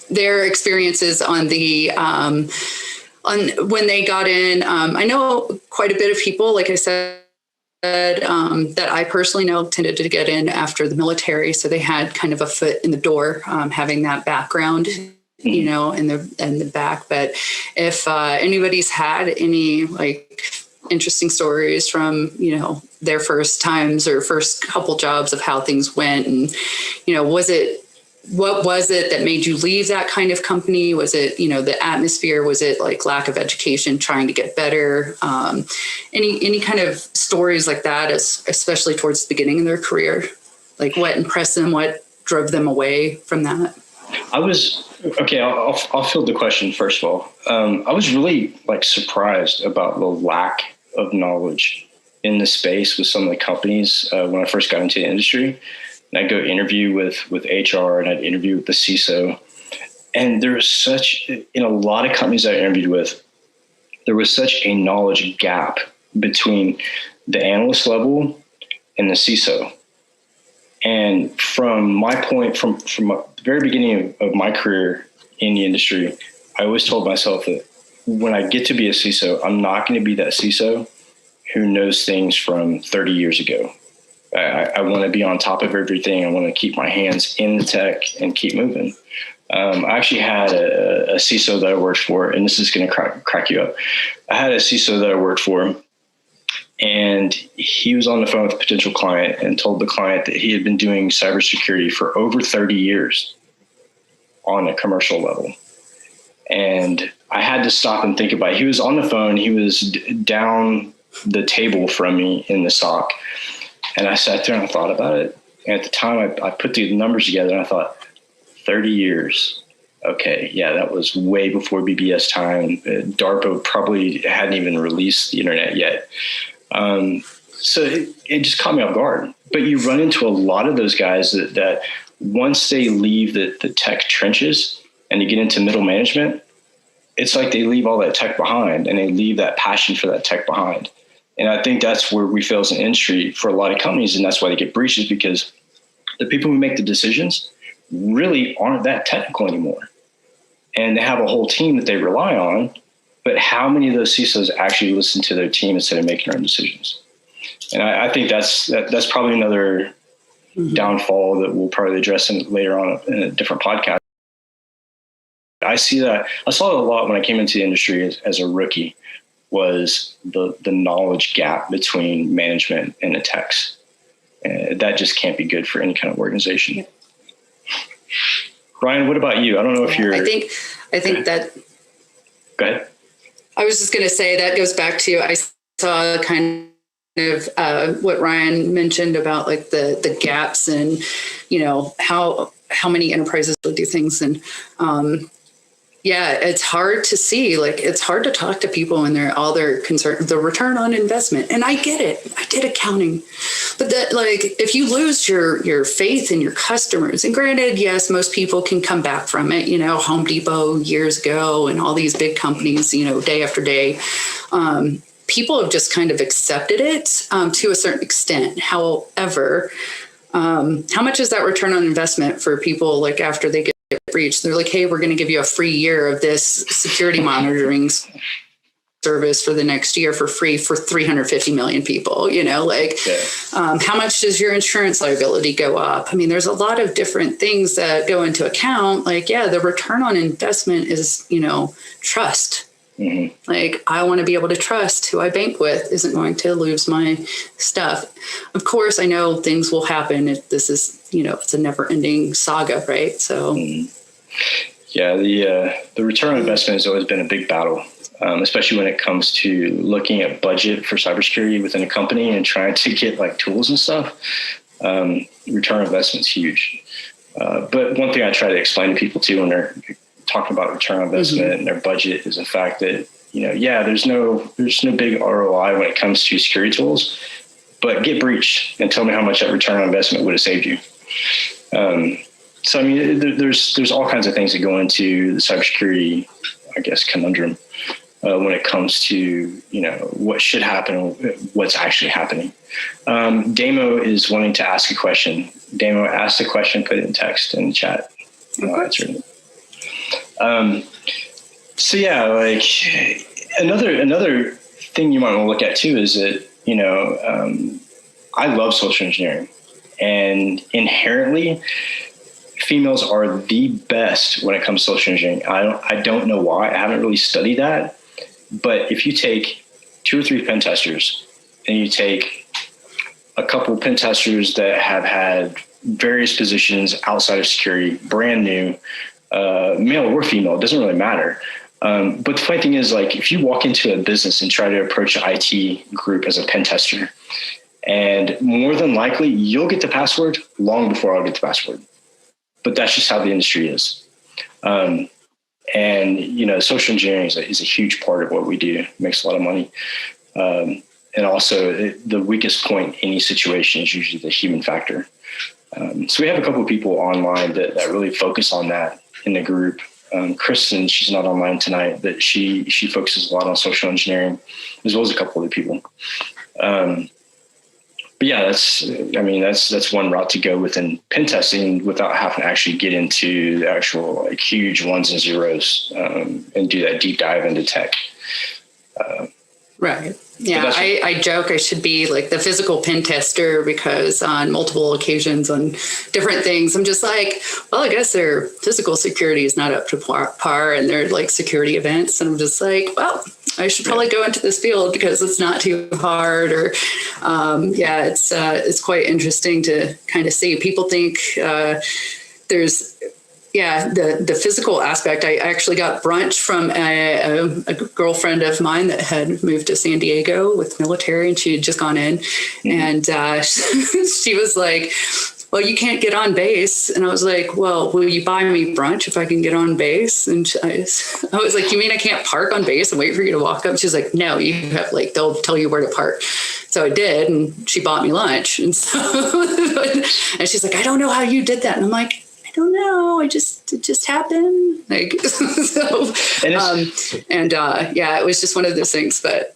Their experiences on the on when they got in. I know quite a bit of people, like I said, that I personally know tended to get in after the military, so they had kind of a foot in the door, having that background, you know, in the back. But if anybody's had any like interesting stories from, you know, their first times or first couple jobs of how things went, and, you know, what was it that made you leave that kind of company? Was it, you know, the atmosphere? Was it like lack of education, trying to get better? Any kind of stories like that, especially towards the beginning of their career, like what impressed them, what drove them away from that? I'll field the question first of all. I was really like surprised about the lack of knowledge in the space with some of the companies when I first got into the industry. And I'd go interview with HR, and I'd interview with the CISO. And there was such, in a lot of companies I interviewed with, there was such a knowledge gap between the analyst level and the CISO. And from my point, from the very beginning of my career in the industry, I always told myself that when I get to be a CISO, I'm not going to be that CISO who knows things from 30 years ago. I want to be on top of everything. I want to keep my hands in the tech and keep moving. I actually had a CISO that I worked for, and this is going to crack you up. I had a CISO that I worked for, and he was on the phone with a potential client and told the client that he had been doing cybersecurity for over 30 years on a commercial level. And I had to stop and think about it. He was on the phone. He was down the table from me in the SOC. And I sat there and I thought about it. And at the time, I put the numbers together and I thought, 30 yeit. Okay, yeah, that was way before BBS time. DARPA probably hadn't even released the internet yet. So it just caught me off guard. But you run into a lot of those guys that once they leave the tech trenches and you get into middle management, it's like they leave all that tech behind and they leave that passion for that tech behind. And I think that's where we fail as an industry for a lot of companies, and that's why they get breaches, because the people who make the decisions really aren't that technical anymore. And they have a whole team that they rely on, but how many of those CISOs actually listen to their team instead of making their own decisions? And I think that's probably another downfall that we'll probably address later on in a different podcast. I see that. I saw it a lot when I came into the industry as a rookie, was the knowledge gap between management and the techs. That just can't be good for any kind of organization. Ryan, what about you? I don't know if you're... I think that... Go ahead. I was just going to say that goes back to, I saw kind of what Ryan mentioned about like the gaps and, you know, how many enterprises will do things. And yeah, it's hard to see, like, it's hard to talk to people when all their concern, the return on investment. And I get it. I did accounting, but that, like, if you lose your faith in your customers, and granted, yes, most people can come back from it, you know, Home Depot years ago and all these big companies, you know, day after day, people have just kind of accepted it to a certain extent. However, how much is that return on investment for people, like, after they get breached? They're like, hey, we're going to give you a free year of this security monitoring service for the next year for free for 350 million people, you know, like, how much does your insurance liability go up? I mean, there's a lot of different things that go into account. Like, yeah, the return on investment is, you know, trust. Like, I want to be able to trust who I bank with isn't going to lose my stuff. Of course, I know things will happen. This is, you know, it's a never ending saga, right? So, yeah, the return on investment has always been a big battle, especially when it comes to looking at budget for cybersecurity within a company and trying to get like tools and stuff. Return on investment is huge. But one thing I try to explain to people too when they're talking about return on investment and their budget is the fact that, you know, yeah, there's no big ROI when it comes to security tools, but get breached and tell me how much that return on investment would have saved you. So, I mean, there's all kinds of things that go into the cybersecurity, I guess, conundrum. when it comes to, what should happen, what's actually happening. Damo is wanting to ask a question. Damo, ask the question, put it in text in the chat. I'll answer it. So yeah, like another thing you might want to look at too is that, I love social engineering, and inherently females are the best when it comes to social engineering. I don't know why. I haven't really studied that. But if you take 2 or 3 pen testers and you take a couple of pen testers that have had various positions outside of security, brand new, male or female, it doesn't really matter. But the funny thing is, like, if you walk into a business and try to approach an IT group as a pen tester, and more than likely you'll get the password long before I'll get the password. But that's just how the industry is. And, social engineering is a huge part of what we do. It makes a lot of money. And also the weakest point in any situation is usually the human factor. So we have a couple of people online that really focus on that in the group. Kristen, she's not online tonight, but she focuses a lot on social engineering, as well as a couple other people. But yeah, that's one route to go within pen testing without having to actually get into the actual like huge ones and zeros and do that deep dive into tech. Right. Yeah, I joke I should be like the physical pen tester because on multiple occasions on different things, I'm just like, well, I guess their physical security is not up to par and they're like security events. And I'm just like, well, I should probably go into this field because it's not too hard. Or it's quite interesting to kind of see. People think there's the physical aspect. I actually got brunch from a girlfriend of mine that had moved to San Diego with military, and she had just gone in, and she was like, well, you can't get on base. And I was like, well, will you buy me brunch if I can get on base? And I was like, you mean I can't park on base and wait for you to walk up? She's like, no, you have they'll tell you where to park. So I did, and she bought me lunch. And so, and she's like, I don't know how you did that. And I'm like, I don't know. It just happened. Like, so, it was just one of those things, but.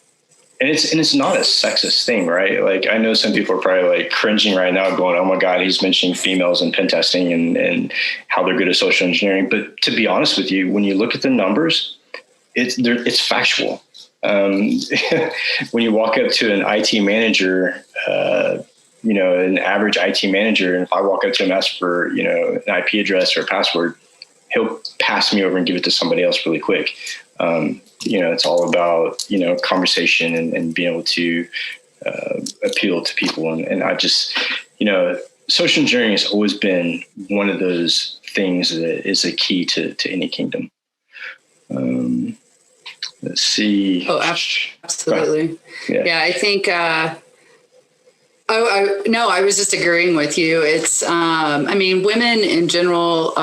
And it's not a sexist thing, right? Like, I know some people are probably like cringing right now going, oh my God, he's mentioning females in pen testing and how they're good at social engineering. But to be honest with you, when you look at the numbers, it's factual. When you walk up to an IT manager, an average IT manager, and if I walk up to him, ask for, an IP address or a password, he'll pass me over and give it to somebody else really quick. It's all about, conversation and being able to appeal to people. And I just, social engineering has always been one of those things that is a key to any kingdom. Let's see. Oh, absolutely. Yeah, I think, I was just agreeing with you. It's, women in general,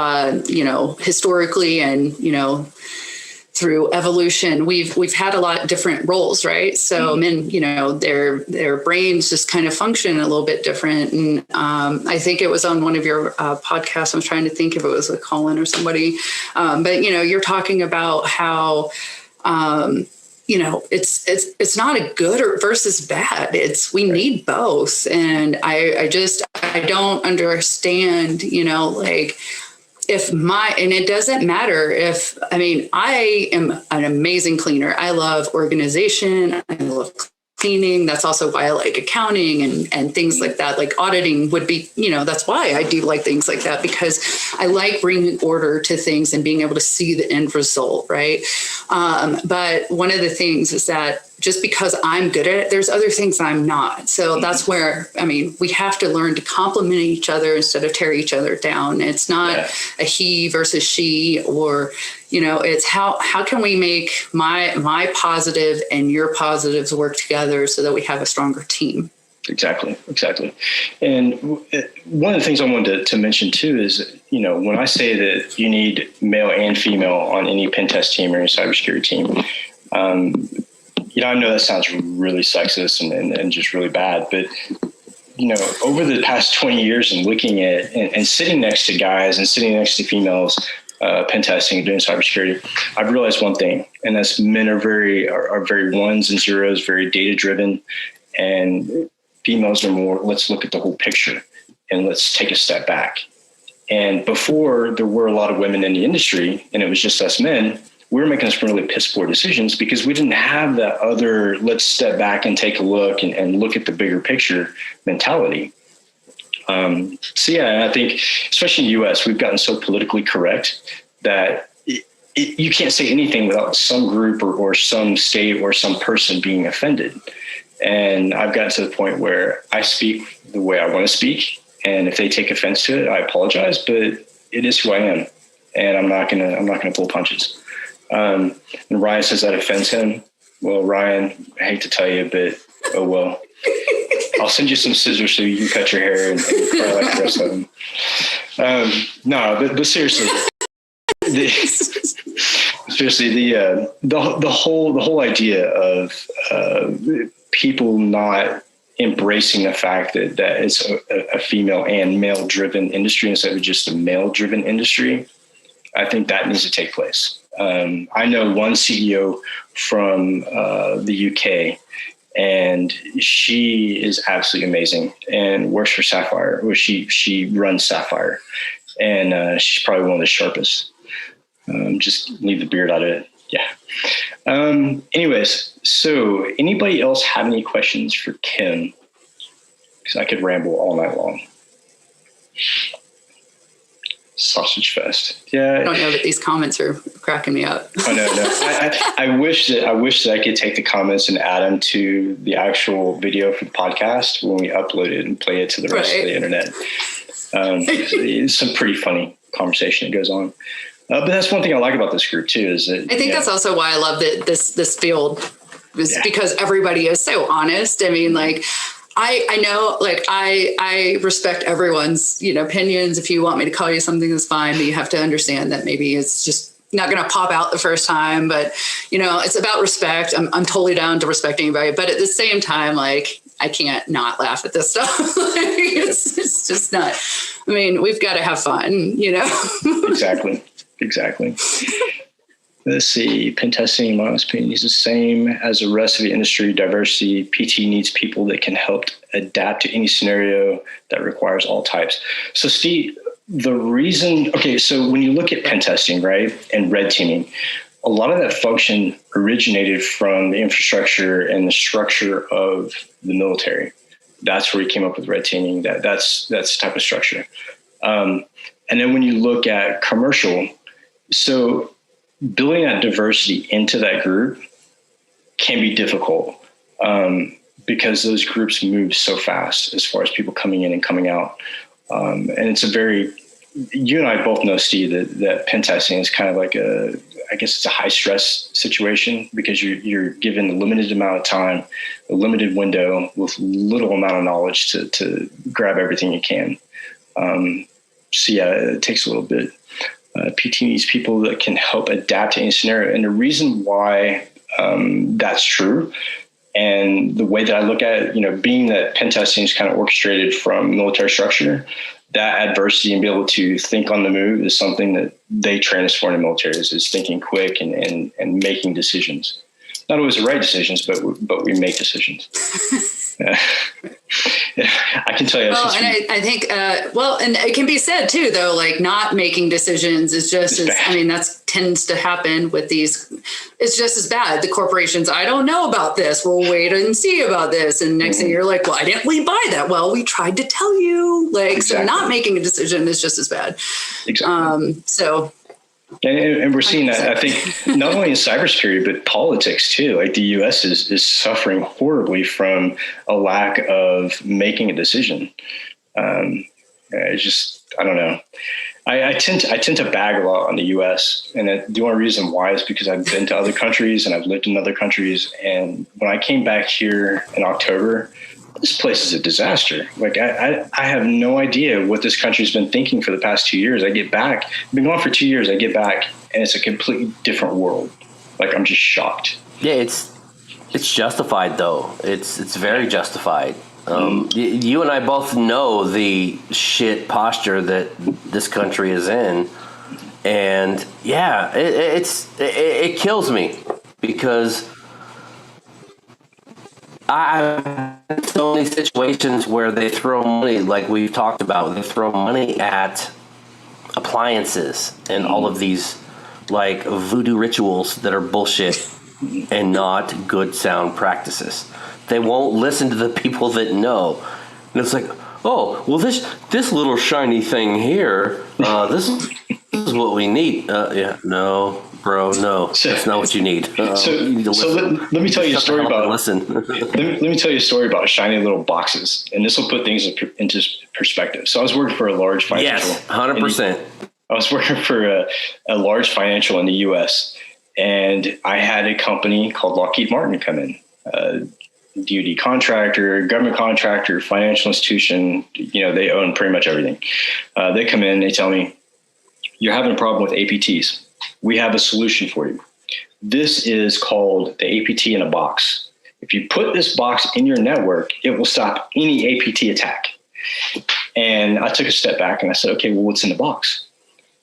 historically and, through evolution, we've had a lot of different roles, right? So men, their brains just kind of function a little bit different. And I think it was on one of your podcasts. I'm trying to think if it was with Colin or somebody. But you're talking about how it's not a good or versus bad. We need both. And I don't understand, and it doesn't matter I am an amazing cleaner. I love organization. I love cleaning. That's also why I like accounting and things like that. Like auditing would be, that's why I do like things like that, because I like bringing order to things and being able to see the end result. Right. But one of the things is that just because I'm good at it, there's other things I'm not. So that's where, we have to learn to complement each other instead of tear each other down. It's not a he versus she, or, it's how can we make my positive and your positives work together so that we have a stronger team. Exactly. And one of the things I wanted to mention too is, when I say that you need male and female on any pen test team or any cybersecurity team, I know that sounds really sexist and just really bad, but, over the past 20 years and looking at and sitting next to guys and sitting next to females, pen testing and doing cybersecurity, I've realized one thing, and that's men are very ones and zeros, very data driven, and females are more, let's look at the whole picture and let's take a step back. And before, there were a lot of women in the industry and it was just us men, we were making some really piss poor decisions because we didn't have that other, let's step back and take a look and look at the bigger picture mentality. So yeah, I think, especially in the US, we've gotten so politically correct that you can't say anything without some group or some state or some person being offended. And I've gotten to the point where I speak the way I want to speak. And if they take offense to it, I apologize, but it is who I am. And I'm not gonna pull punches. And Ryan says that offends him. Well, Ryan, I hate to tell you, but oh well. I'll send you some scissors so you can cut your hair and cry like the rest of them. No, but seriously, the whole idea of people not embracing the fact that it's a female and male driven industry instead of just a male driven industry, I think that needs to take place. I know one CEO from the UK, and she is absolutely amazing and works for Sapphire, or she runs Sapphire, and she's probably one of the sharpest. Just leave the beard out of it. Yeah. Anyways, so anybody else have any questions for Kim? Because I could ramble all night long. Sausage fest. Yeah. I don't know that these comments are cracking me up. Oh no. I wish that I could take the comments and add them to the actual video for the podcast when we upload it and play it to the rest of the internet. It's some pretty funny conversation that goes on. But that's one thing I like about this group too, is that I think that's also why I love this field, is because everybody is so honest. I mean, like, I know, like, I respect everyone's, opinions. If you want me to call you something, that's fine, but you have to understand that maybe it's just not going to pop out the first time, but it's about respect. I'm totally down to respect anybody, but at the same time, like, I can't not laugh at this stuff. It's just not, I mean, we've got to have fun, Exactly. Let's see. Pen testing, in my opinion, is the same as the rest of the industry. Diversity. PT needs people that can help adapt to any scenario that requires all types. So, Steve, the reason, so when you look at pen testing, right, and red teaming, a lot of that function originated from the infrastructure and the structure of the military. That's where we came up with red teaming. That's the type of structure. And then when you look at commercial, so building that diversity into that group can be difficult because those groups move so fast as far as people coming in and coming out. And it's you and I both know, Steve, that pen testing is kind of like I guess it's a high stress situation because you're given a limited amount of time, a limited window with little amount of knowledge to grab everything you can. So yeah, it takes a little bit. PT needs people that can help adapt to any scenario. And the reason why that's true, and the way that I look at it, being that pen testing is kind of orchestrated from military structure, that adversity and be able to think on the move is something that they train us for in the military, is thinking quick and making decisions. Not always the right decisions, but we make decisions. I can tell you. Well, and I think, and it can be said too, though, like, not making decisions is just as, that tends to happen with these. It's just as bad. The corporations, I don't know about this. We'll wait and see about this. And next thing you're like, well, I didn't buy that. Well, we tried to tell you, so not making a decision is just as bad. Exactly. And we're seeing that, I think, not only in cybersecurity, but politics too. Like, the U.S. is suffering horribly from a lack of making a decision. It's just, I don't know. I tend to bag a lot on the U.S. And the only reason why is because I've been to other countries and I've lived in other countries. And when I came back here in October, this place is a disaster. Like, I have no idea what this country's been thinking for the past 2 years. I get back, I've been gone for 2 years. I get back and it's a completely different world. Like, I'm just shocked. Yeah, it's justified though. It's very justified. You and I both know the shit posture that this country is in. And yeah, it kills me because I've had so many situations where they throw money, like we've talked about, they throw money at appliances and all of these like voodoo rituals that are bullshit and not good sound practices. They won't listen to the people that know. And it's like, oh, well, this little shiny thing here, this is what we need. Yeah, no, bro, no, that's not what you need. Let me tell you a story about. Listen. let me tell you a story about shiny little boxes, and this will put things into perspective. So I was working for a large financial. Yes, 100%. I was working for a large financial in the U.S., and I had a company called Lockheed Martin come in. DoD contractor, government contractor, financial institution, they own pretty much everything. They come in, they tell me, you're having a problem with APTs. We have a solution for you. This is called the APT in a box. If you put this box in your network, it will stop any APT attack. And I took a step back and I said, okay, well, what's in the box?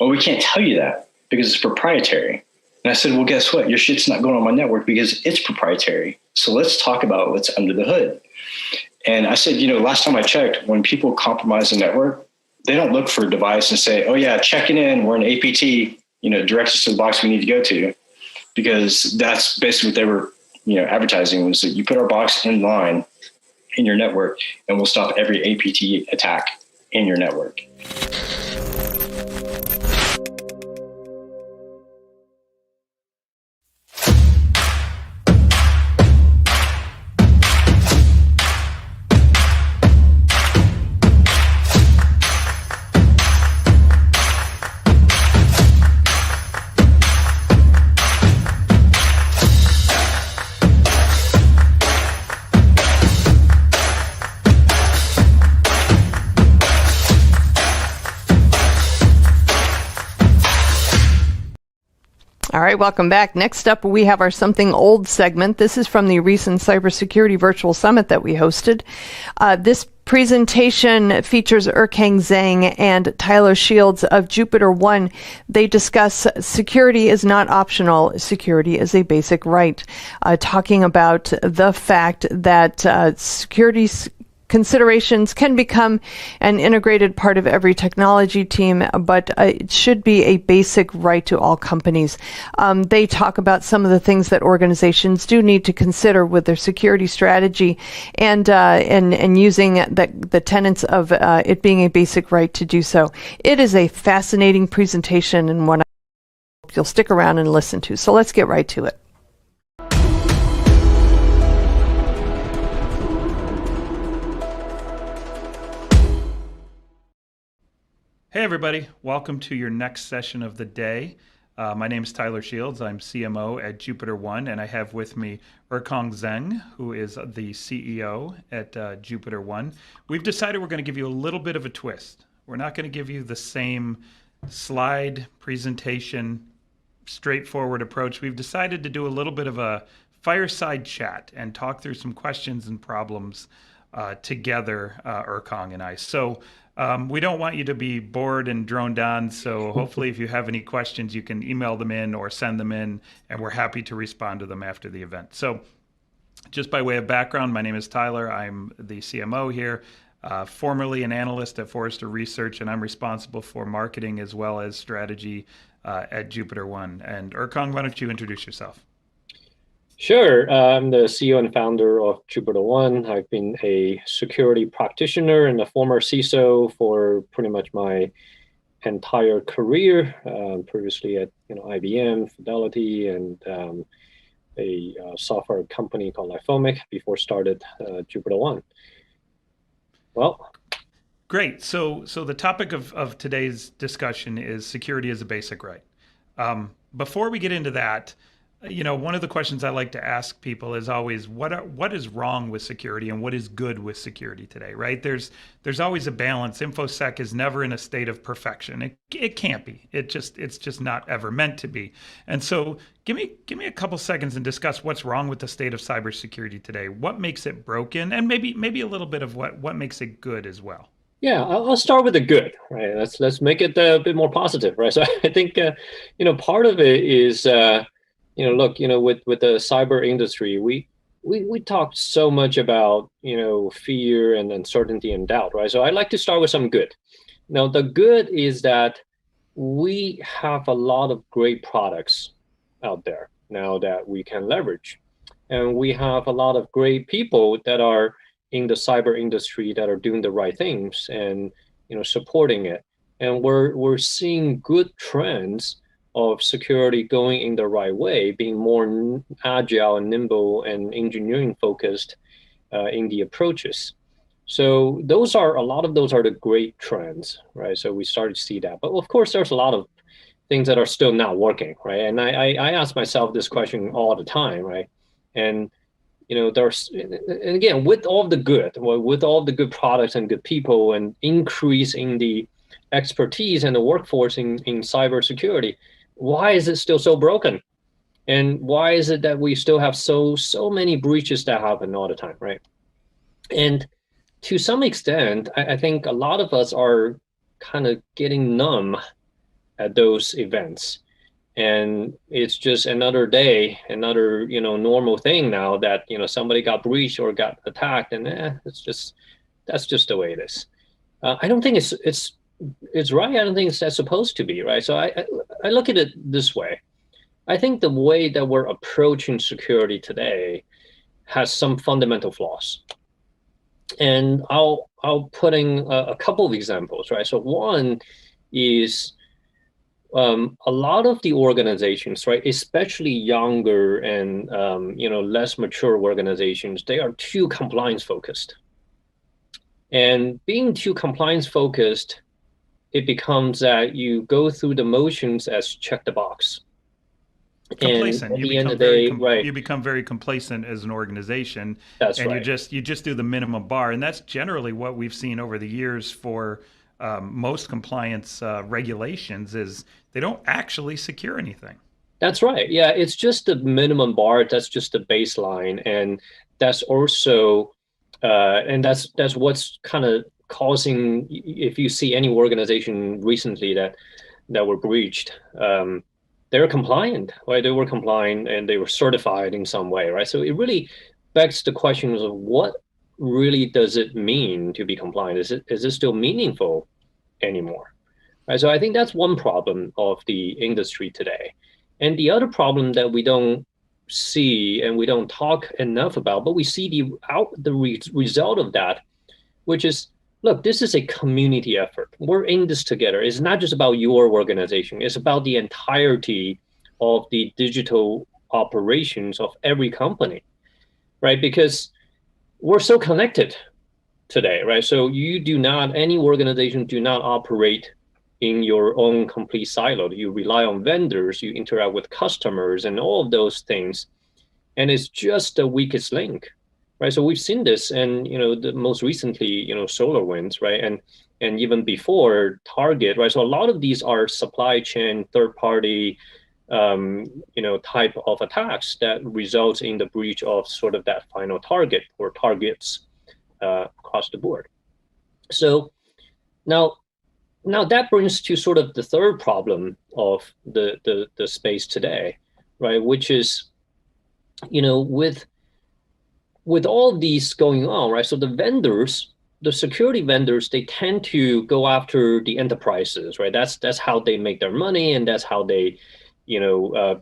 Well, we can't tell you that because it's proprietary. And I said, well, guess what? Your shit's not going on my network because it's proprietary. So let's talk about what's under the hood. And I said, last time I checked, when people compromise the network, they don't look for a device and say, oh yeah, checking in, we're an APT, directs us to the box we need to go to. Because that's basically what they were, advertising was that you put our box in line in your network and we'll stop every APT attack in your network. All right, welcome back. Next up, we have our Something Old segment. This is from the recent Cybersecurity Virtual Summit that we hosted. This presentation features Erkang Zhang and Tyler Shields of Jupiter One. They discuss security is not optional. Security is a basic right, talking about the fact that security considerations can become an integrated part of every technology team, but it should be a basic right to all companies. They talk about some of the things that organizations do need to consider with their security strategy, and using the tenets of it being a basic right to do so. It is a fascinating presentation and one I hope you'll stick around and listen to. So let's get right to it. Hey everybody, welcome to your next session of the day. My name is Tyler Shields. I'm CMO at Jupiter One, and I have with me Erkang Zhang, who is the CEO at Jupiter One. We've decided we're going to give you a little bit of a twist. We're not going to give you the same slide presentation, straightforward approach. We've decided to do a little bit of a fireside chat and talk through some questions and problems together, Erkang and I. So we don't want you to be bored and droned on, so hopefully if you have any questions, you can email them in or send them in, and we're happy to respond to them after the event. So just by way of background, my name is Tyler. I'm the CMO here, formerly an analyst at Forrester Research, and I'm responsible for marketing as well as strategy at Jupiter One. And Erkang, why don't you introduce yourself? Sure. I'm the CEO and founder of Jupiter One. I've been a security practitioner and a former CISO for pretty much my entire career, previously at IBM, Fidelity, and a software company called Lifomic before started Jupiter One. Well, great. So the topic of today's discussion is security as a basic right. Before we get into that, one of the questions I like to ask people is always, what is wrong with security and what is good with security today, right? There's always a balance. InfoSec is never in a state of perfection. It can't be. It's just not ever meant to be. And so give me a couple seconds and discuss what's wrong with the state of cybersecurity today. What makes it broken, and maybe a little bit of what makes it good as well. Yeah, I'll start with the good, right? Let's make it a bit more positive, right? So I think part of it is look, with the cyber industry, we talked so much about fear and uncertainty and doubt, right? So I'd like to start with some good. Now, the good is that we have a lot of great products out there now that we can leverage, and we have a lot of great people that are in the cyber industry that are doing the right things and supporting it. And we're seeing good trends of security going in the right way, being more agile and nimble and engineering focused in the approaches. So a lot of those are the great trends, right? So we started to see that. But of course, there's a lot of things that are still not working, right? And I ask myself this question all the time, right? And and again, with all the good products and good people and increase in the expertise and the workforce in cybersecurity, why is it still so broken? And why is it that we still have so many breaches that happen all the time, right? And to some extent, I think a lot of us are kind of getting numb at those events. And it's just another day, another normal thing now that somebody got breached or got attacked, and that's just the way it is. I don't think it's right. I don't think that's supposed to be right. So I look at it this way. I think the way that we're approaching security today has some fundamental flaws, and I'll put in a couple of examples, right? So one is a lot of the organizations, right, especially younger and less mature organizations, they are too compliance focused. And being too compliance focused, it becomes that you go through the motions as check the box. Complacent. You become very complacent as an organization. That's and right. you just do the minimum bar, and that's generally what we've seen over the years for most compliance regulations is they don't actually secure anything. That's right. Yeah, it's just the minimum bar. That's just the baseline, and that's also and that's what's kind of causing. If you see any organization recently that were breached, they're compliant, right? They were compliant and they were certified in some way, right? So it really begs the questions of what really does it mean to be compliant? Is it still meaningful anymore? Right. So I think that's one problem of the industry today. And the other problem that we don't see and we don't talk enough about, but we see the result of that, which is, look, this is a community effort. We're in this together. It's not just about your organization. It's about the entirety of the digital operations of every company, right? Because we're so connected today, right? So any organization do not operate in your own complete silo. You rely on vendors, you interact with customers and all of those things. And it's just the weakest link, right? So we've seen this, and most recently, Solarwinds, right? And even before Target, right? So a lot of these are supply chain, third party, type of attacks that results in the breach of sort of that final target or targets across the board. So now that brings to sort of the third problem of the space today, right? Which is, with all these going on, right? So the security vendors, they tend to go after the enterprises, right? That's how they make their money, and that's how they,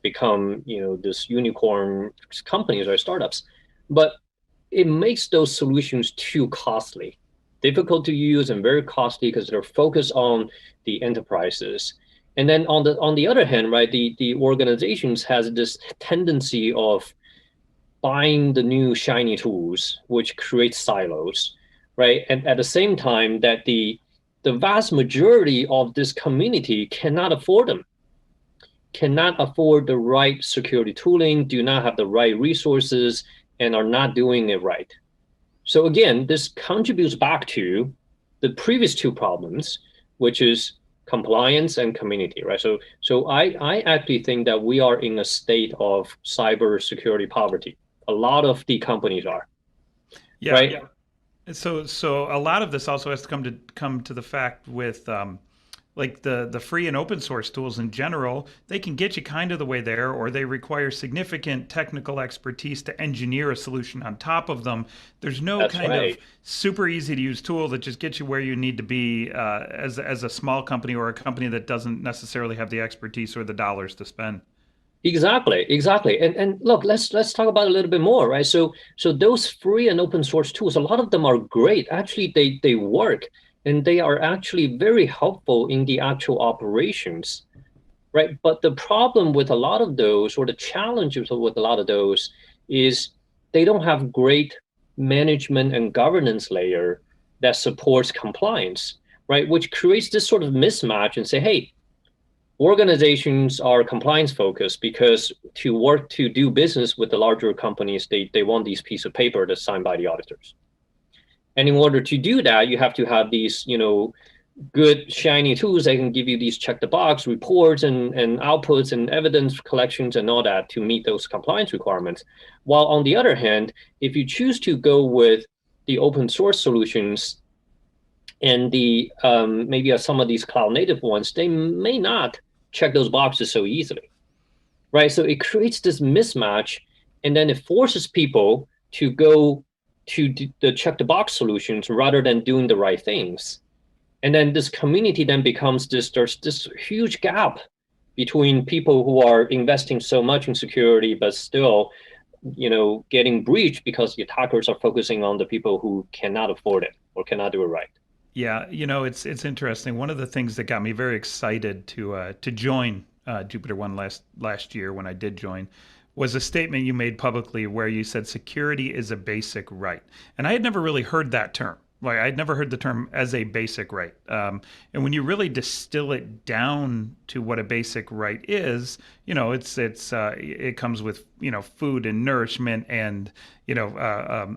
become, this unicorn companies or startups. But it makes those solutions too costly, difficult to use, and very costly because they're focused on the enterprises. And then on the other hand, right, the organizations has this tendency of buying the new shiny tools, which creates silos, right? And at the same time that the vast majority of this community cannot afford them, cannot afford the right security tooling, do not have the right resources, and are not doing it right. So again, this contributes back to the previous two problems, which is compliance and community, right? So I actually think that we are in a state of cybersecurity poverty. A lot of the companies are, right? So a lot of this also has to come to the fact with like the free and open source tools in general. They can get you kind of the way there, or they require significant technical expertise to engineer a solution on top of them. There's no That's kind right. of super easy to use tool that just gets you where you need to be as a small company or a company that doesn't necessarily have the expertise or the dollars to spend. Exactly. And look, let's talk about it a little bit more, right? So those free and open source tools, a lot of them are great. Actually, they work, and they are actually very helpful in the actual operations, right? But the problem with a lot of those, or the challenges with a lot of those, is they don't have great management and governance layer that supports compliance, right? Which creates this sort of mismatch and say, hey, organizations are compliance focused because to do business with the larger companies, they want these piece of paper that's signed by the auditors. And in order to do that, you have to have these, good shiny tools that can give you these check the box reports and outputs and evidence collections and all that to meet those compliance requirements. While on the other hand, if you choose to go with the open source solutions and the maybe some of these cloud native ones, they may not check those boxes so easily, right? So it creates this mismatch, and then it forces people to go to the check the box solutions rather than doing the right things. And then this community then becomes there's this huge gap between people who are investing so much in security, but still, getting breached because the attackers are focusing on the people who cannot afford it or cannot do it right. Yeah, it's interesting. One of the things that got me very excited to join Jupiter One last year when I did join was a statement you made publicly where you said security is a basic right, and I had never really heard that term. Like I'd never heard the term as a basic right. And when you really distill it down to what a basic right is, it comes with food and nourishment and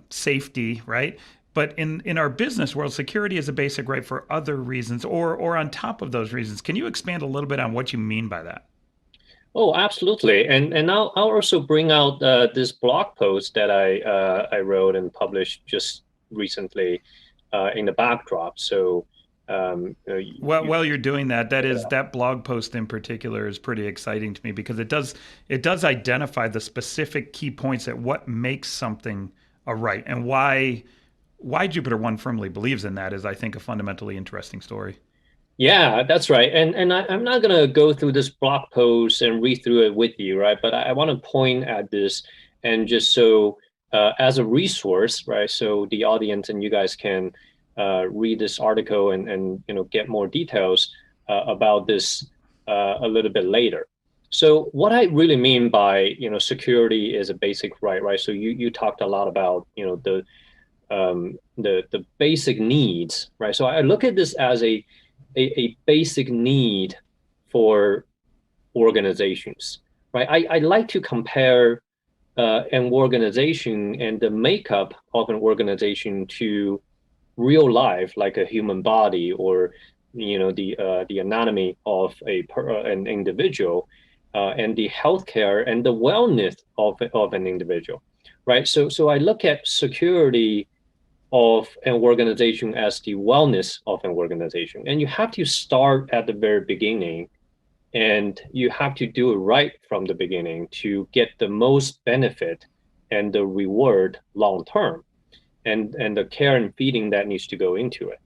safety, right? But in our business world, security is a basic right for other reasons or on top of those reasons. Can you expand a little bit on what you mean by that? Oh, absolutely. And I'll also bring out this blog post that I wrote and published just recently in the backdrop. So while you're doing that, that blog post in particular is pretty exciting to me because it does identify the specific key points at what makes something a right and why Jupiter One firmly believes in that is, I think, a fundamentally interesting story. Yeah, that's right. And I'm not going to go through this blog post and read through it with you, right? But I want to point at this and just so as a resource, right? So the audience and you guys can read this article and get more details about this a little bit later. So what I really mean by security is a basic right, right? So you talked a lot about the basic needs, right? So I look at this as a basic need for organizations, right? I like to compare an organization and the makeup of an organization to real life, like a human body or the anatomy of an individual and the healthcare and the wellness of an individual, right? So I look at security of an organization as the wellness of an organization. And you have to start at the very beginning and you have to do it right from the beginning to get the most benefit and the reward long-term and the care and feeding that needs to go into it,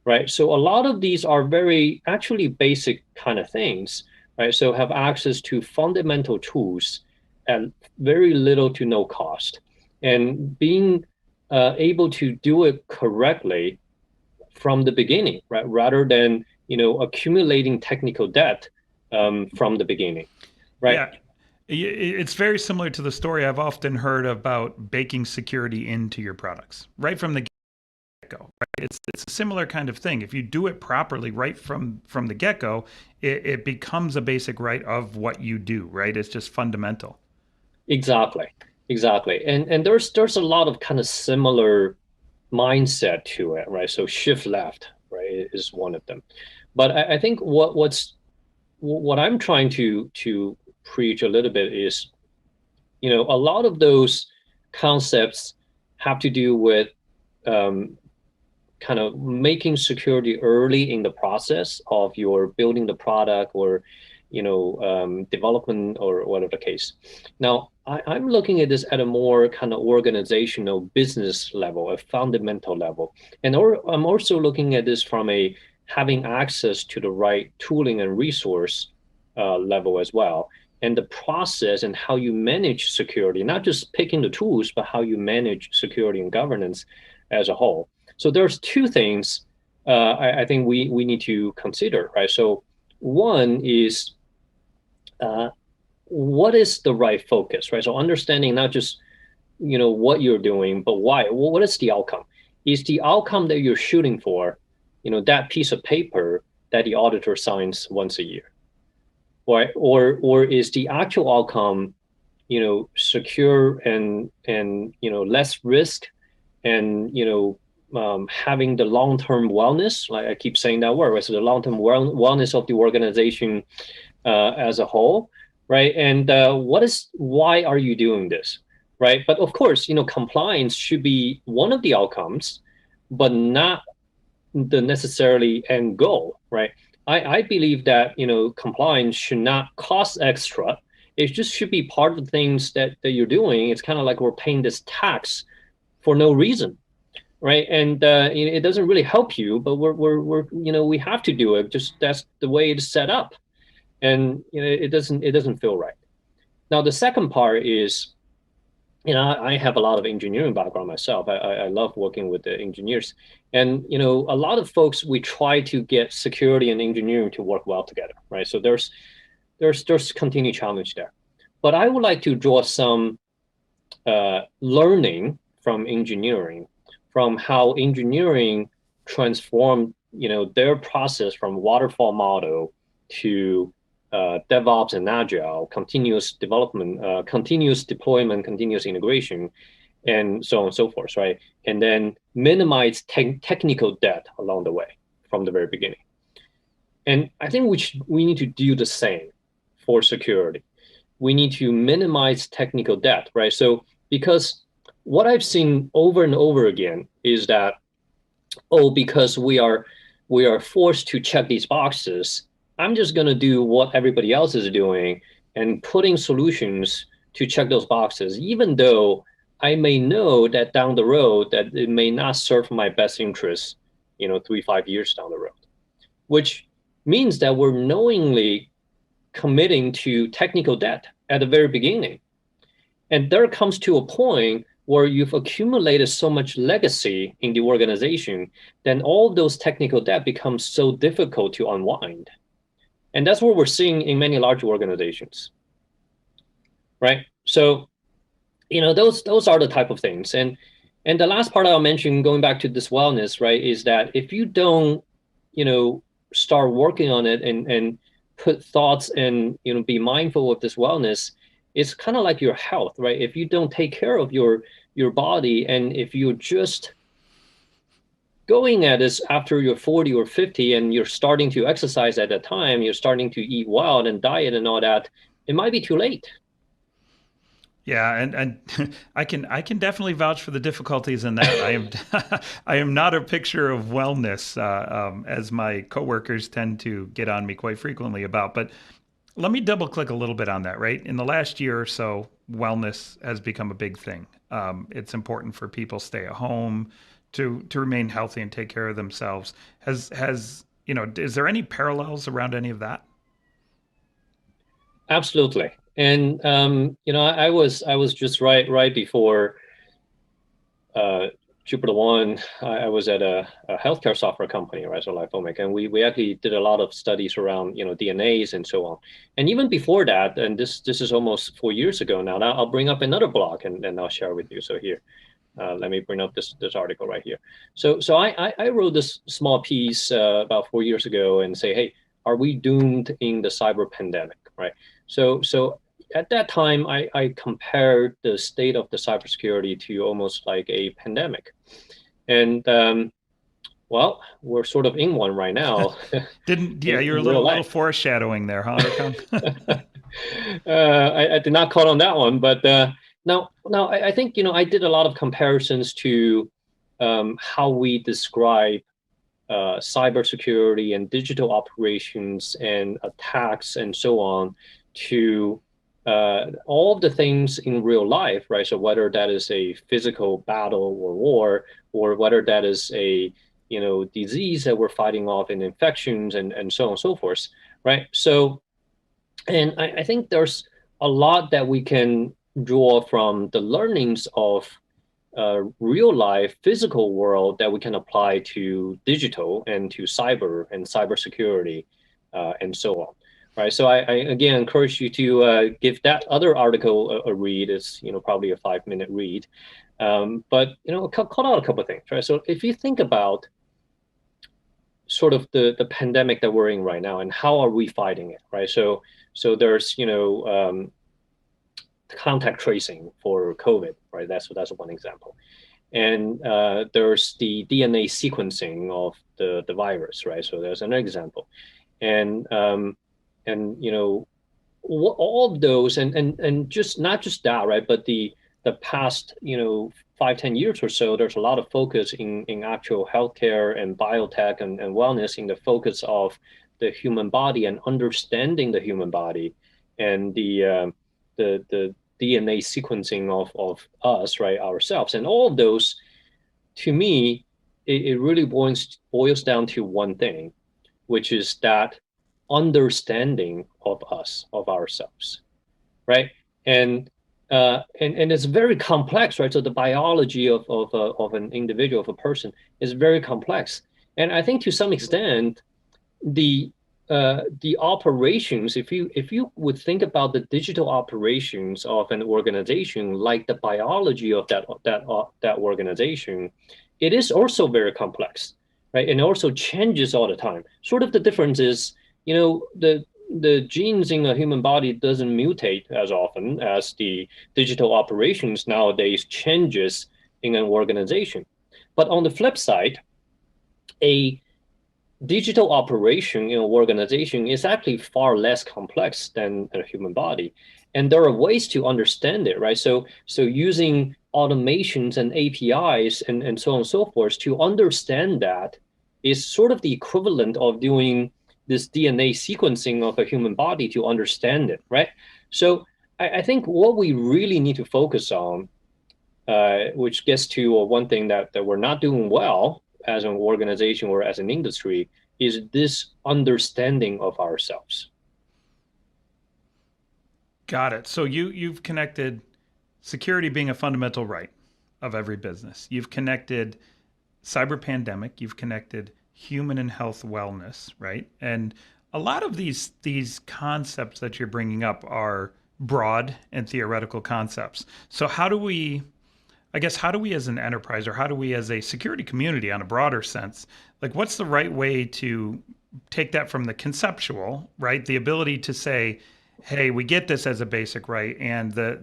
right? So a lot of these are very actually basic kind of things, right? So have access to fundamental tools at very little to no cost and being able to do it correctly from the beginning, right? Rather than accumulating technical debt from the beginning, right? Yeah, it's very similar to the story I've often heard about baking security into your products right from the get-go. Right? It's a similar kind of thing. If you do it properly right from the get-go, it becomes a basic right of what you do. Right? It's just fundamental. Exactly. And there's a lot of kind of similar mindset to it, right? So shift left, right, is one of them. But I think what I'm trying to preach a little bit is, a lot of those concepts have to do with kind of making security early in the process of your building the product or development or whatever the case. Now, I'm looking at this at a more kind of organizational business level, a fundamental level. And I'm also looking at this from a having access to the right tooling and resource level as well. And the process and how you manage security, not just picking the tools, but how you manage security and governance as a whole. So there's two things I think we need to consider, right? So one is what is the right focus, right? So understanding not just what you're doing, but why. Well, what is the outcome? Is the outcome that you're shooting for, that piece of paper that the auditor signs once a year, right? Or is the actual outcome, secure and less risk, and having the long-term wellness, like I keep saying that word, right? So the long-term wellness of the organization as a whole, right? And why are you doing this, right? But of course, compliance should be one of the outcomes, but not the necessarily end goal, right? I believe that compliance should not cost extra. It just should be part of the things that you're doing. It's kind of like we're paying this tax for no reason, right? And it doesn't really help you, but we have to do it. Just that's the way it's set up, and it doesn't feel right. Now the second part is, I have a lot of engineering background myself. I love working with the engineers, and a lot of folks, we try to get security and engineering to work well together, right? So there's continued challenge there, but I would like to draw some learning from engineering, from how engineering transformed their process from waterfall model to DevOps and Agile, continuous development, continuous deployment, continuous integration, and so on and so forth, right? And then minimize technical debt along the way from the very beginning. And I think we need to do the same for security. We need to minimize technical debt, right? So because what I've seen over and over again is that, because we are forced to check these boxes, I'm just going to do what everybody else is doing and putting solutions to check those boxes, even though I may know that down the road that it may not serve my best interests, 3-5 years down the road, which means that we're knowingly committing to technical debt at the very beginning. And there comes to a point where you've accumulated so much legacy in the organization, then all those technical debt becomes so difficult to unwind. And that's what we're seeing in many large organizations, right? So, those are the type of things. And the last part I'll mention, going back to this wellness, right, is that if you don't, start working on it and put thoughts and, be mindful of this wellness, it's kind of like your health, right? If you don't take care of your body, and if you're just going at this after you're 40 or 50 and you're starting to exercise at that time, you're starting to eat well and diet and all that, it might be too late. Yeah, and I can definitely vouch for the difficulties in that. I am not a picture of wellness, as my coworkers tend to get on me quite frequently about. But let me double click a little bit on that, right? In the last year or so, wellness has become a big thing. It's important for people to stay at home, to remain healthy and take care of themselves. Is there any parallels around any of that? Absolutely. And I was just right before Jupiter One. I was at a healthcare software company, right? So Lifomic, and we actually did a lot of studies around DNAs and so on. And even before that, and this is almost 4 years ago now. Now I'll bring up another blog and I'll share with you. So here, let me bring up this article right here. So I wrote this small piece about 4 years ago and say, hey, are we doomed in the cyber pandemic, right? So at that time, I compared the state of the cybersecurity to almost like a pandemic. And well, we're sort of in one right now. You're a little foreshadowing there, huh? I did not call on that one, but now I think I did a lot of comparisons to how we describe cybersecurity and digital operations and attacks and so on to all of the things in real life, right? So whether that is a physical battle or war, or whether that is a disease that we're fighting off in infections and so on and so forth, right? So, and I think there's a lot that we can draw from the learnings of real life physical world that we can apply to digital and to cyber and cybersecurity and so on. Right, so I again encourage you to give that other article a read. It's probably a 5-minute read, but call out a couple of things. Right, so if you think about sort of the pandemic that we're in right now and how are we fighting it, right? So there's contact tracing for COVID, right? That's one example, and there's the DNA sequencing of the virus, right? So there's another example, and all of those and just not just that, right? But the past 5-10 years or so, there's a lot of focus in actual healthcare and biotech and wellness in the focus of the human body and understanding the human body and the DNA sequencing of us, right, ourselves, and all of those. To me, it really boils down to one thing, which is that understanding of us, of ourselves, right? And it's very complex, right? So the biology of an individual, of a person, is very complex. And I think to some extent, the operations, if you would think about the digital operations of an organization, like the biology of that organization, it is also very complex, right? And also changes all the time. Sort of the difference is, the genes in a human body doesn't mutate as often as the digital operations nowadays changes in an organization. But on the flip side, a digital operation in an organization is actually far less complex than a human body. And there are ways to understand it, right? So using automations and APIs and so on and so forth to understand that is sort of the equivalent of doing this DNA sequencing of a human body to understand it, right? So I think what we really need to focus on, which gets to one thing that we're not doing well as an organization or as an industry, is this understanding of ourselves. Got it. So you've connected security being a fundamental right of every business. You've connected cyber pandemic. You've connected human and health wellness, right? And a lot of these concepts that you're bringing up are broad and theoretical concepts. So how do we as an enterprise, or how do we as a security community on a broader sense, like what's the right way to take that from the conceptual, right? The ability to say, hey, we get this as a basic right, and the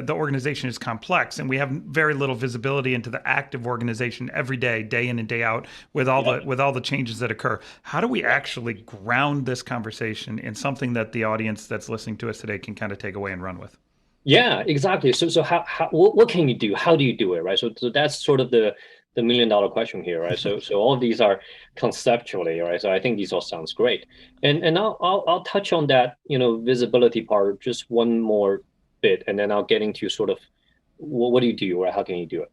organization is complex, and we have very little visibility into the active organization every day in and day out with all the changes that occur. How do we actually ground this conversation in something that the audience that's listening to us today can kind of take away and run with? Yeah, exactly. So how what can you do? How do you do it, right? So that's sort of the $1 million question here, right? So all of these are conceptually, right? So I think these all sounds great, and I'll touch on that visibility part just one more bit, and then I'll get into sort of what do you do, or how can you do it?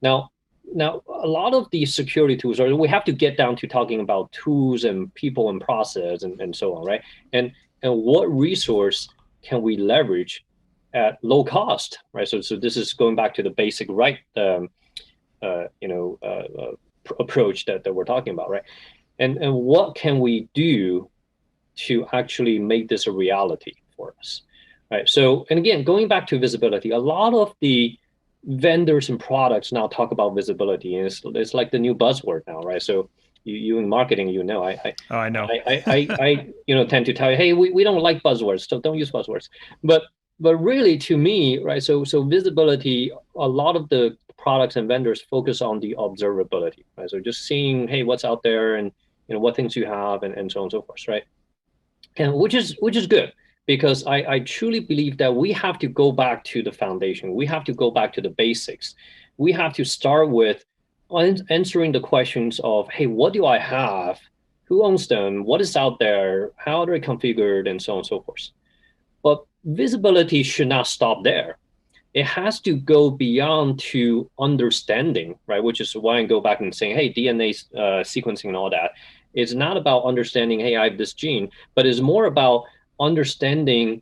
Now a lot of these security tools we have to get down to talking about tools and people and process and so on, right? And what resource can we leverage at low cost, right? So this is going back to the basic right approach that we're talking about, right? And what can we do to actually make this a reality for us, right? So, and again, going back to visibility, a lot of the vendors and products now talk about visibility, and it's like the new buzzword now, right? So you in marketing, I know. I tend to tell you, hey, we don't like buzzwords, so don't use buzzwords. But really, to me, right? So visibility, a lot of the products and vendors focus on the observability, right? So just seeing, hey, what's out there, and what things you have, and so on and so forth, right? And which is good. because I truly believe that we have to go back to the foundation. We have to go back to the basics. We have to start with answering the questions of, hey, what do I have? Who owns them? What is out there? How are they configured? And so on and so forth. But visibility should not stop there. It has to go beyond to understanding, right? Which is why I go back and saying, hey, DNA sequencing and all that. It's not about understanding, hey, I have this gene, but it's more about understanding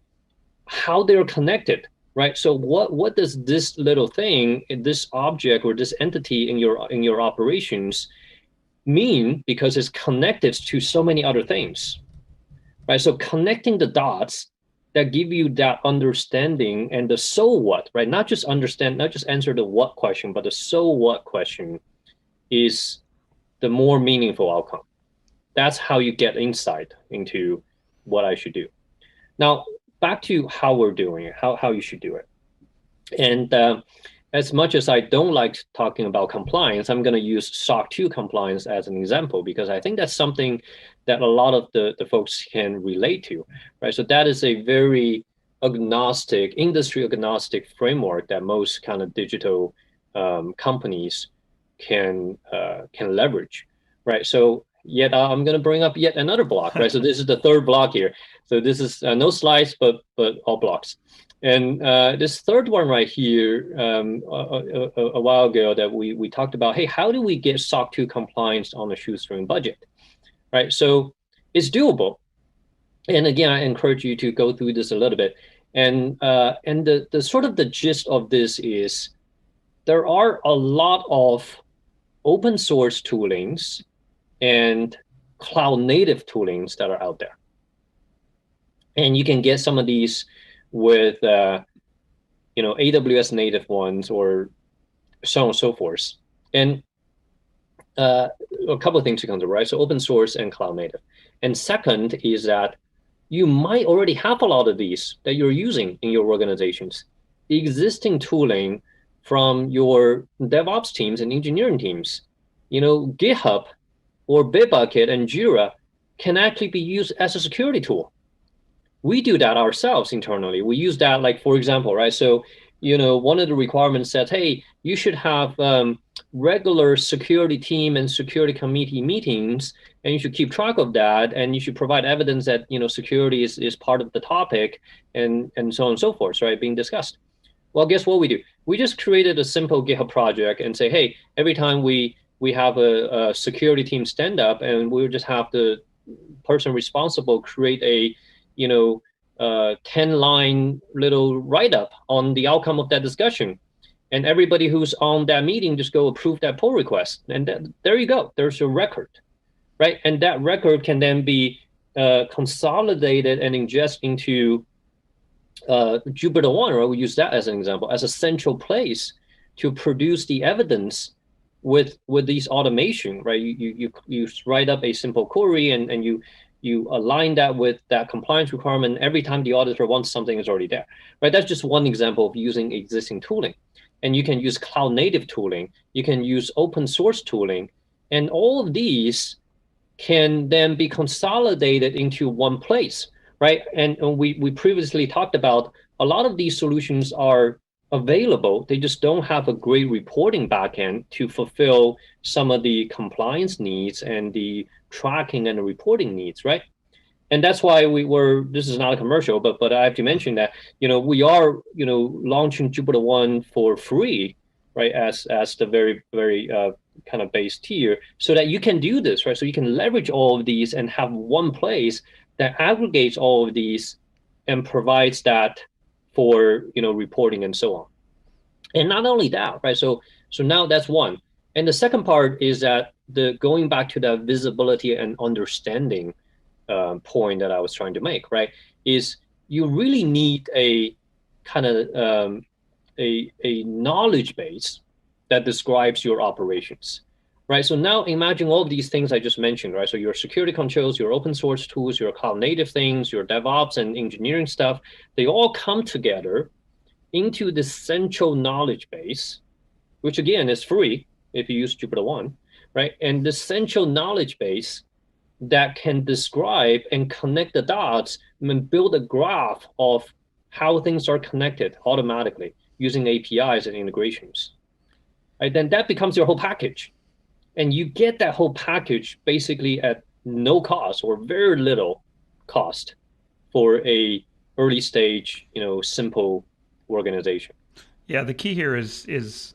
how they're connected, right? So what does this little thing, this object or this entity in your operations mean, because it's connected to so many other things, right? So connecting the dots that give you that understanding and the so what, right? Not just answer the what question, but the so what question is the more meaningful outcome. That's how you get insight into what I should do. Now, back to how we're doing it, how you should do it. And as much as I don't like talking about compliance, I'm going to use SOC 2 compliance as an example, because I think that's something that a lot of the folks can relate to, right? So that is a very agnostic, industry agnostic framework that most kind of digital companies can leverage, right? So I'm going to bring up yet another block, right? So this is the third block here. So this is no slides, but all blocks. And this third one right here, a while ago that we talked about, hey, how do we get SOC 2 compliance on a shoestring budget, right? So it's doable. And again, I encourage you to go through this a little bit. And the sort of the gist of this is there are a lot of open source toolings and cloud native toolings that are out there. And you can get some of these with AWS native ones or so on and so forth. And a couple of things to consider, right? So open source and cloud native. And second is that you might already have a lot of these that you're using in your organizations. The existing tooling from your DevOps teams and engineering teams, GitHub or Bitbucket and Jira can actually be used as a security tool. We do that ourselves internally. We use that, like, for example, right? So, one of the requirements says, hey, you should have regular security team and security committee meetings, and you should keep track of that, and you should provide evidence that, security is part of the topic, and so on and so forth, right, being discussed. Well, guess what we do? We just created a simple GitHub project and say, hey, every time we have a security team stand up, and we'll just have the person responsible create a 10-line little write-up on the outcome of that discussion. And everybody who's on that meeting just go approve that pull request. And there you go. There's a record, right? And that record can then be consolidated and ingested into JupyterOne, or we use that as an example, as a central place to produce the evidence with these automation, right? You write up a simple query and you align that with that compliance requirement. Every time the auditor wants something, is already there, right? That's just one example of using existing tooling. And you can use cloud native tooling. You can use open source tooling. And all of these can then be consolidated into one place, right? And we previously talked about a lot of these solutions are available. They just don't have a great reporting backend to fulfill some of the compliance needs and the tracking and the reporting needs, right? And that's why this is not a commercial, but I have to mention that, we are, launching JupyterOne for free, right? As the very, very kind of base tier, so that you can do this, right? So you can leverage all of these and have one place that aggregates all of these and provides that for, reporting and so on. And not only that, right? So now that's one. And the second part is that going back to that visibility and understanding point that I was trying to make, right, is you really need a kind of a knowledge base that describes your operations, right? So now imagine all of these things I just mentioned, right? So your security controls, your open source tools, your cloud native things, your DevOps and engineering stuff, they all come together into this central knowledge base, which again is free if you use JupyterOne, right? And the central knowledge base that can describe and connect the dots and build a graph of how things are connected automatically using APIs and integrations. Right? Then that becomes your whole package. And you get that whole package basically at no cost or very little cost for a early stage, simple organization. Yeah, the key here is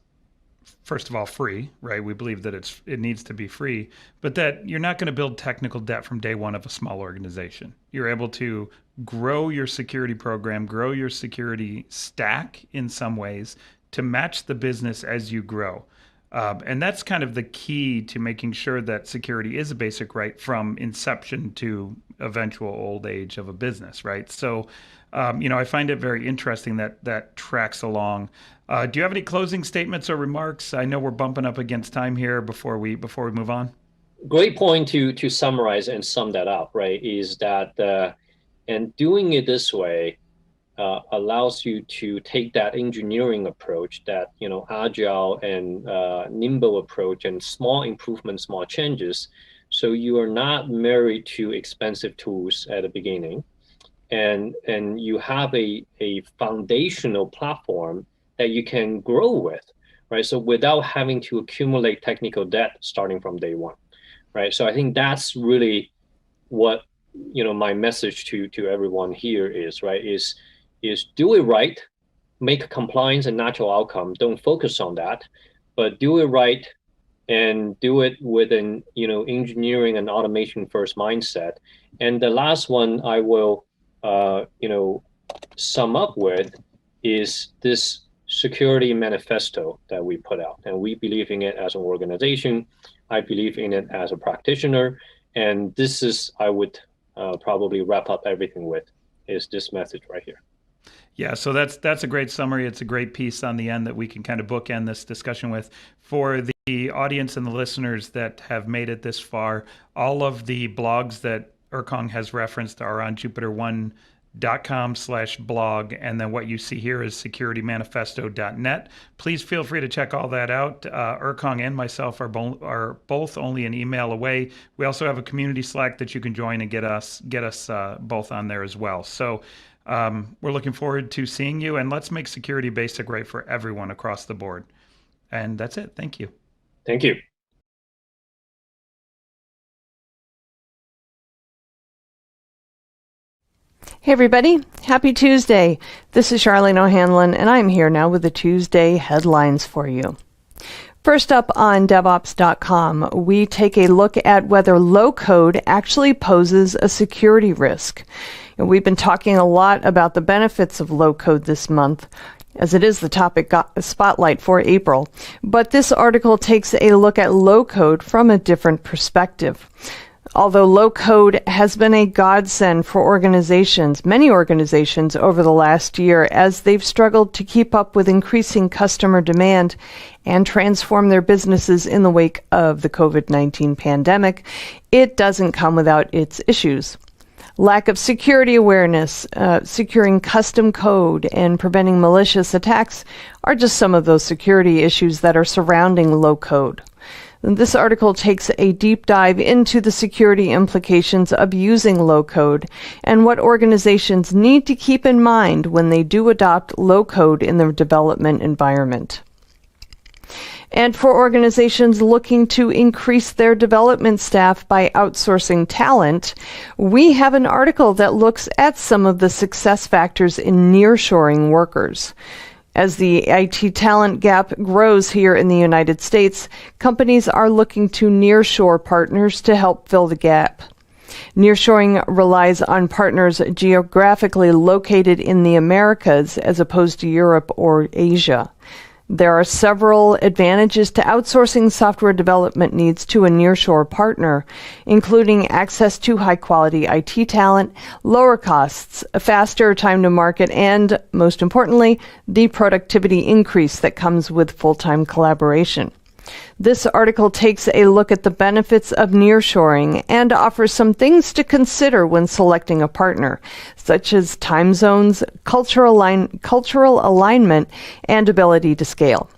first of all free, right? We believe that it needs to be free, but that you're not going to build technical debt from day one of a small organization. You're able to grow your security program, grow your security stack in some ways to match the business as you grow. And that's kind of the key to making sure that security is a basic right from inception to eventual old age of a business, right? So, I find it very interesting that tracks along. Do you have any closing statements or remarks? I know we're bumping up against time here before we move on. Great point to summarize and sum that up, right? Is that and doing it this way allows you to take that engineering approach, that agile and nimble approach, and small improvements, small changes. So you are not married to expensive tools at the beginning, and you have a foundational platform that you can grow with, right? So without having to accumulate technical debt starting from day one, right? So I think that's really what my message to everyone here is, right? Is do it right, make compliance a natural outcome. Don't focus on that, but do it right and do it with an engineering and automation first mindset. And the last one I will sum up with is this security manifesto that we put out, and we believe in it as an organization. I believe in it as a practitioner, and this is I would probably wrap up everything with is this message right here. Yeah, so that's a great summary. It's a great piece on the end that we can kind of bookend this discussion with. For the audience and the listeners that have made it this far, all of the blogs that Erkong has referenced are on jupiter1.com/blog, and then what you see here is securitymanifesto.net. Please feel free to check all that out. Erkong and myself are both only an email away. We also have a community Slack that you can join and get us both on there as well. So we're looking forward to seeing you, and let's make security basic right for everyone across the board. And that's it. Thank you. Thank you. Hey everybody, happy Tuesday. This is Charlene O'Hanlon, and I'm here now with the Tuesday headlines for you. First up on Devops.com, we take a look at whether low-code actually poses a security risk. And we've been talking a lot about the benefits of low-code this month, as it is the topic spotlight for April. But this article takes a look at low-code from a different perspective. Although low-code has been a godsend for many organizations over the last year as they've struggled to keep up with increasing customer demand and transform their businesses in the wake of the COVID-19 pandemic, it doesn't come without its issues. Lack of security awareness, securing custom code, and preventing malicious attacks are just some of those security issues that are surrounding low-code. This article takes a deep dive into the security implications of using low-code and what organizations need to keep in mind when they do adopt low-code in their development environment. And for organizations looking to increase their development staff by outsourcing talent, we have an article that looks at some of the success factors in nearshoring workers. As the IT talent gap grows here in the United States, companies are looking to nearshore partners to help fill the gap. Nearshoring relies on partners geographically located in the Americas as opposed to Europe or Asia. There are several advantages to outsourcing software development needs to a nearshore partner, including access to high-quality IT talent, lower costs, a faster time to market, and, most importantly, the productivity increase that comes with full-time collaboration. This article takes a look at the benefits of nearshoring and offers some things to consider when selecting a partner, such as time zones, cultural alignment, and ability to scale.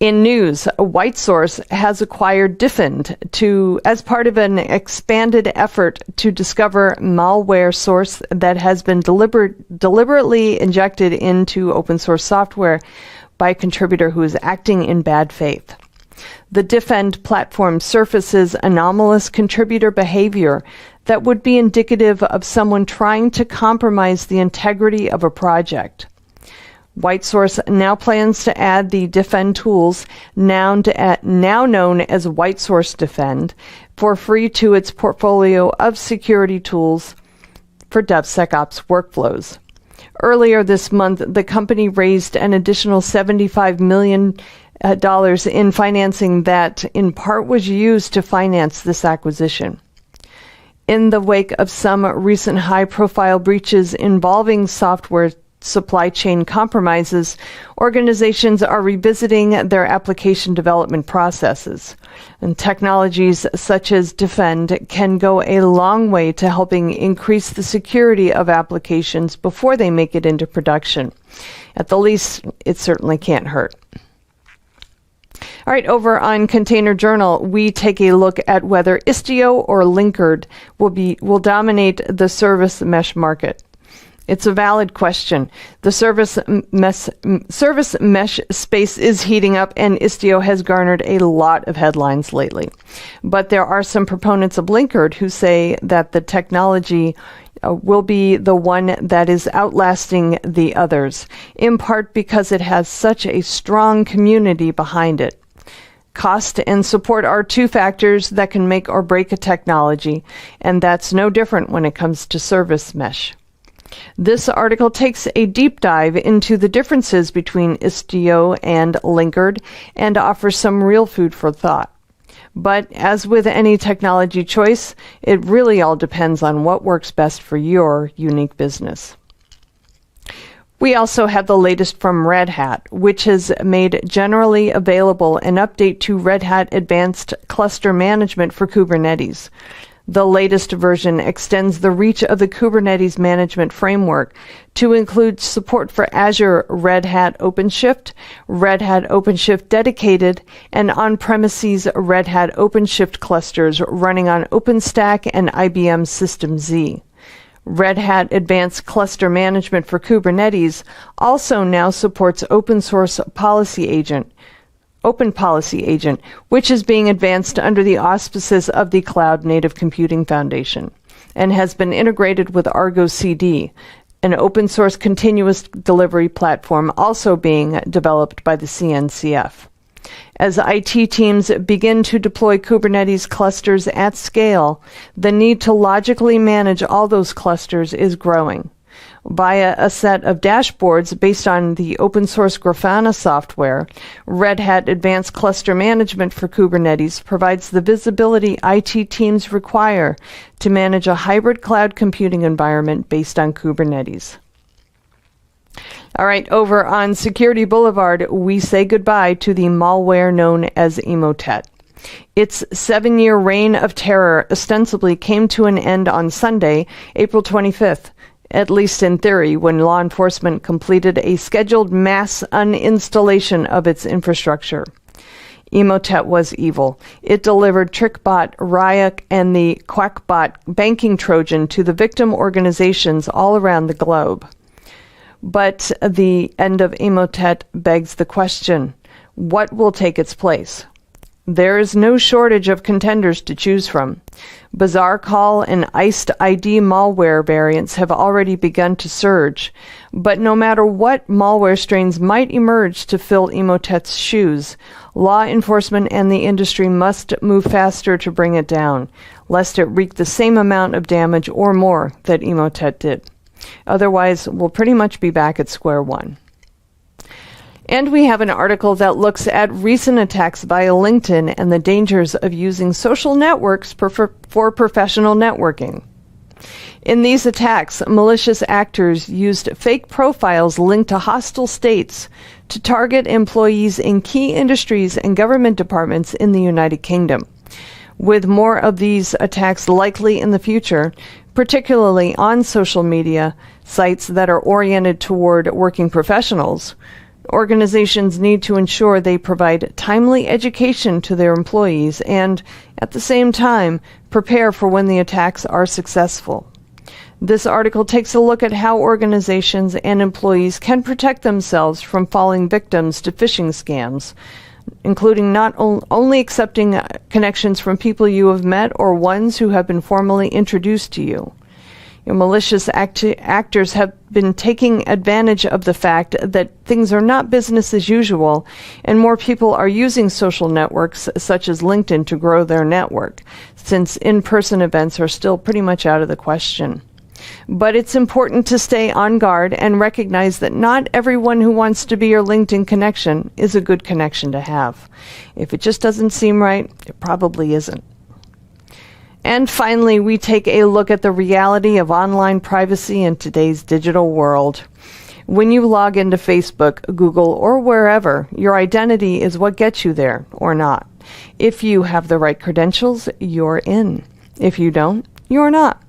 In news, WhiteSource has acquired Defend as part of an expanded effort to discover malware source that has been deliberately injected into open source software by a contributor who is acting in bad faith. The Defend platform surfaces anomalous contributor behavior that would be indicative of someone trying to compromise the integrity of a project. WhiteSource now plans to add the Defend tools, now known as WhiteSource Defend, for free to its portfolio of security tools for DevSecOps workflows. Earlier this month, the company raised an additional $75 million in financing that in part was used to finance this acquisition. In the wake of some recent high-profile breaches involving software supply chain compromises, organizations are revisiting their application development processes. And technologies such as Defend can go a long way to helping increase the security of applications before they make it into production. At the least, it certainly can't hurt. All right, over on Container Journal, we take a look at whether Istio or Linkerd will dominate the service mesh market. It's a valid question. The service mesh space is heating up, and Istio has garnered a lot of headlines lately. But there are some proponents of Linkerd who say that the technology will be the one that is outlasting the others, in part because it has such a strong community behind it. Cost and support are two factors that can make or break a technology, and that's no different when it comes to service mesh. This article takes a deep dive into the differences between Istio and Linkerd and offers some real food for thought. But as with any technology choice, it really all depends on what works best for your unique business. We also have the latest from Red Hat, which has made generally available an update to Red Hat Advanced Cluster Management for Kubernetes. The latest version extends the reach of the Kubernetes management framework to include support for Azure Red Hat OpenShift, Red Hat OpenShift Dedicated, and on-premises Red Hat OpenShift clusters running on OpenStack and IBM System Z. Red Hat Advanced Cluster Management for Kubernetes also now supports Open Policy Agent, which is being advanced under the auspices of the Cloud Native Computing Foundation and has been integrated with Argo CD, an open source continuous delivery platform also being developed by the CNCF. As IT teams begin to deploy Kubernetes clusters at scale, the need to logically manage all those clusters is growing. Via a set of dashboards based on the open source Grafana software, Red Hat Advanced Cluster Management for Kubernetes provides the visibility IT teams require to manage a hybrid cloud computing environment based on Kubernetes. All right, over on Security Boulevard, we say goodbye to the malware known as Emotet. Its 7-year reign of terror ostensibly came to an end on Sunday, April 25th. At least in theory, when law enforcement completed a scheduled mass uninstallation of its infrastructure. Emotet was evil. It delivered TrickBot, Ryuk, and the QuackBot banking Trojan to the victim organizations all around the globe. But the end of Emotet begs the question, what will take its place? There is no shortage of contenders to choose from. Bazaar Call and Iced ID malware variants have already begun to surge, but no matter what malware strains might emerge to fill Emotet's shoes, law enforcement and the industry must move faster to bring it down, lest it wreak the same amount of damage or more that Emotet did. Otherwise, we'll pretty much be back at square one. And we have an article that looks at recent attacks via LinkedIn and the dangers of using social networks for professional networking. In these attacks, malicious actors used fake profiles linked to hostile states to target employees in key industries and government departments in the United Kingdom. With more of these attacks likely in the future, particularly on social media sites that are oriented toward working professionals, Organizations need to ensure they provide timely education to their employees and, at the same time, prepare for when the attacks are successful. This article takes a look at how organizations and employees can protect themselves from falling victims to phishing scams, including not only accepting connections from people you have met or ones who have been formally introduced to you. Malicious actors have been taking advantage of the fact that things are not business as usual, and more people are using social networks such as LinkedIn to grow their network, since in-person events are still pretty much out of the question. But it's important to stay on guard and recognize that not everyone who wants to be your LinkedIn connection is a good connection to have. If it just doesn't seem right, it probably isn't. And finally, we take a look at the reality of online privacy in today's digital world. When you log into Facebook, Google, or wherever, your identity is what gets you there, or not. If you have the right credentials, you're in. If you don't, you're not.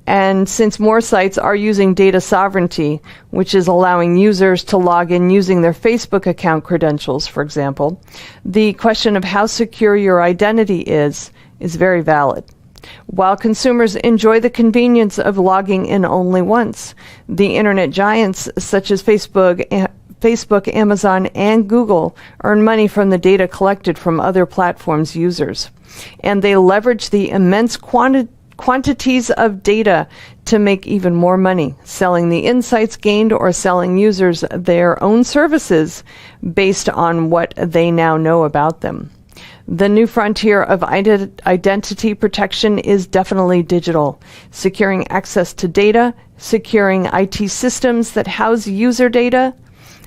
And since more sites are using data sovereignty, which is allowing users to log in using their Facebook account credentials, for example, the question of how secure your identity is very valid. While consumers enjoy the convenience of logging in only once, the internet giants such as Facebook, Amazon, and Google earn money from the data collected from other platforms' users. And they leverage the immense quantities of data to make even more money, selling the insights gained or selling users their own services based on what they now know about them. The new frontier of identity protection is definitely digital, securing access to data, securing IT systems that house user data,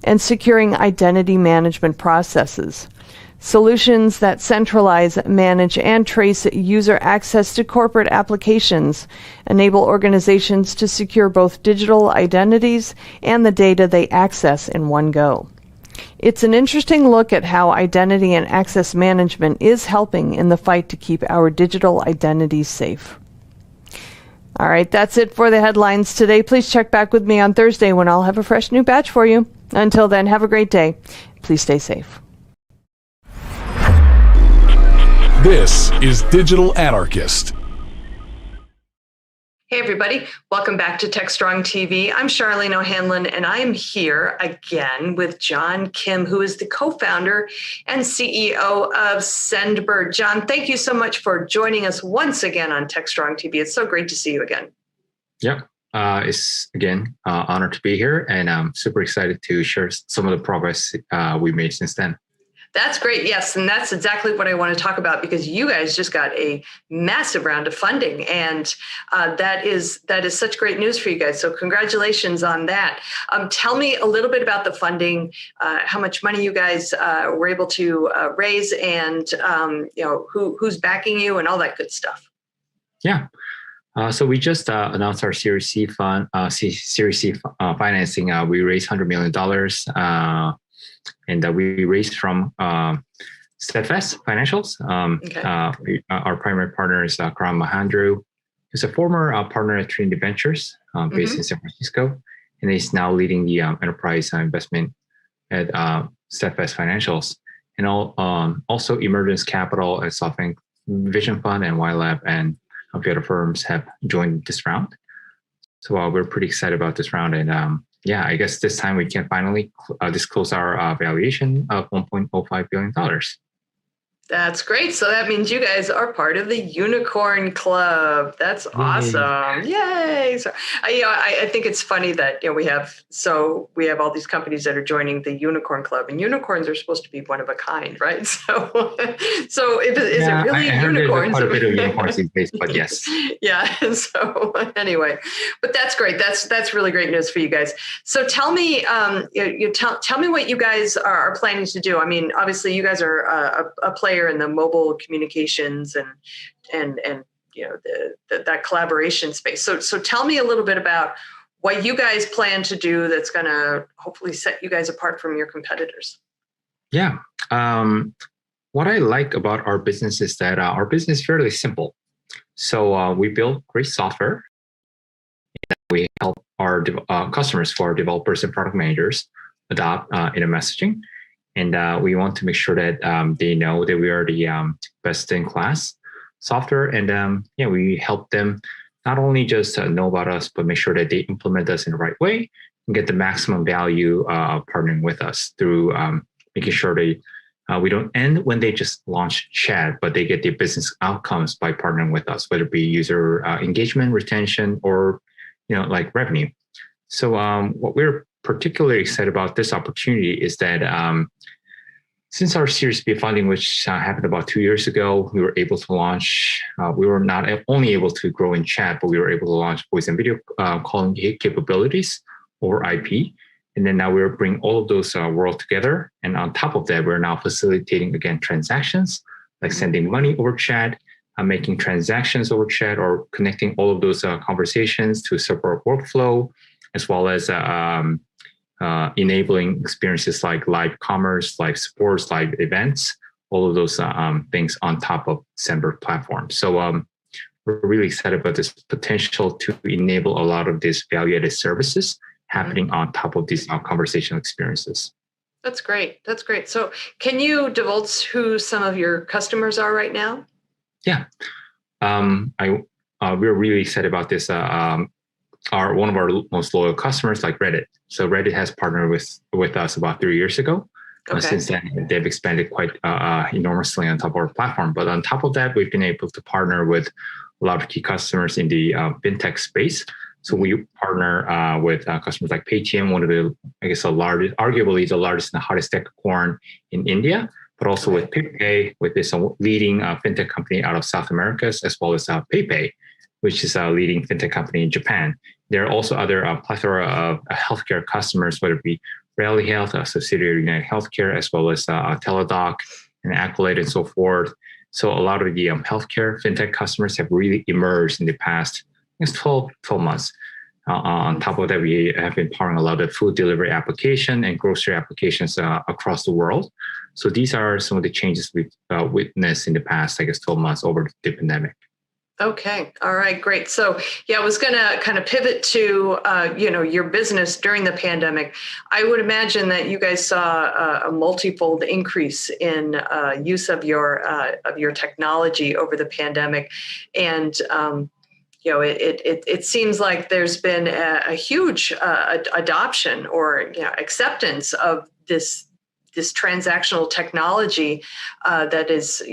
and securing identity management processes. Solutions that centralize, manage, and trace user access to corporate applications enable organizations to secure both digital identities and the data they access in one go. It's an interesting look at how identity and access management is helping in the fight to keep our digital identities safe. All right, that's it for the headlines today. Please check back with me on Thursday when I'll have a fresh new batch for you. Until then, have a great day. Please stay safe. This is Digital Anarchist. Hey everybody, welcome back to TechStrong TV. I'm Charlene O'Hanlon, and I am here again with John Kim, who is the co-founder and CEO of Sendbird. John, thank you so much for joining us once again on TechStrong TV. It's so great to see you again. Yep, it's again honor to be here, and I'm super excited to share some of the progress we made since then. That's great. Yes. And that's exactly what I want to talk about, because you guys just got a massive round of funding, and that is such great news for you guys. So congratulations on that. Tell me a little bit about the funding, how much money you guys were able to raise, and who's backing you and all that good stuff. Yeah. So we just announced our Series C fund, Series C financing. We raised $100 million. And we raised from Steadfast Financials. Our primary partner is Karan Mahandru, who's a former partner at Trinity Ventures based in San Francisco. And he's now leading the enterprise investment at Steadfast Financials. And also Emergence Capital, a SoftBank Vision Fund, and YLab and a few other firms have joined this round. So we're pretty excited about this round. And yeah, I guess this time we can finally disclose our valuation of $1.05 billion. That's great. So that means you guys are part of the Unicorn Club. That's awesome. Yay. So I think it's funny that we have all these companies that are joining the Unicorn Club, and unicorns are supposed to be one of a kind, right? So is it really unicorns? Quite a bit of unicorns these days, but yes. Yeah. So anyway, but that's great. That's really great news for you guys. So tell me, tell me what you guys are planning to do. I mean, obviously you guys are a player in the mobile communications and that collaboration space. So tell me a little bit about what you guys plan to do that's going to hopefully set you guys apart from your competitors. Yeah. What I like about our business is that our business is fairly simple. So we build great software. We help our customers, for our developers and product managers, adopt in a messaging. And we want to make sure that they know that we are the best in class software. And we help them not only just know about us, but make sure that they implement us in the right way and get the maximum value partnering with us through making sure we don't end when they just launch chat, but they get their business outcomes by partnering with us, whether it be user engagement, retention, or like revenue. So what we're particularly excited about this opportunity is that since our Series B funding, which happened about 2 years ago, we were able to launch, we were not only able to grow in chat, but we were able to launch voice and video calling capabilities over IP. And then now we're bringing all of those world together. And on top of that, we're now facilitating, again, transactions, like sending money over chat, making transactions over chat, or connecting all of those conversations to a separate workflow, as well as enabling experiences like live commerce, live sports, live events, all of those things on top of Zenberg platform. So we're really excited about this potential to enable a lot of these value-added services happening on top of these conversational experiences. That's great. That's great. So can you divulge who some of your customers are right now? Yeah. We're really excited about this. One of our most loyal customers, like Reddit. So Reddit has partnered with us about 3 years ago. Okay. Since then, they've expanded quite enormously on top of our platform. But on top of that, we've been able to partner with a lot of key customers in the fintech space. So we partner with customers like Paytm, one of the, largest, arguably the largest and the hottest tech unicorn in India, but also with PayPay, with this leading fintech company out of South America, as well as PayPay, which is a leading fintech company in Japan. There are also other plethora of healthcare customers, whether it be Rally Health, a subsidiary of United Healthcare, as well as Teladoc and Accolade and so forth. So a lot of the healthcare fintech customers have really emerged in the past 12 months. On top of that, we have been powering a lot of food delivery application and grocery applications across the world. So these are some of the changes we've witnessed in the past, 12 months over the pandemic. Okay. All right. Great. So I was going to kind of pivot to, your business during the pandemic. I would imagine that you guys saw a multifold increase in use of your technology over the pandemic. And, it seems like there's been a huge adoption or acceptance of this transactional technology that is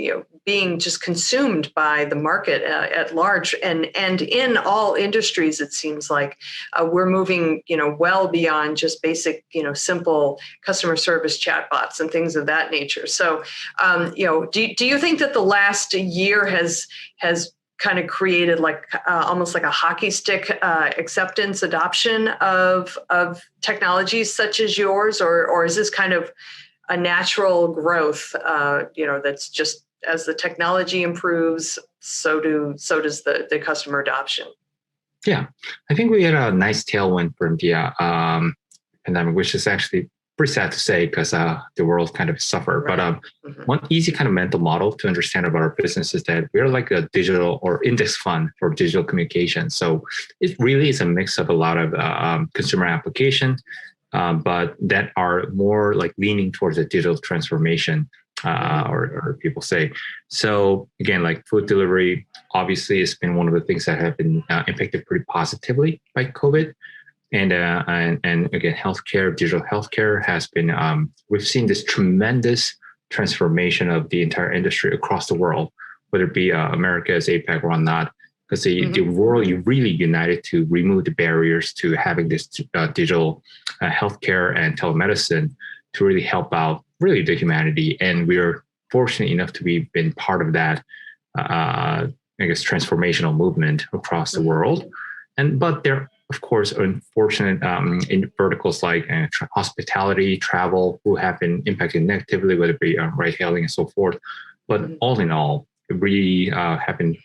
being just consumed by the market at large, and in all industries. It seems like we're moving well beyond just basic simple customer service chatbots and things of that nature. So do you think that the last year has kind of created almost like a hockey stick acceptance adoption of technologies such as yours, or is this kind of a natural growth, that's just as the technology improves, so does the customer adoption? Yeah, I think we had a nice tailwind from the pandemic, which is actually pretty sad to say because the world kind of suffered. Right. But one easy kind of mental model to understand about our business is that we're like a digital or index fund for digital communication. So it really is a mix of a lot of consumer application, but that are more like leaning towards a digital transformation, or people say. So again, like food delivery, obviously it's been one of the things that have been impacted pretty positively by COVID. And again, healthcare, digital healthcare has been, we've seen this tremendous transformation of the entire industry across the world, whether it be Americas, APAC, or not, because the world really united to remove the barriers to having this digital healthcare and telemedicine to really help out really the humanity. And we're fortunate enough to be been part of that, transformational movement across the world. But there, of course, unfortunate in verticals like hospitality, travel, who have been impacted negatively, whether it be ride-hailing and so forth. But all in all, we have been,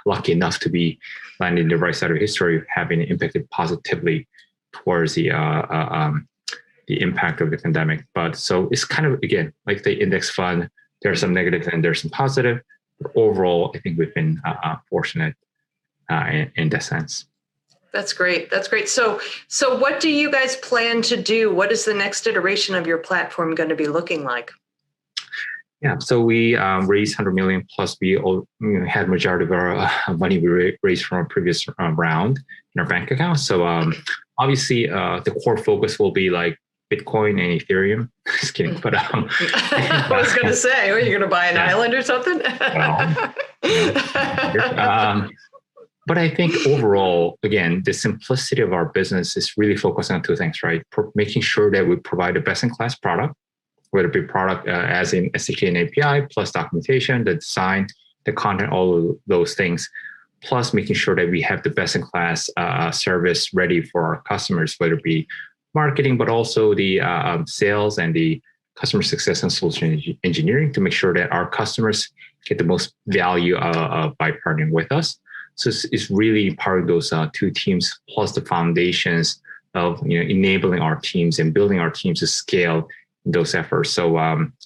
lucky enough to be landing in the right side of history, having impacted positively towards the impact of the pandemic. But so it's kind of, again, like the index fund, there are some negative and there's some positive. But overall, I think we've been fortunate in that sense. That's great. That's great. So what do you guys plan to do? What is the next iteration of your platform going to be looking like? Yeah, so we raised 100 million plus. We had majority of our money we raised from our previous round in our bank account. So obviously, the core focus will be like Bitcoin and Ethereum. Just kidding, but I was going to say, are you going to buy an island or something? But I think overall, again, the simplicity of our business is really focused on two things, right? Making sure that we provide a best-in-class product, whether it be product as in SDK and API, plus documentation, the design, the content, all of those things, plus making sure that we have the best-in-class service ready for our customers, whether it be marketing, but also the sales and the customer success and solution engineering to make sure that our customers get the most value by partnering with us. So it's really empowering those two teams, plus the foundations of enabling our teams and building our teams to scale those efforts. So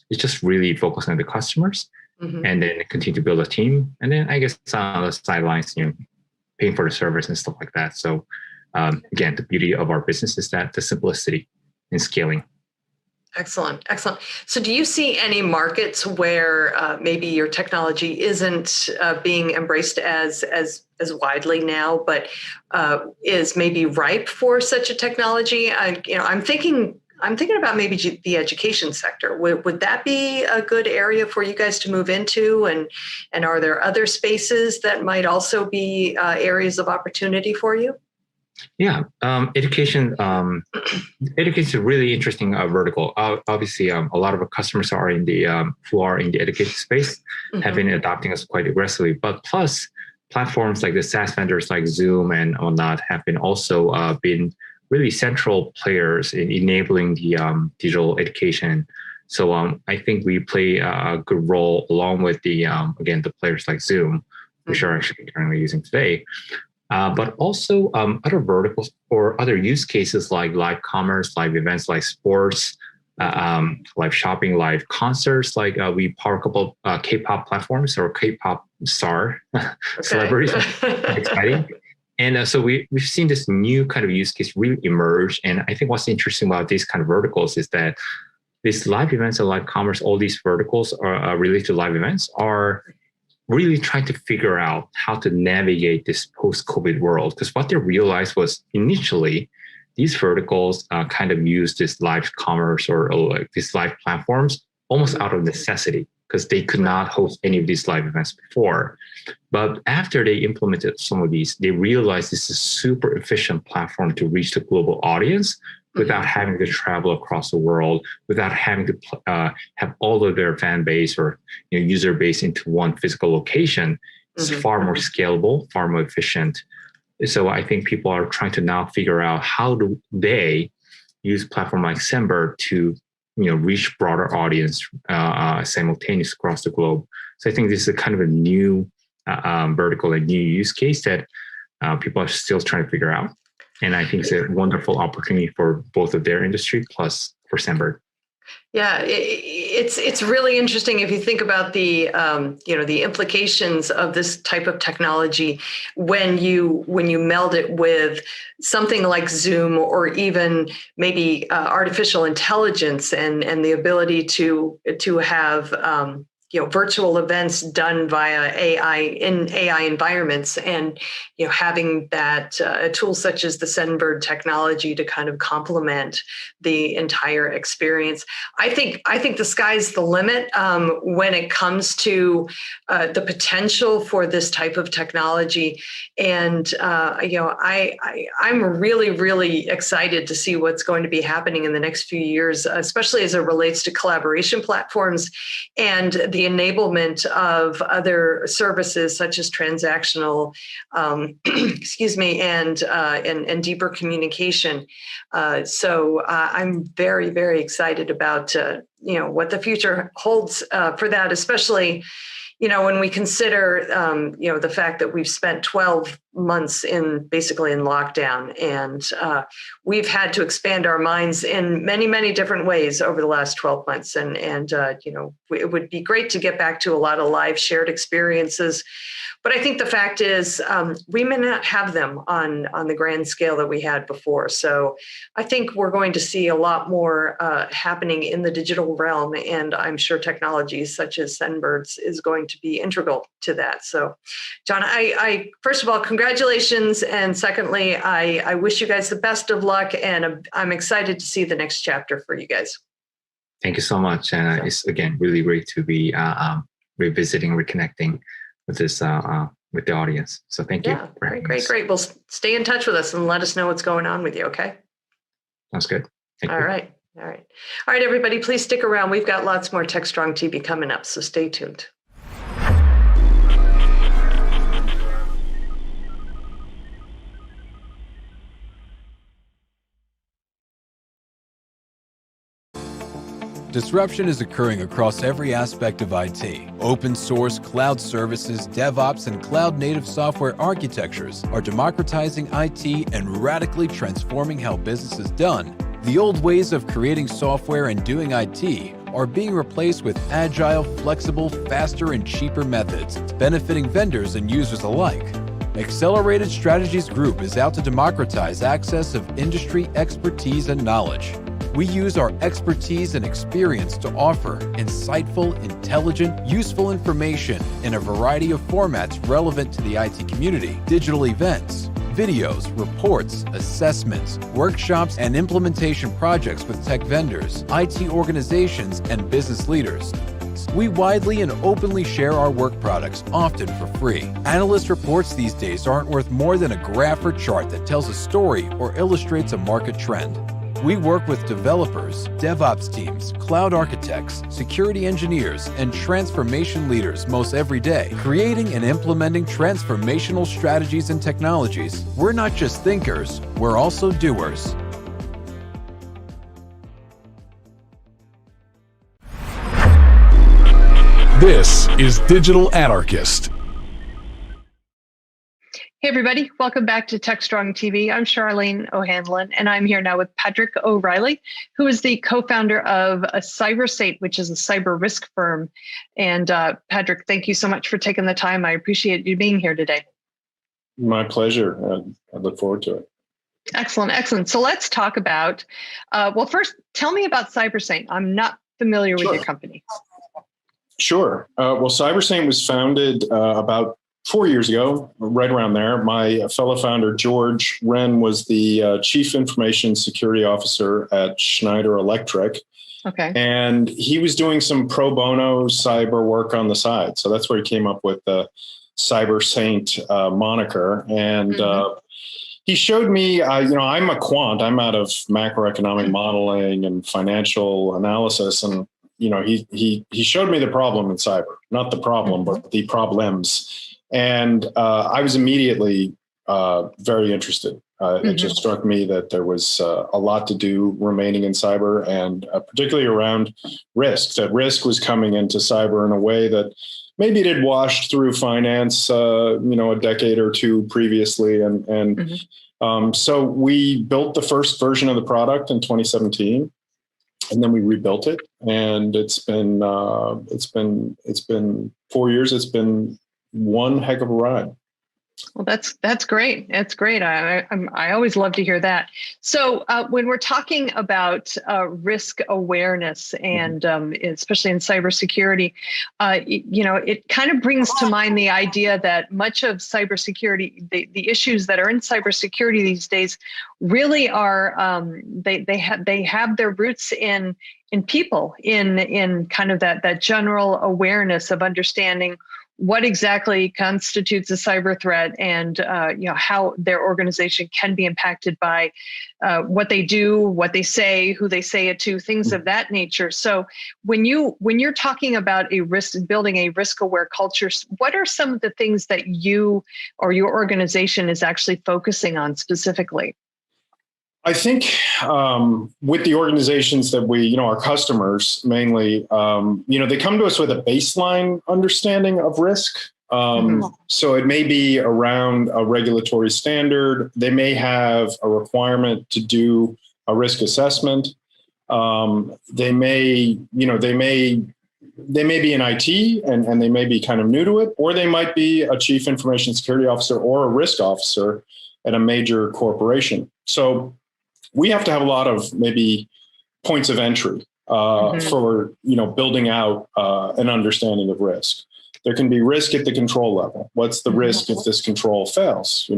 it's just really focused on the customers, and then continue to build a team, and then I guess on the sidelines, paying for the service and stuff like that. So again, the beauty of our business is that the simplicity in scaling. Excellent. Excellent. So do you see any markets where maybe your technology isn't being embraced as widely now, but is maybe ripe for such a technology? I'm thinking about maybe the education sector. Would that be a good area for you guys to move into? And are there other spaces that might also be areas of opportunity for you? Yeah, education is a really interesting vertical. Obviously, a lot of our customers are in the who are in the education space have been adopting us quite aggressively. But plus, platforms like the SaaS vendors like Zoom and whatnot have been also been really central players in enabling the digital education. So I think we play a good role along with the again the players like Zoom, which are actually currently using today. But also other verticals or other use cases like live commerce, live events like sports, live shopping, live concerts. Like we power a couple K-pop platforms or K-pop star celebrities. Exciting. And so we've seen this new kind of use case really emerge. And I think what's interesting about these kind of verticals is that these live events and live commerce, all these verticals are related to live events are really trying to figure out how to navigate this post-COVID world. Because what they realized was initially, these verticals kind of used this live commerce or like these live platforms almost out of necessity because they could not host any of these live events before. But after they implemented some of these, they realized this is a super efficient platform to reach the global audience without having to travel across the world, without having to have all of their fan base or user base into one physical location. It's far more scalable, far more efficient. So I think people are trying to now figure out how do they use a platform like Sember to reach broader audience simultaneously across the globe. So I think this is a kind of a new vertical, a new use case that people are still trying to figure out. And I think it's a wonderful opportunity for both of their industry plus for Sember. Yeah, it's really interesting if you think about the the implications of this type of technology when you meld it with something like Zoom or even maybe artificial intelligence and the ability to have virtual events done via AI in AI environments, and having that a tool such as the Sember technology to kind of complement the entire experience. I think the sky's the limit when it comes to the potential for this type of technology, and I'm really excited to see what's going to be happening in the next few years, especially as it relates to collaboration platforms and the enablement of other services such as transactional, and deeper communication. So I'm very excited about what the future holds for that, especially when we consider, the fact that we've spent 12 months basically in lockdown, and we've had to expand our minds in many, many different ways over the last 12 months. And it would be great to get back to a lot of live shared experiences. But I think the fact is we may not have them on the grand scale that we had before. So I think we're going to see a lot more happening in the digital realm. And I'm sure technologies such as Zenbirds is going to be integral to that. So, John, I first of all, congratulations. And secondly, I wish you guys the best of luck. And I'm excited to see the next chapter for you guys. Thank you so much. And it's, again, really great to be revisiting, reconnecting with this with the audience. So thank you. Yeah, great. Well, stay in touch with us and let us know what's going on with you. Okay. Sounds good. Thank you. All right, everybody, please stick around. We've got lots more TechStrong TV coming up, so stay tuned. Disruption is occurring across every aspect of IT. Open source, cloud services, DevOps, and cloud-native software architectures are democratizing IT and radically transforming how business is done. The old ways of creating software and doing IT are being replaced with agile, flexible, faster, and cheaper methods, benefiting vendors and users alike. Accelerated Strategies Group is out to democratize access of industry expertise and knowledge. We use our expertise and experience to offer insightful, intelligent, useful information in a variety of formats relevant to the IT community, digital events, videos, reports, assessments, workshops, and implementation projects with tech vendors, IT organizations, and business leaders. We widely and openly share our work products, often for free. Analyst reports these days aren't worth more than a graph or chart that tells a story or illustrates a market trend. We work with developers, DevOps teams, cloud architects, security engineers, and transformation leaders most every day, creating and implementing transformational strategies and technologies. We're not just thinkers, we're also doers. This is Digital Anarchist. Hey, everybody. Welcome back to TechStrong TV. I'm Charlene O'Hanlon, and I'm here now with Patrick O'Reilly, who is the co-founder of CyberSate, which is a cyber risk firm. And Patrick, thank you so much for taking the time. I appreciate you being here today. My pleasure. I look forward to it. Excellent. So let's talk about, well, first, tell me about CyberSate. I'm not familiar with your company. Sure. Well, CyberSate was founded about 4 years ago, right around there. My fellow founder, George Wren, was the Chief Information Security Officer at Schneider Electric. Okay. And he was doing some pro bono cyber work on the side. So that's where he came up with the CyberSate moniker. And he showed me, I'm a quant. I'm out of macroeconomic modeling and financial analysis. And, he showed me the problem in cyber, not the problem, but the problems. And I was immediately very interested. It just struck me that there was a lot to do remaining in cyber, and particularly around risk. That risk was coming into cyber in a way that maybe it had washed through finance, a decade or two previously. So we built the first version of the product in 2017. And then we rebuilt it, and it's been 4 years. It's been one heck of a ride. Well, that's great. That's great. I always love to hear that. So when we're talking about risk awareness and especially in cybersecurity, it kind of brings to mind the idea that much of cybersecurity, the issues that are in cybersecurity these days, really are they have their roots in people, in kind of that general awareness of understanding what exactly constitutes a cyber threat, and how their organization can be impacted by what they do, what they say, who they say it to, things of that nature. So when you're talking about building a risk-aware culture, what are some of the things that you or your organization is actually focusing on specifically? I think with the organizations that we, our customers mainly, they come to us with a baseline understanding of risk. So it may be around a regulatory standard. They may have a requirement to do a risk assessment. They may be in IT and they may be kind of new to it, or they might be a chief information security officer or a risk officer at a major corporation. So we have to have a lot of maybe points of entry for building out an understanding of risk. There can be risk at the control level. What's the risk if this control fails?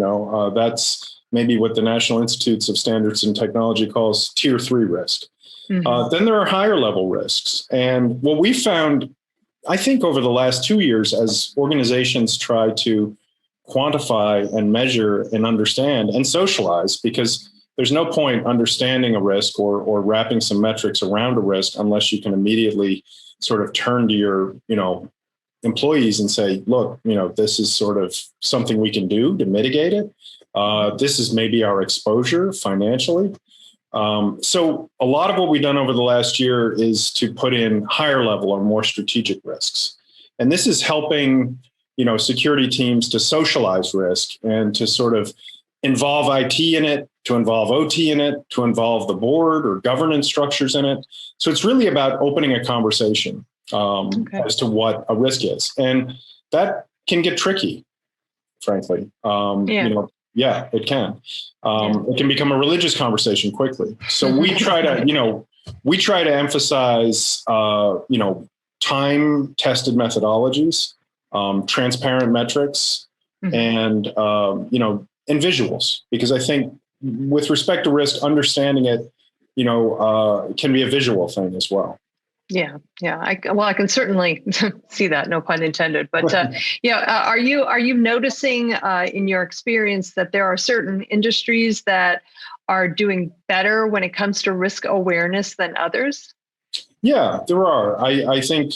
That's maybe what the National Institutes of Standards and Technology calls tier 3 risk. Then there are higher level risks. And what we found, I think over the last 2 years, as organizations try to quantify and measure and understand and socialize, because there's no point understanding a risk or wrapping some metrics around a risk unless you can immediately sort of turn to your, employees and say, look, this is sort of something we can do to mitigate it. This is maybe our exposure financially. So a lot of what we've done over the last year is to put in higher level or more strategic risks. And this is helping, security teams to socialize risk and to sort of involve IT in it, to involve OT in it, to involve the board or governance structures in it. So it's really about opening a conversation as to what a risk is. And that can get tricky, frankly. Yeah, it can. It can become a religious conversation quickly. So we try to emphasize, time-tested methodologies, transparent metrics, and visuals, because I think with respect to risk, understanding it, can be a visual thing as well. Yeah. I can certainly see that. No pun intended. But are you noticing in your experience that there are certain industries that are doing better when it comes to risk awareness than others? Yeah, there are. I think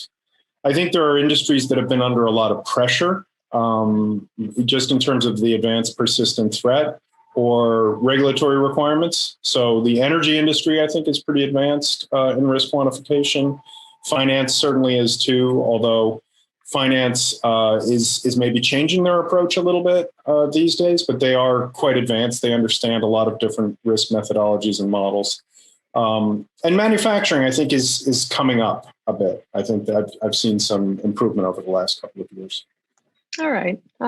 there are industries that have been under a lot of pressure, just in terms of the advanced persistent threat or regulatory requirements. So the energy industry, I think, is pretty advanced in risk quantification. Finance certainly is too, although finance is maybe changing their approach a little bit these days, but they are quite advanced. They understand a lot of different risk methodologies and models. And manufacturing, I think, is coming up a bit. I think that I've seen some improvement over the last couple of years. All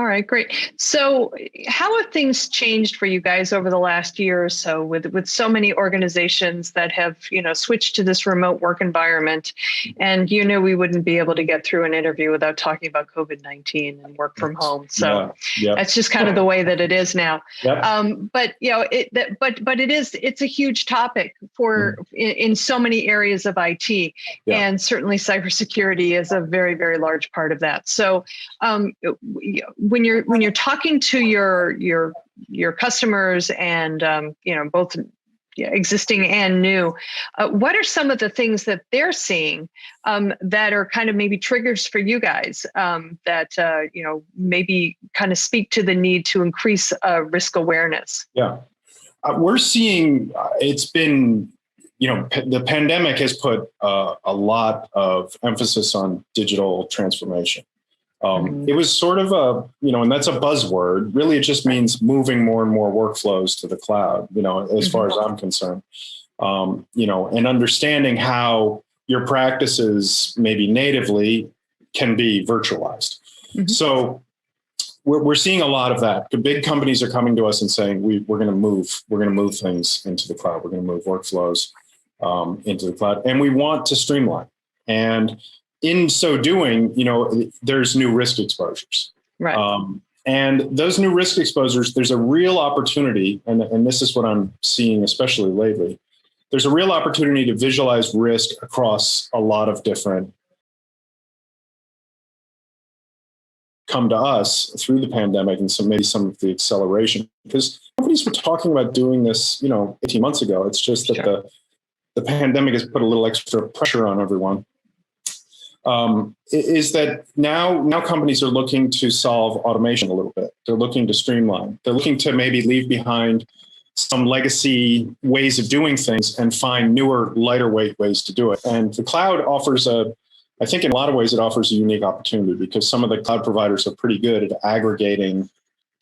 right, great. So how have things changed for you guys over the last year or so with so many organizations that have, switched to this remote work environment? And we wouldn't be able to get through an interview without talking about COVID-19 and work from home. So that's just kind of the way that it is now. But it's a huge topic for in so many areas of IT, and certainly cybersecurity is a very, very large part of that. So when you're talking to your customers and both existing and new, what are some of the things that they're seeing that are kind of maybe triggers for you guys that maybe kind of speak to the need to increase risk awareness? We're seeing it's been the pandemic has put a lot of emphasis on digital transformation. It was sort of and that's a buzzword. Really, it just means moving more and more workflows to the cloud, as far as I'm concerned, and understanding how your practices maybe natively can be virtualized. So we're seeing a lot of that. The big companies are coming to us and saying, we're going to move things into the cloud. We're going to move workflows into the cloud, and we want to streamline. And in so doing, there's new risk exposures. Right. And those new risk exposures, there's a real opportunity, and this is what I'm seeing, especially lately. There's a real opportunity to visualize risk across a lot of different come to us through the pandemic and maybe some of the acceleration, because companies were talking about doing this, 18 months ago. It's just that the pandemic has put a little extra pressure on everyone. Is that now companies are looking to solve automation a little bit. They're looking to streamline. They're looking to maybe leave behind some legacy ways of doing things and find newer, lighter weight ways to do it. And the cloud offers I think in a lot of ways it offers a unique opportunity because some of the cloud providers are pretty good at aggregating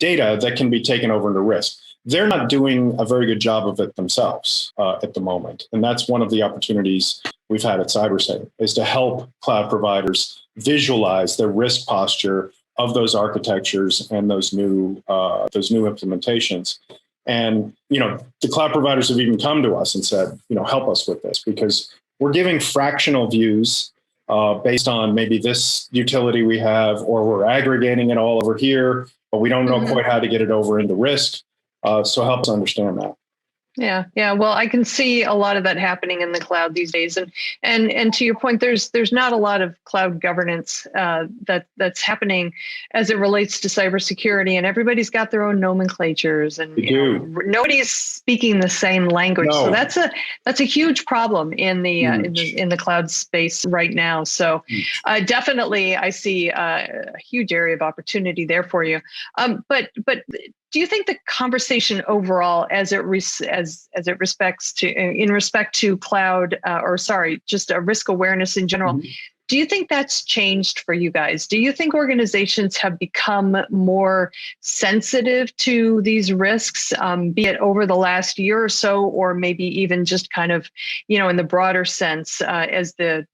data that can be taken over into risk. They're not doing a very good job of it themselves at the moment. And that's one of the opportunities we've had at Cybersecurity is to help cloud providers visualize their risk posture of those architectures and those new implementations. And, the cloud providers have even come to us and said, help us with this because we're giving fractional views based on maybe this utility we have, or we're aggregating it all over here, but we don't know quite how to get it over into risk. So help us understand that. Yeah. Well, I can see a lot of that happening in the cloud these days, and to your point, there's not a lot of cloud governance that's happening as it relates to cybersecurity, and everybody's got their own nomenclatures, and nobody's speaking the same language. No. So that's a huge problem in the in the cloud space right now. So definitely, I see a huge area of opportunity there for you. But do you think the conversation overall, as it respects to in respect to cloud, just risk awareness in general, do you think that's changed for you guys? Do you think organizations have become more sensitive to these risks, be it over the last year or so, or maybe even just kind of, in the broader sense, as the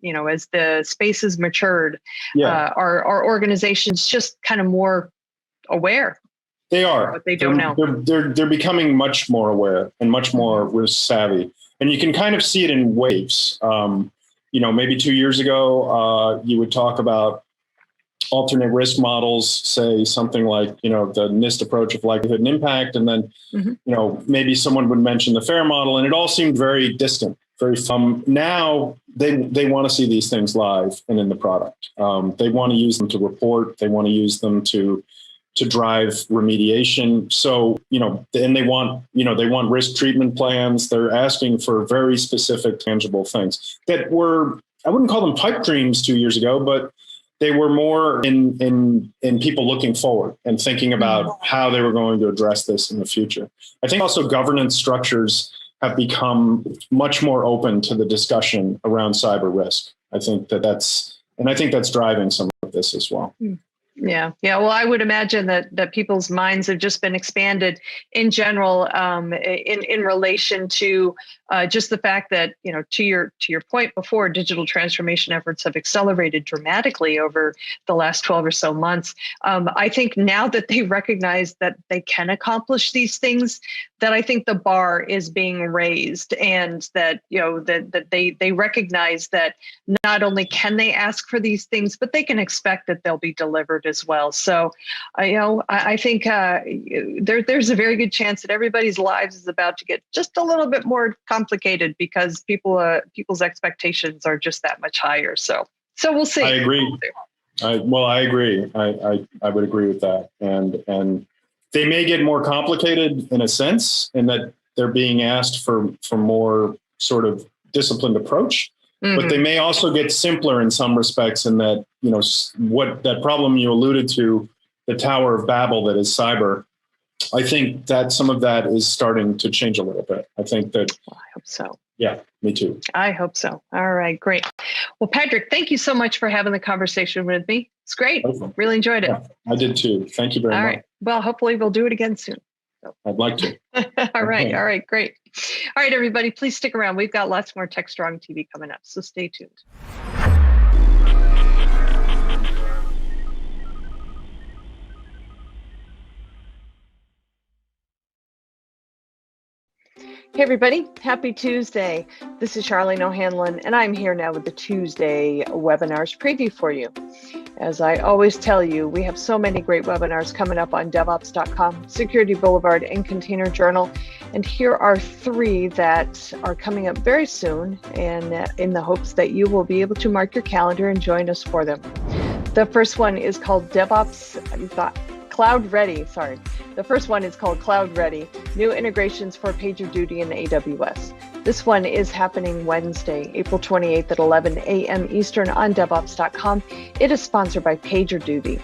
space has matured, are organizations just kind of more aware? They are. But they don't know. They're becoming much more aware and much more risk savvy, and you can kind of see it in waves. Maybe 2 years ago, you would talk about alternate risk models, say something like the NIST approach of likelihood and impact, and then maybe someone would mention the FAIR model, and it all seemed very distant. Now they want to see these things live and in the product. They want to use them to report. They want to use them to drive remediation. So, and they want risk treatment plans. They're asking for very specific, tangible things that were, I wouldn't call them pipe dreams 2 years ago, but they were more in people looking forward and thinking about how they were going to address this in the future. I think also governance structures have become much more open to the discussion around cyber risk. I think that's driving some of this as well. Yeah. Well, I would imagine that people's minds have just been expanded in general, in relation to just the fact that, to your point before, digital transformation efforts have accelerated dramatically over the last 12 or so months. I think now that they recognize that they can accomplish these things, that I think the bar is being raised, and that that they recognize that not only can they ask for these things, but they can expect that they'll be delivered as well. So, I think there's a very good chance that everybody's lives is about to get just a little bit more complicated because people's expectations are just that much higher. So we'll see. I agree. I agree. I would agree with that. And they may get more complicated in a sense, in that they're being asked for more sort of disciplined approach. But they may also get simpler in some respects, in that, what that problem you alluded to, the Tower of Babel that is cyber, I think that some of that is starting to change a little bit. I think that. Well, I hope so. Yeah, me too. I hope so. All right, great. Well, Patrick, thank you so much for having the conversation with me. It's great. Awesome. Really enjoyed it. Yeah, I did too. Thank you very much. All right. Well, hopefully we'll do it again soon. So. I'd like to. All right, great. All right, everybody, please stick around. We've got lots more TechStrong TV coming up, so stay tuned. Hey everybody, happy Tuesday. This is Charlene O'Hanlon, and I'm here now with the Tuesday webinars preview for you. As I always tell you, we have so many great webinars coming up on Devops.com, Security Boulevard, and Container Journal. And here are 3 that are coming up very soon, and in the hopes that you will be able to mark your calendar and join us for them. The first one is called Cloud Ready. The first one is called Cloud Ready, New Integrations for PagerDuty in AWS. This one is happening Wednesday, April 28th at 11 a.m. Eastern on Devops.com. It is sponsored by PagerDuty.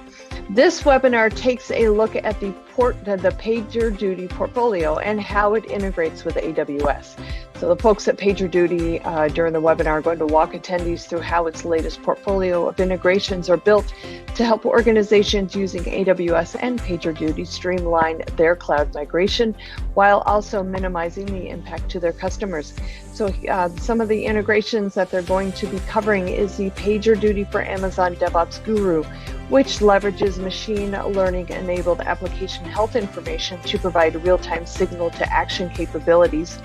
This webinar takes a look at the PagerDuty portfolio and how it integrates with AWS. So the folks at PagerDuty during the webinar are going to walk attendees through how its latest portfolio of integrations are built to help organizations using AWS and PagerDuty streamline their cloud migration while also minimizing the impact to their customers. So some of the integrations that they're going to be covering is the PagerDuty for Amazon DevOps Guru, which leverages machine learning enabled application health information to provide real-time signal to action capabilities.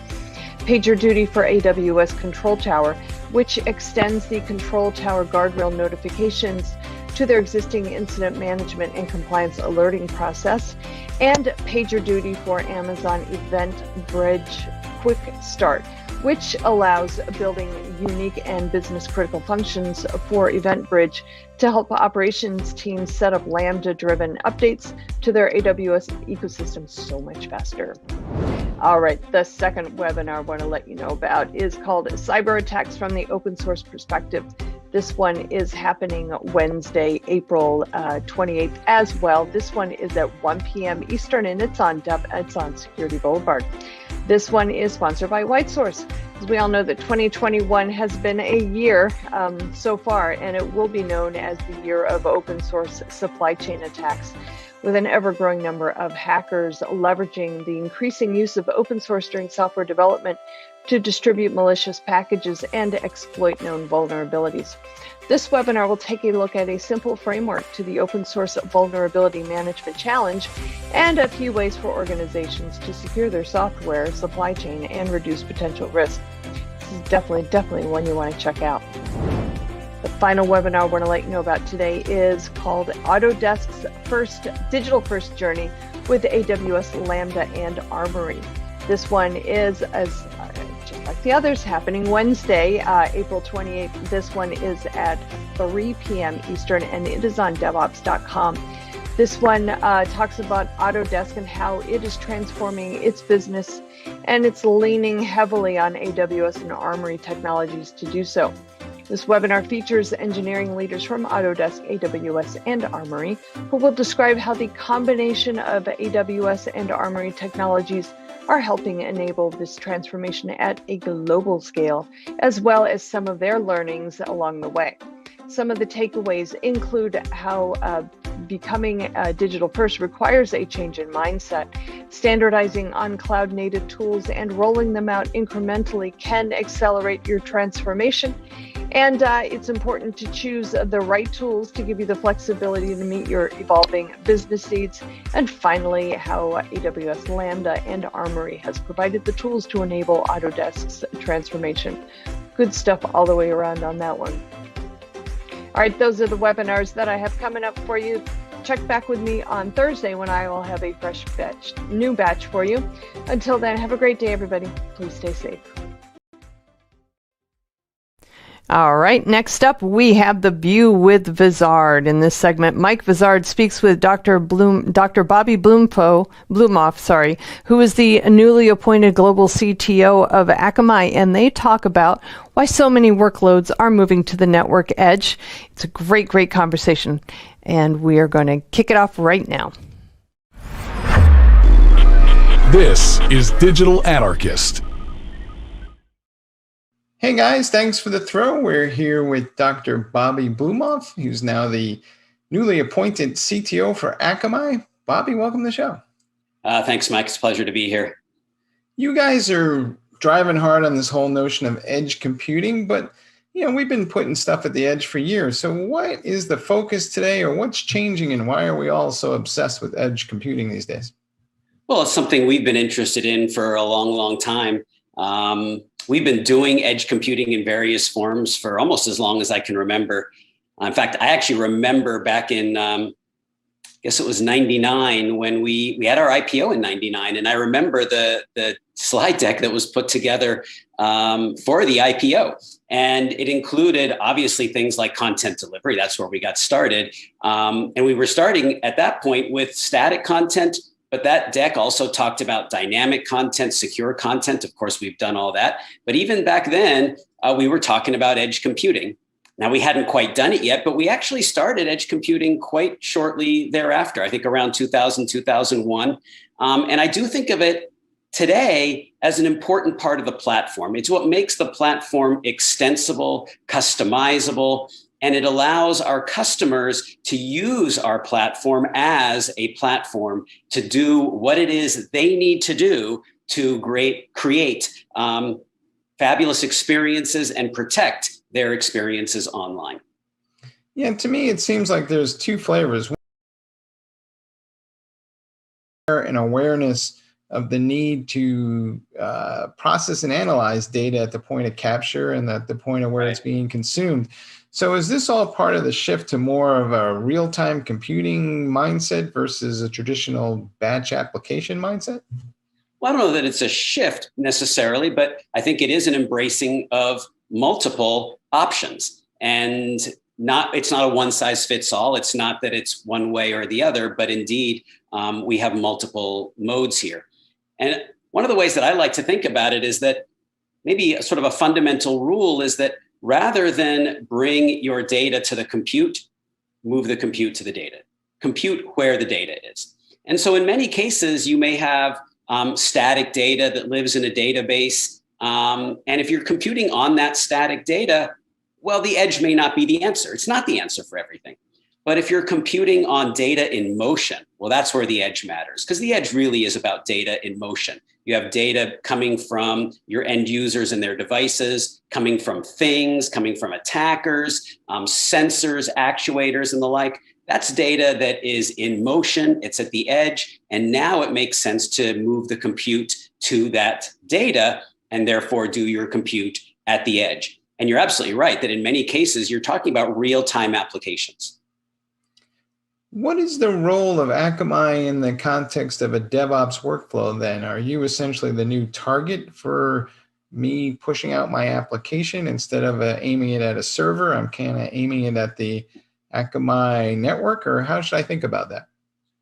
PagerDuty for AWS Control Tower, which extends the Control Tower guardrail notifications to their existing incident management and compliance alerting process, and PagerDuty for Amazon Event Bridge Quick Start, which allows building unique and business critical functions for Event Bridge to help operations teams set up Lambda-driven updates to their AWS ecosystem so much faster. All right, the second webinar I want to let you know about is called Cyber Attacks from the Open Source Perspective. This one is happening Wednesday, April 28th as well. This one is at 1 p.m. Eastern, and it's on Security Boulevard. This one is sponsored by WhiteSource. As we all know that 2021 has been a year so far, and it will be known as the year of open source supply chain attacks, with an ever-growing number of hackers leveraging the increasing use of open source during software development to distribute malicious packages and exploit known vulnerabilities. This webinar will take a look at a simple framework to the Open Source Vulnerability Management Challenge and a few ways for organizations to secure their software supply chain and reduce potential risk. This is definitely one you want to check out. The final webinar I want to let you know about today is called Autodesk's Digital First Journey with AWS Lambda and Armory. This one is, just like the others, happening Wednesday, April 28th. This one is at 3 p.m. Eastern, and it is on devops.com. This one talks about Autodesk and how it is transforming its business, and it's leaning heavily on AWS and Armory technologies to do so. This webinar features engineering leaders from Autodesk, AWS, and Armory, who will describe how the combination of AWS and Armory technologies are helping enable this transformation at a global scale, as well as some of their learnings along the way. Some of the takeaways include how becoming digital first requires a change in mindset. Standardizing on cloud native tools and rolling them out incrementally can accelerate your transformation. And it's important to choose the right tools to give you the flexibility to meet your evolving business needs. And finally, how AWS Lambda and Armory has provided the tools to enable Autodesk's transformation. Good stuff all the way around on that one. All right, those are the webinars that I have coming up for you. Check back with me on Thursday when I will have a fresh new batch for you. Until then, have a great day, everybody. Please stay safe. All right, next up, we have The View with Vizard. In this segment, Mike Vizard speaks with Dr. Bobby Blumoff, who is the newly appointed global CTO of Akamai, and they talk about why so many workloads are moving to the network edge. It's a great conversation, and we are going to kick it off right now. This is Digital Anarchist. Hey guys, thanks for the throw. We're here with Dr. Bobby Blumoff, who's now the newly appointed CTO for Akamai. Bobby, welcome to the show. Thanks, Mike. It's a pleasure to be here. You guys are driving hard on this whole notion of edge computing, but we've been putting stuff at the edge for years. So what is the focus today, or what's changing, and why are we all so obsessed with edge computing these days? Well, it's something we've been interested in for a long time. We've been doing edge computing in various forms for almost as long as I can remember. In fact, I actually remember back in, I guess it was 99 when we had our IPO in 99. And I remember the slide deck that was put together for the IPO. And it included obviously things like content delivery. That's where we got started. And we were starting at that point with static content. But that deck also talked about dynamic content, secure content. Of course, we've done all that. But even back then, we were talking about edge computing. Now, we hadn't quite done it yet, but we actually started edge computing quite shortly thereafter, I think around 2000, 2001. And I do think of it today as an important part of the platform. It's what makes the platform extensible, customizable, and it allows our customers to use our platform as a platform to do what it is they need to do to create fabulous experiences and protect their experiences online. Yeah, to me, it seems like there's two flavors. An awareness of the need to process and analyze data at the point of capture and at the point of where it's being consumed. So is this all part of the shift to more of a real-time computing mindset versus a traditional batch application mindset? Well, I don't know that it's a shift necessarily, but I think it is an embracing of multiple options. And it's not a one size fits all. It's not that it's one way or the other, but indeed, we have multiple modes here. And one of the ways that I like to think about it is that maybe a sort of a fundamental rule is that rather than bring your data to the compute, move the compute to the data. Compute where the data is. And so in many cases, you may have static data that lives in a database. And if you're computing on that static data, well, the edge may not be the answer. It's not the answer for everything. But if you're computing on data in motion, well, that's where the edge matters, because the edge really is about data in motion. You have data coming from your end users and their devices, coming from things, coming from attackers, sensors, actuators, and the like. That's data that is in motion, it's at the edge, and now it makes sense to move the compute to that data and therefore do your compute at the edge. And you're absolutely right that in many cases, you're talking about real-time applications. What is the role of Akamai in the context of a DevOps workflow then? Are you essentially the new target for me pushing out my application instead of aiming it at a server? I'm kind of aiming it at the Akamai network, or how should I think about that?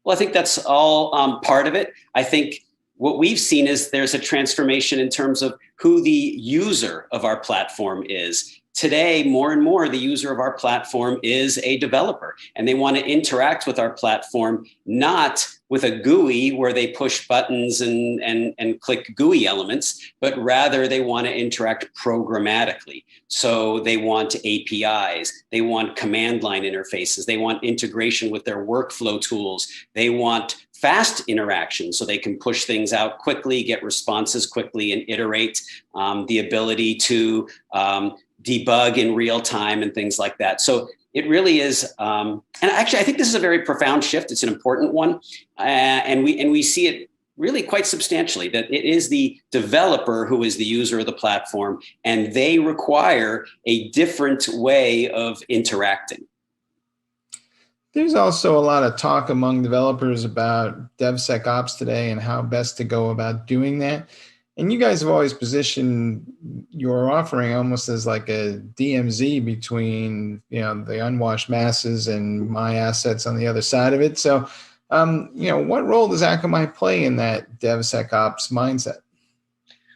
Well, I think that's all part of it. I think what we've seen is there's a transformation in terms of who the user of our platform is. Today, more and more, the user of our platform is a developer, and they want to interact with our platform, not with a GUI where they push buttons and click GUI elements, but rather they want to interact programmatically. So they want APIs, they want command line interfaces, they want integration with their workflow tools, they want fast interaction so they can push things out quickly, get responses quickly, and iterate, the ability to debug in real time and things like that. So it really is, and actually I think this is a very profound shift. It's an important one, and we see it really quite substantially, that it is the developer who is the user of the platform, and they require a different way of interacting. There's also a lot of talk among developers about DevSecOps today and how best to go about doing that. And you guys have always positioned your offering almost as like a DMZ between, the unwashed masses and my assets on the other side of it. So, what role does Akamai play in that DevSecOps mindset?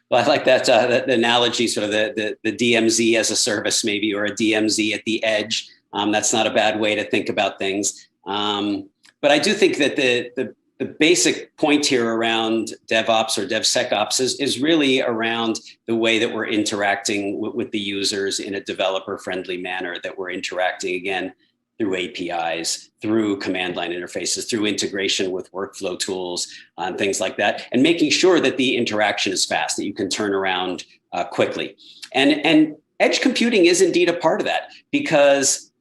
Well, I like that analogy, sort of the DMZ as a service, maybe, or a DMZ at the edge. That's not a bad way to think about things. But I do think that the basic point here around DevOps or DevSecOps is really around the way that we're interacting with the users in a developer-friendly manner, that we're interacting, again, through APIs, through command line interfaces, through integration with workflow tools, and things like that, and making sure that the interaction is fast, that you can turn around quickly. And edge computing is indeed a part of that, because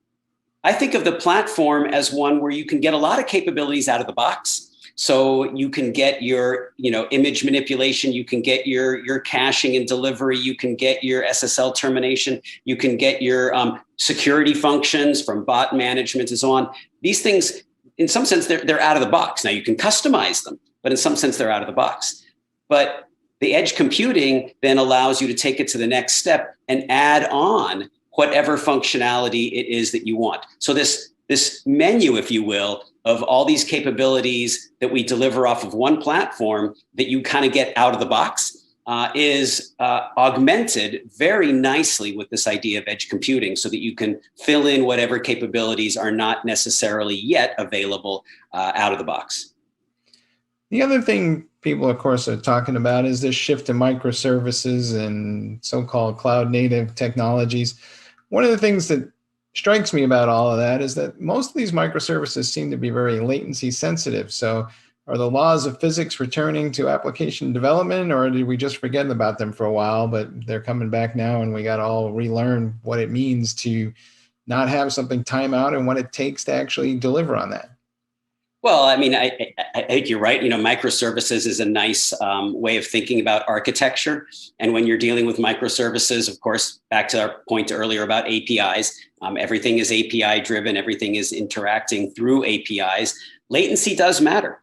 I think of the platform as one where you can get a lot of capabilities out of the box. So you can get your, image manipulation, you can get your caching and delivery, you can get your SSL termination, you can get your security functions from bot management and so on. These things, in some sense, they're out of the box. Now you can customize them, but in some sense, they're out of the box. But the edge computing then allows you to take it to the next step and add on whatever functionality it is that you want. So this menu, if you will, of all these capabilities that we deliver off of one platform that you kind of get out of the box, is augmented very nicely with this idea of edge computing so that you can fill in whatever capabilities are not necessarily yet available out of the box. The other thing people, of course, are talking about is this shift to microservices and so-called cloud native technologies. One of the things that strikes me about all of that is that most of these microservices seem to be very latency sensitive. So are the laws of physics returning to application development, or did we just forget about them for a while, but they're coming back now and we got to all relearn what it means to not have something time out and what it takes to actually deliver on that? Well, I mean, I think you're right. Microservices is a nice way of thinking about architecture. And when you're dealing with microservices, of course, back to our point earlier about APIs, everything is API driven. Everything is interacting through APIs. Latency does matter,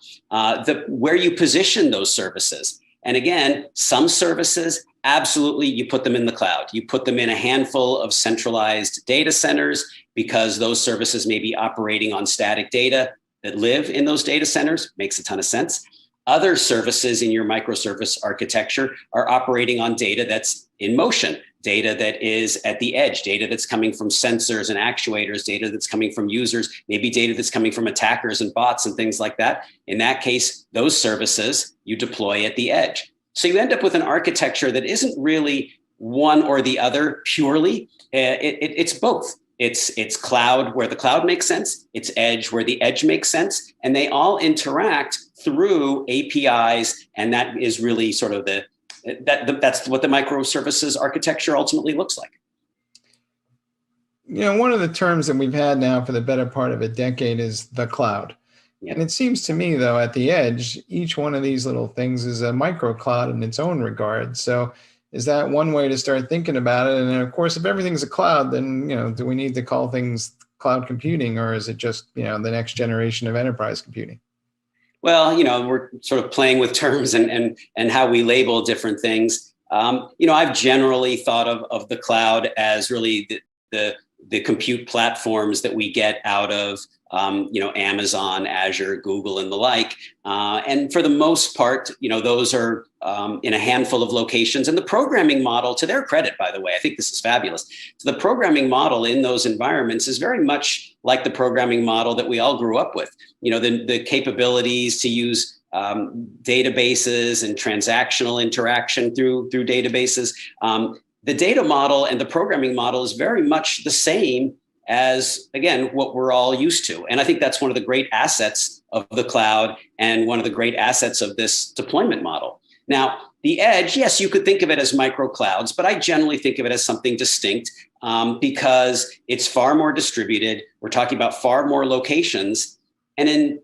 where you position those services. And again, some services, absolutely, you put them in the cloud. You put them in a handful of centralized data centers because those services may be operating on static data that live in those data centers. Makes a ton of sense. Other services in your microservice architecture are operating on data that's in motion, data that is at the edge, data that's coming from sensors and actuators, data that's coming from users, maybe data that's coming from attackers and bots and things like that. In that case, those services you deploy at the edge. So you end up with an architecture that isn't really one or the other purely. It's both. It's cloud where the cloud makes sense. It's edge where the edge makes sense. And they all interact through APIs. And that is really sort of that's what the microservices architecture ultimately looks like. One of the terms that we've had now for the better part of a decade is the cloud. And it seems to me, though, at the edge, each one of these little things is a micro cloud in its own regard. So is that one way to start thinking about it? And then, of course, if everything's a cloud, then, do we need to call things cloud computing, or is it just, the next generation of enterprise computing? Well, we're sort of playing with terms and how we label different things. I've generally thought of the cloud as really the compute platforms that we get out of Amazon, Azure, Google, and the like. And for the most part, those are in a handful of locations. And the programming model, to their credit, by the way, I think this is fabulous. So the programming model in those environments is very much like the programming model that we all grew up with. The capabilities to use databases and transactional interaction through databases. The data model and the programming model is very much the same as, again, what we're all used to. And I think that's one of the great assets of the cloud and one of the great assets of this deployment model. Now, the edge, yes, you could think of it as micro clouds, but I generally think of it as something distinct because it's far more distributed. We're talking about far more locations. And in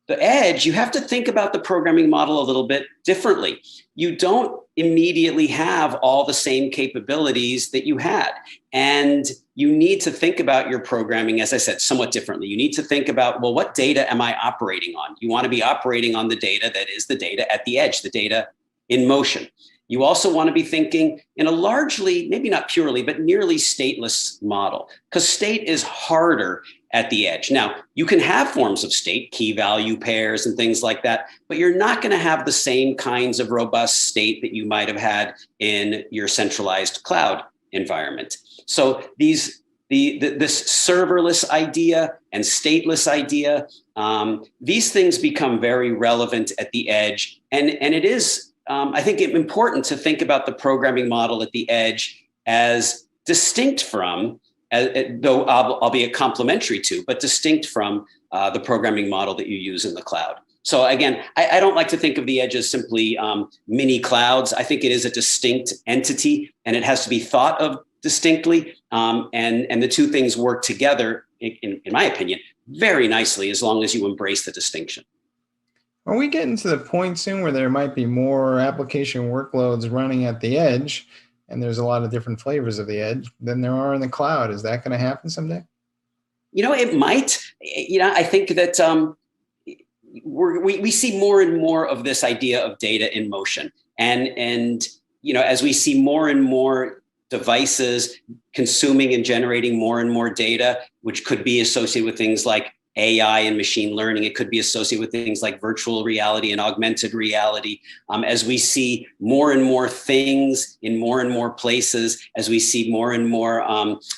the edge, you have to think about the programming model a little bit differently. You don't immediately have all the same capabilities that you had. And you need to think about your programming, as I said, somewhat differently. You need to think about, well, what data am I operating on? You want to be operating on the data that is the data at the edge, the data in motion. You also want to be thinking in a largely, maybe not purely, but nearly stateless model, because state is harder at the edge. Now, you can have forms of state, key value pairs and things like that, but you're not going to have the same kinds of robust state that you might have had in your centralized cloud environment. So this serverless idea and stateless idea, these things become very relevant at the edge. And it is, I think, important to think about the programming model at the edge as distinct from, though albeit complementary to, but distinct from the programming model that you use in the cloud. So again, I don't like to think of the edge as simply mini clouds. I think it is a distinct entity, and it has to be thought of distinctly. And the two things work together, in my opinion, very nicely, as long as you embrace the distinction. Are we getting to the point soon where there might be more application workloads running at the edge, and there's a lot of different flavors of the edge than there are in the cloud? Is that going to happen someday? It might. I think that we see more and more of this idea of data in motion. And as we see more and more devices consuming and generating more and more data, which could be associated with things like AI and machine learning. It could be associated with things like virtual reality and augmented reality. As we see more and more things in more and more places, as we see more and more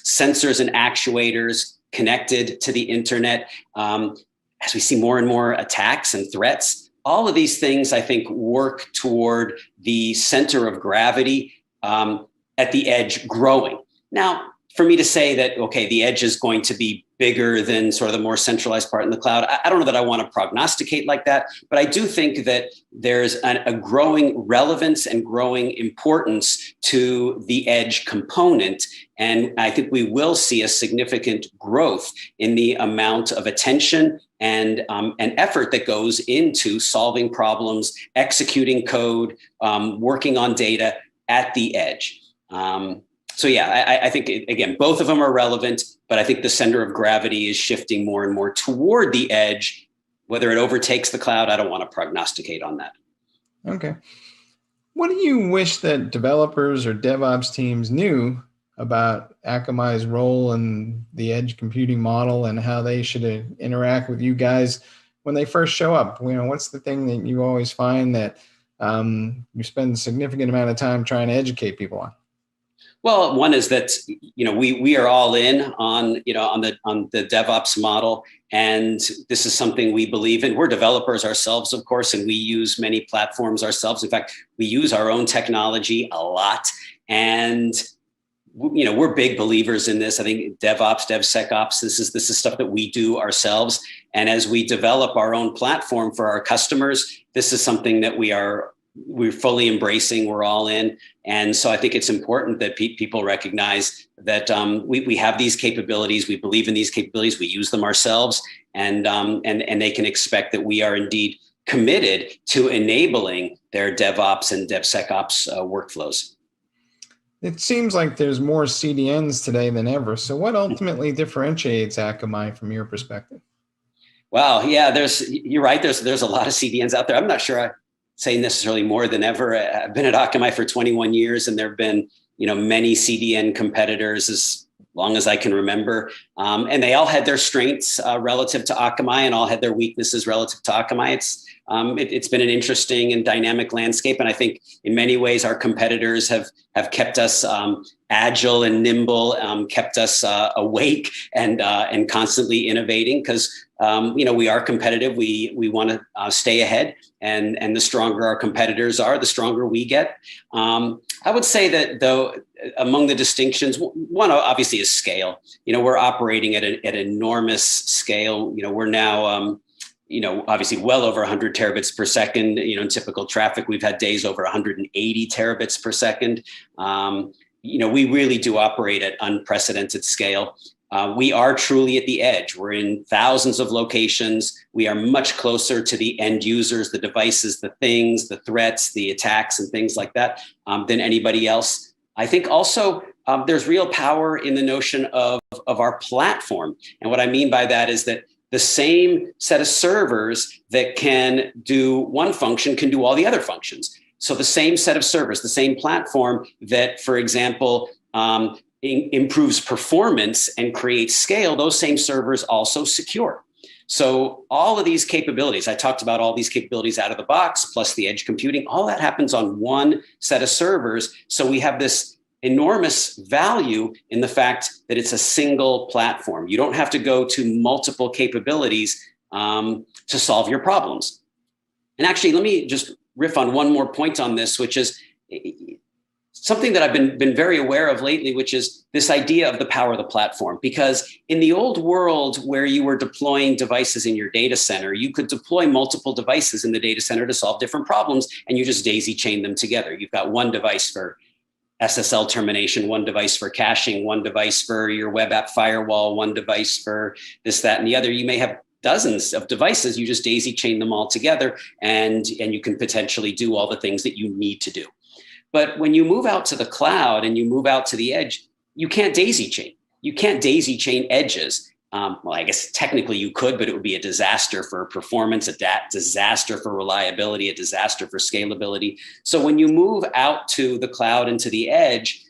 sensors and actuators connected to the internet, as we see more and more attacks and threats, all of these things, I think, work toward the center of gravity at the edge growing. Now, for me to say that, okay, the edge is going to be bigger than sort of the more centralized part in the cloud, I don't know that I want to prognosticate like that, but I do think that there's a growing relevance and growing importance to the edge component. And I think we will see a significant growth in the amount of attention and effort that goes into solving problems, executing code, working on data at the edge. So yeah, I think, again, both of them are relevant, but I think the center of gravity is shifting more and more toward the edge. Whether it overtakes the cloud, I don't want to prognosticate on that. Okay. What do you wish that developers or DevOps teams knew about Akamai's role in the edge computing model and how they should interact with you guys when they first show up? You know, what's the thing that you always find that you spend a significant amount of time trying to educate people on? Well, one is that, we are all in on the DevOps model, and this is something we believe in. We're developers ourselves, of course, and we use many platforms ourselves. In fact, we use our own technology a lot, and we're big believers in this. I think DevOps, DevSecOps, this is stuff that we do ourselves. And as we develop our own platform for our customers, this is something that we're fully embracing. We're all in. And so I think it's important that people recognize that we have these capabilities. We believe in these capabilities. We use them ourselves, and they can expect that we are indeed committed to enabling their DevOps and DevSecOps workflows. It seems like there's more CDNs today than ever. So what ultimately differentiates Akamai from your perspective? Wow. Yeah, you're right. There's a lot of CDNs out there. I'm not sure I say necessarily more than ever. I've been at Akamai for 21 years, and there have been, many CDN competitors as long as I can remember. And they all had their strengths relative to Akamai, and all had their weaknesses relative to Akamai. It's been an interesting and dynamic landscape. And I think in many ways, our competitors have kept us agile and nimble, kept us awake and constantly innovating, because we are competitive. We want to stay ahead, and the stronger our competitors are, the stronger we get. I would say that, though, among the distinctions, one obviously is scale. We're operating at an enormous scale. We're now obviously well over 100 terabits per second. In typical traffic, we've had days over 180 terabits per second. We really do operate at unprecedented scale. We are truly at the edge. We're in thousands of locations. We are much closer to the end users, the devices, the things, the threats, the attacks, and things like that than anybody else. I think also there's real power in the notion of our platform. And what I mean by that is that the same set of servers that can do one function can do all the other functions. So the same set of servers, the same platform that, for example, improves performance and creates scale, those same servers also secure. So all of these capabilities, I talked about all these capabilities out of the box, plus the edge computing, all that happens on one set of servers. So we have this enormous value in the fact that it's a single platform. You don't have to go to multiple capabilities to solve your problems. And actually, let me just riff on one more point on this, which is something that I've been very aware of lately, which is this idea of the power of the platform. Because in the old world where you were deploying devices in your data center, you could deploy multiple devices in the data center to solve different problems, and you just daisy chain them together. You've got one device for SSL termination, one device for caching, one device for your web app firewall, one device for this, that, and the other. You may have dozens of devices. You just daisy chain them all together, and you can potentially do all the things that you need to do. But when you move out to the cloud and you move out to the edge, you can't daisy chain. You can't daisy chain edges. Well, I guess technically you could, but it would be a disaster for performance, a disaster for reliability, a disaster for scalability. So when you move out to the cloud and to the edge,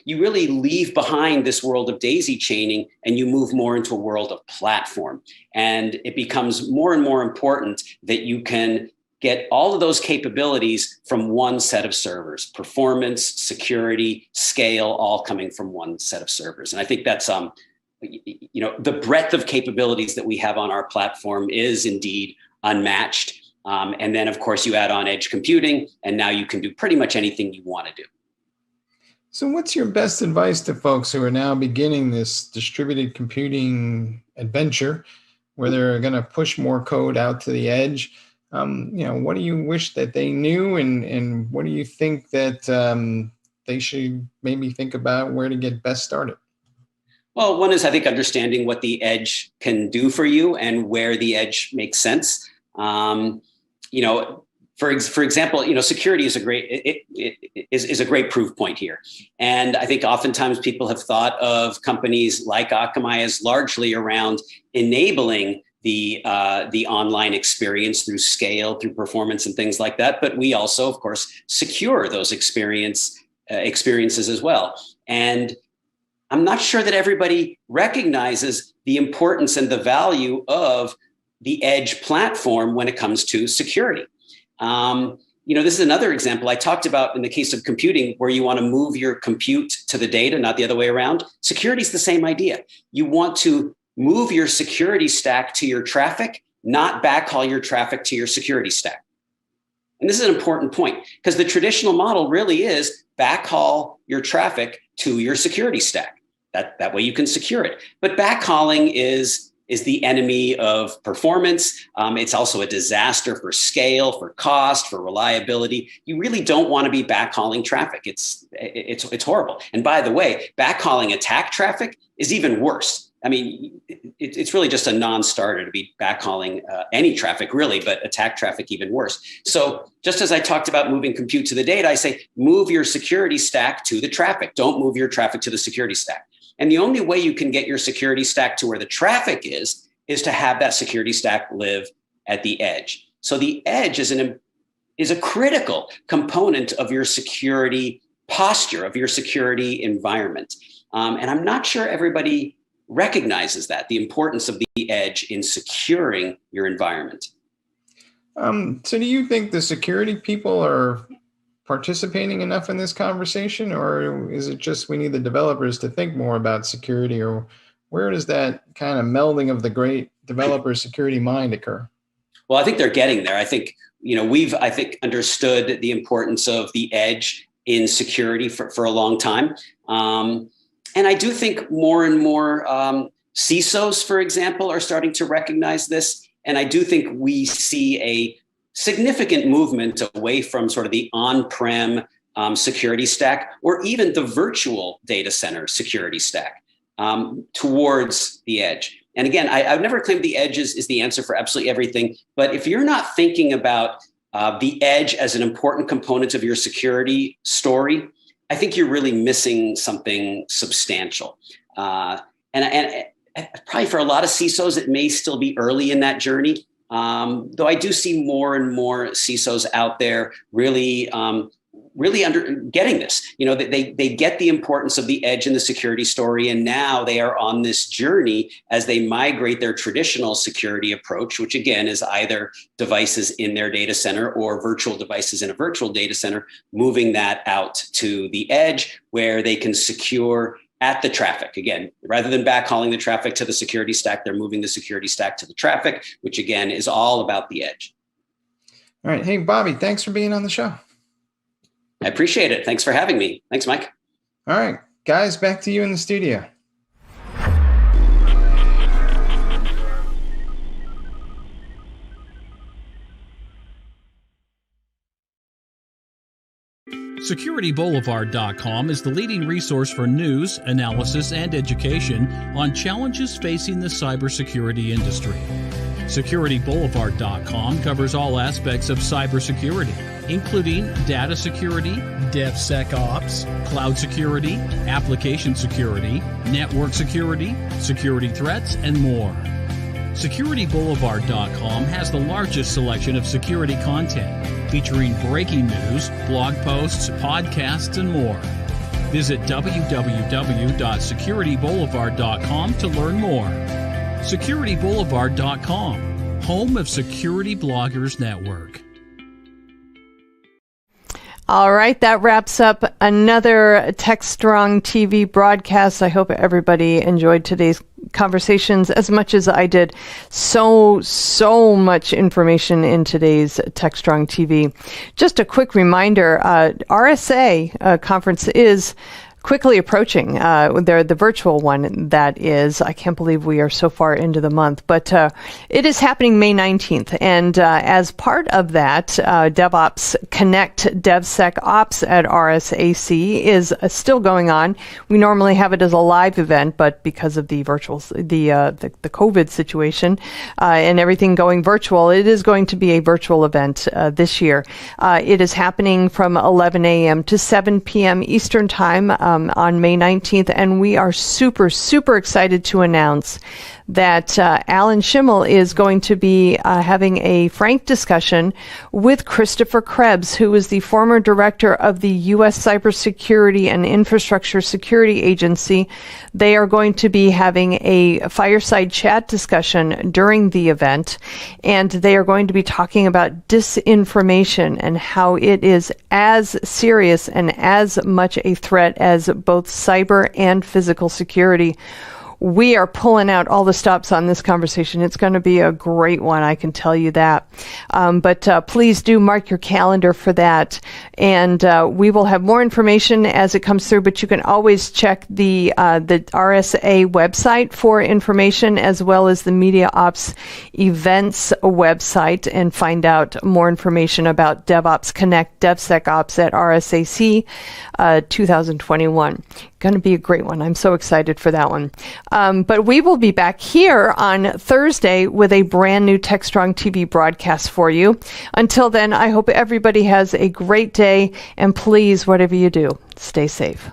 you really leave behind this world of daisy chaining and you move more into a world of platform. And it becomes more and more important that you can get all of those capabilities from one set of servers, performance, security, scale, all coming from one set of servers. And I think that's, the breadth of capabilities that we have on our platform is indeed unmatched. And then, of course, you add on edge computing, and now you can do pretty much anything you want to do. So what's your best advice to folks who are now beginning this distributed computing adventure where they're going to push more code out to the edge? What do you wish that they knew, and what do you think that they should maybe think about where to get best started? Well, one is, I think, understanding what the edge can do for you and where the edge makes sense. For example, security is a great proof point here. And I think oftentimes people have thought of companies like Akamai as largely around enabling the online experience through scale, through performance and things like that. But we also, of course, secure those experiences as well. And I'm not sure that everybody recognizes the importance and the value of the edge platform when it comes to security. This is another example I talked about in the case of computing, where you want to move your compute to the data, not the other way around. Security is the same idea. You want to move your security stack to your traffic, not backhaul your traffic to your security stack. And this is an important point, because the traditional model really is backhaul your traffic to your security stack. That way you can secure it. But backhauling is the enemy of performance. It's also a disaster for scale, for cost, for reliability. You really don't want to be backhauling traffic. It's horrible. And by the way, backhauling attack traffic is even worse. I mean, it's really just a non-starter to be backhauling any traffic, really, but attack traffic even worse. So just as I talked about moving compute to the data, I say move your security stack to the traffic. Don't move your traffic to the security stack. And the only way you can get your security stack to where the traffic is to have that security stack live at the edge. So the edge is a critical component of your security posture, of your security environment. And I'm not sure everybody recognizes that, the importance of the edge in securing your environment. So do you think the security people are participating enough in this conversation, or is it just we need the developers to think more about security, or where does that kind of melding of the great developer security mind occur? Well, I think they're getting there. I think, we've understood the importance of the edge in security for a long time. And I do think more and more CISOs, for example, are starting to recognize this. And I do think we see a significant movement away from sort of the on-prem security stack, or even the virtual data center security stack, towards the edge. And again, I've never claimed the edge is the answer for absolutely everything. But if you're not thinking about the edge as an important component of your security story, I think you're really missing something substantial. And probably for a lot of CISOs, it may still be early in that journey. Though I do see more and more CISOs out there really getting this. They get the importance of the edge in the security story, and now they are on this journey as they migrate their traditional security approach, which again is either devices in their data center or virtual devices in a virtual data center, moving that out to the edge where they can secure at the traffic. Again, rather than backhauling the traffic to the security stack, they're moving the security stack to the traffic, which again is all about the edge. All right. Hey, Bobby, thanks for being on the show. I appreciate it. Thanks for having me. Thanks, Mike. All right, guys, back to you in the studio. SecurityBoulevard.com is the leading resource for news, analysis, and education on challenges facing the cybersecurity industry. SecurityBoulevard.com covers all aspects of cybersecurity, including data security, DevSecOps, cloud security, application security, network security, security threats, and more. SecurityBoulevard.com has the largest selection of security content, featuring breaking news, blog posts, podcasts, and more. Visit www.securityboulevard.com to learn more. SecurityBoulevard.com, home of Security Bloggers Network. All right, that wraps up another TechStrong TV broadcast. I hope everybody enjoyed today's conversations as much as I did. So much information in today's TechStrong TV. Just a quick reminder, RSA conference is quickly approaching. They're the virtual one, that is. I can't believe we are so far into the month, but it is happening May 19th. And as part of that, DevOps Connect DevSecOps at RSAC is still going on. We normally have it as a live event, but because of the virtual, the COVID situation and everything going virtual, it is going to be a virtual event this year. It is happening from 11 a.m. to 7 p.m. Eastern Time on May 19th, and we are super excited to announce that Alan Schimmel is going to be having a frank discussion with Christopher Krebs, who is the former director of the U.S. Cybersecurity and Infrastructure Security Agency. They are going to be having a fireside chat discussion during the event, and they are going to be talking about disinformation and how it is as serious and as much a threat as both cyber and physical security. We are pulling out all the stops on this conversation. It's going to be a great one, I can tell you that. But please do mark your calendar for that. And we will have more information as it comes through, but you can always check the RSA website for information, as well as the Media Ops Events website, and find out more information about DevOps Connect DevSecOps at RSAC 2021. Going to be a great one. I'm so excited for that one. But we will be back here on Thursday with a brand new TechStrong TV broadcast for you. Until then, I hope everybody has a great day, and please, whatever you do, stay safe.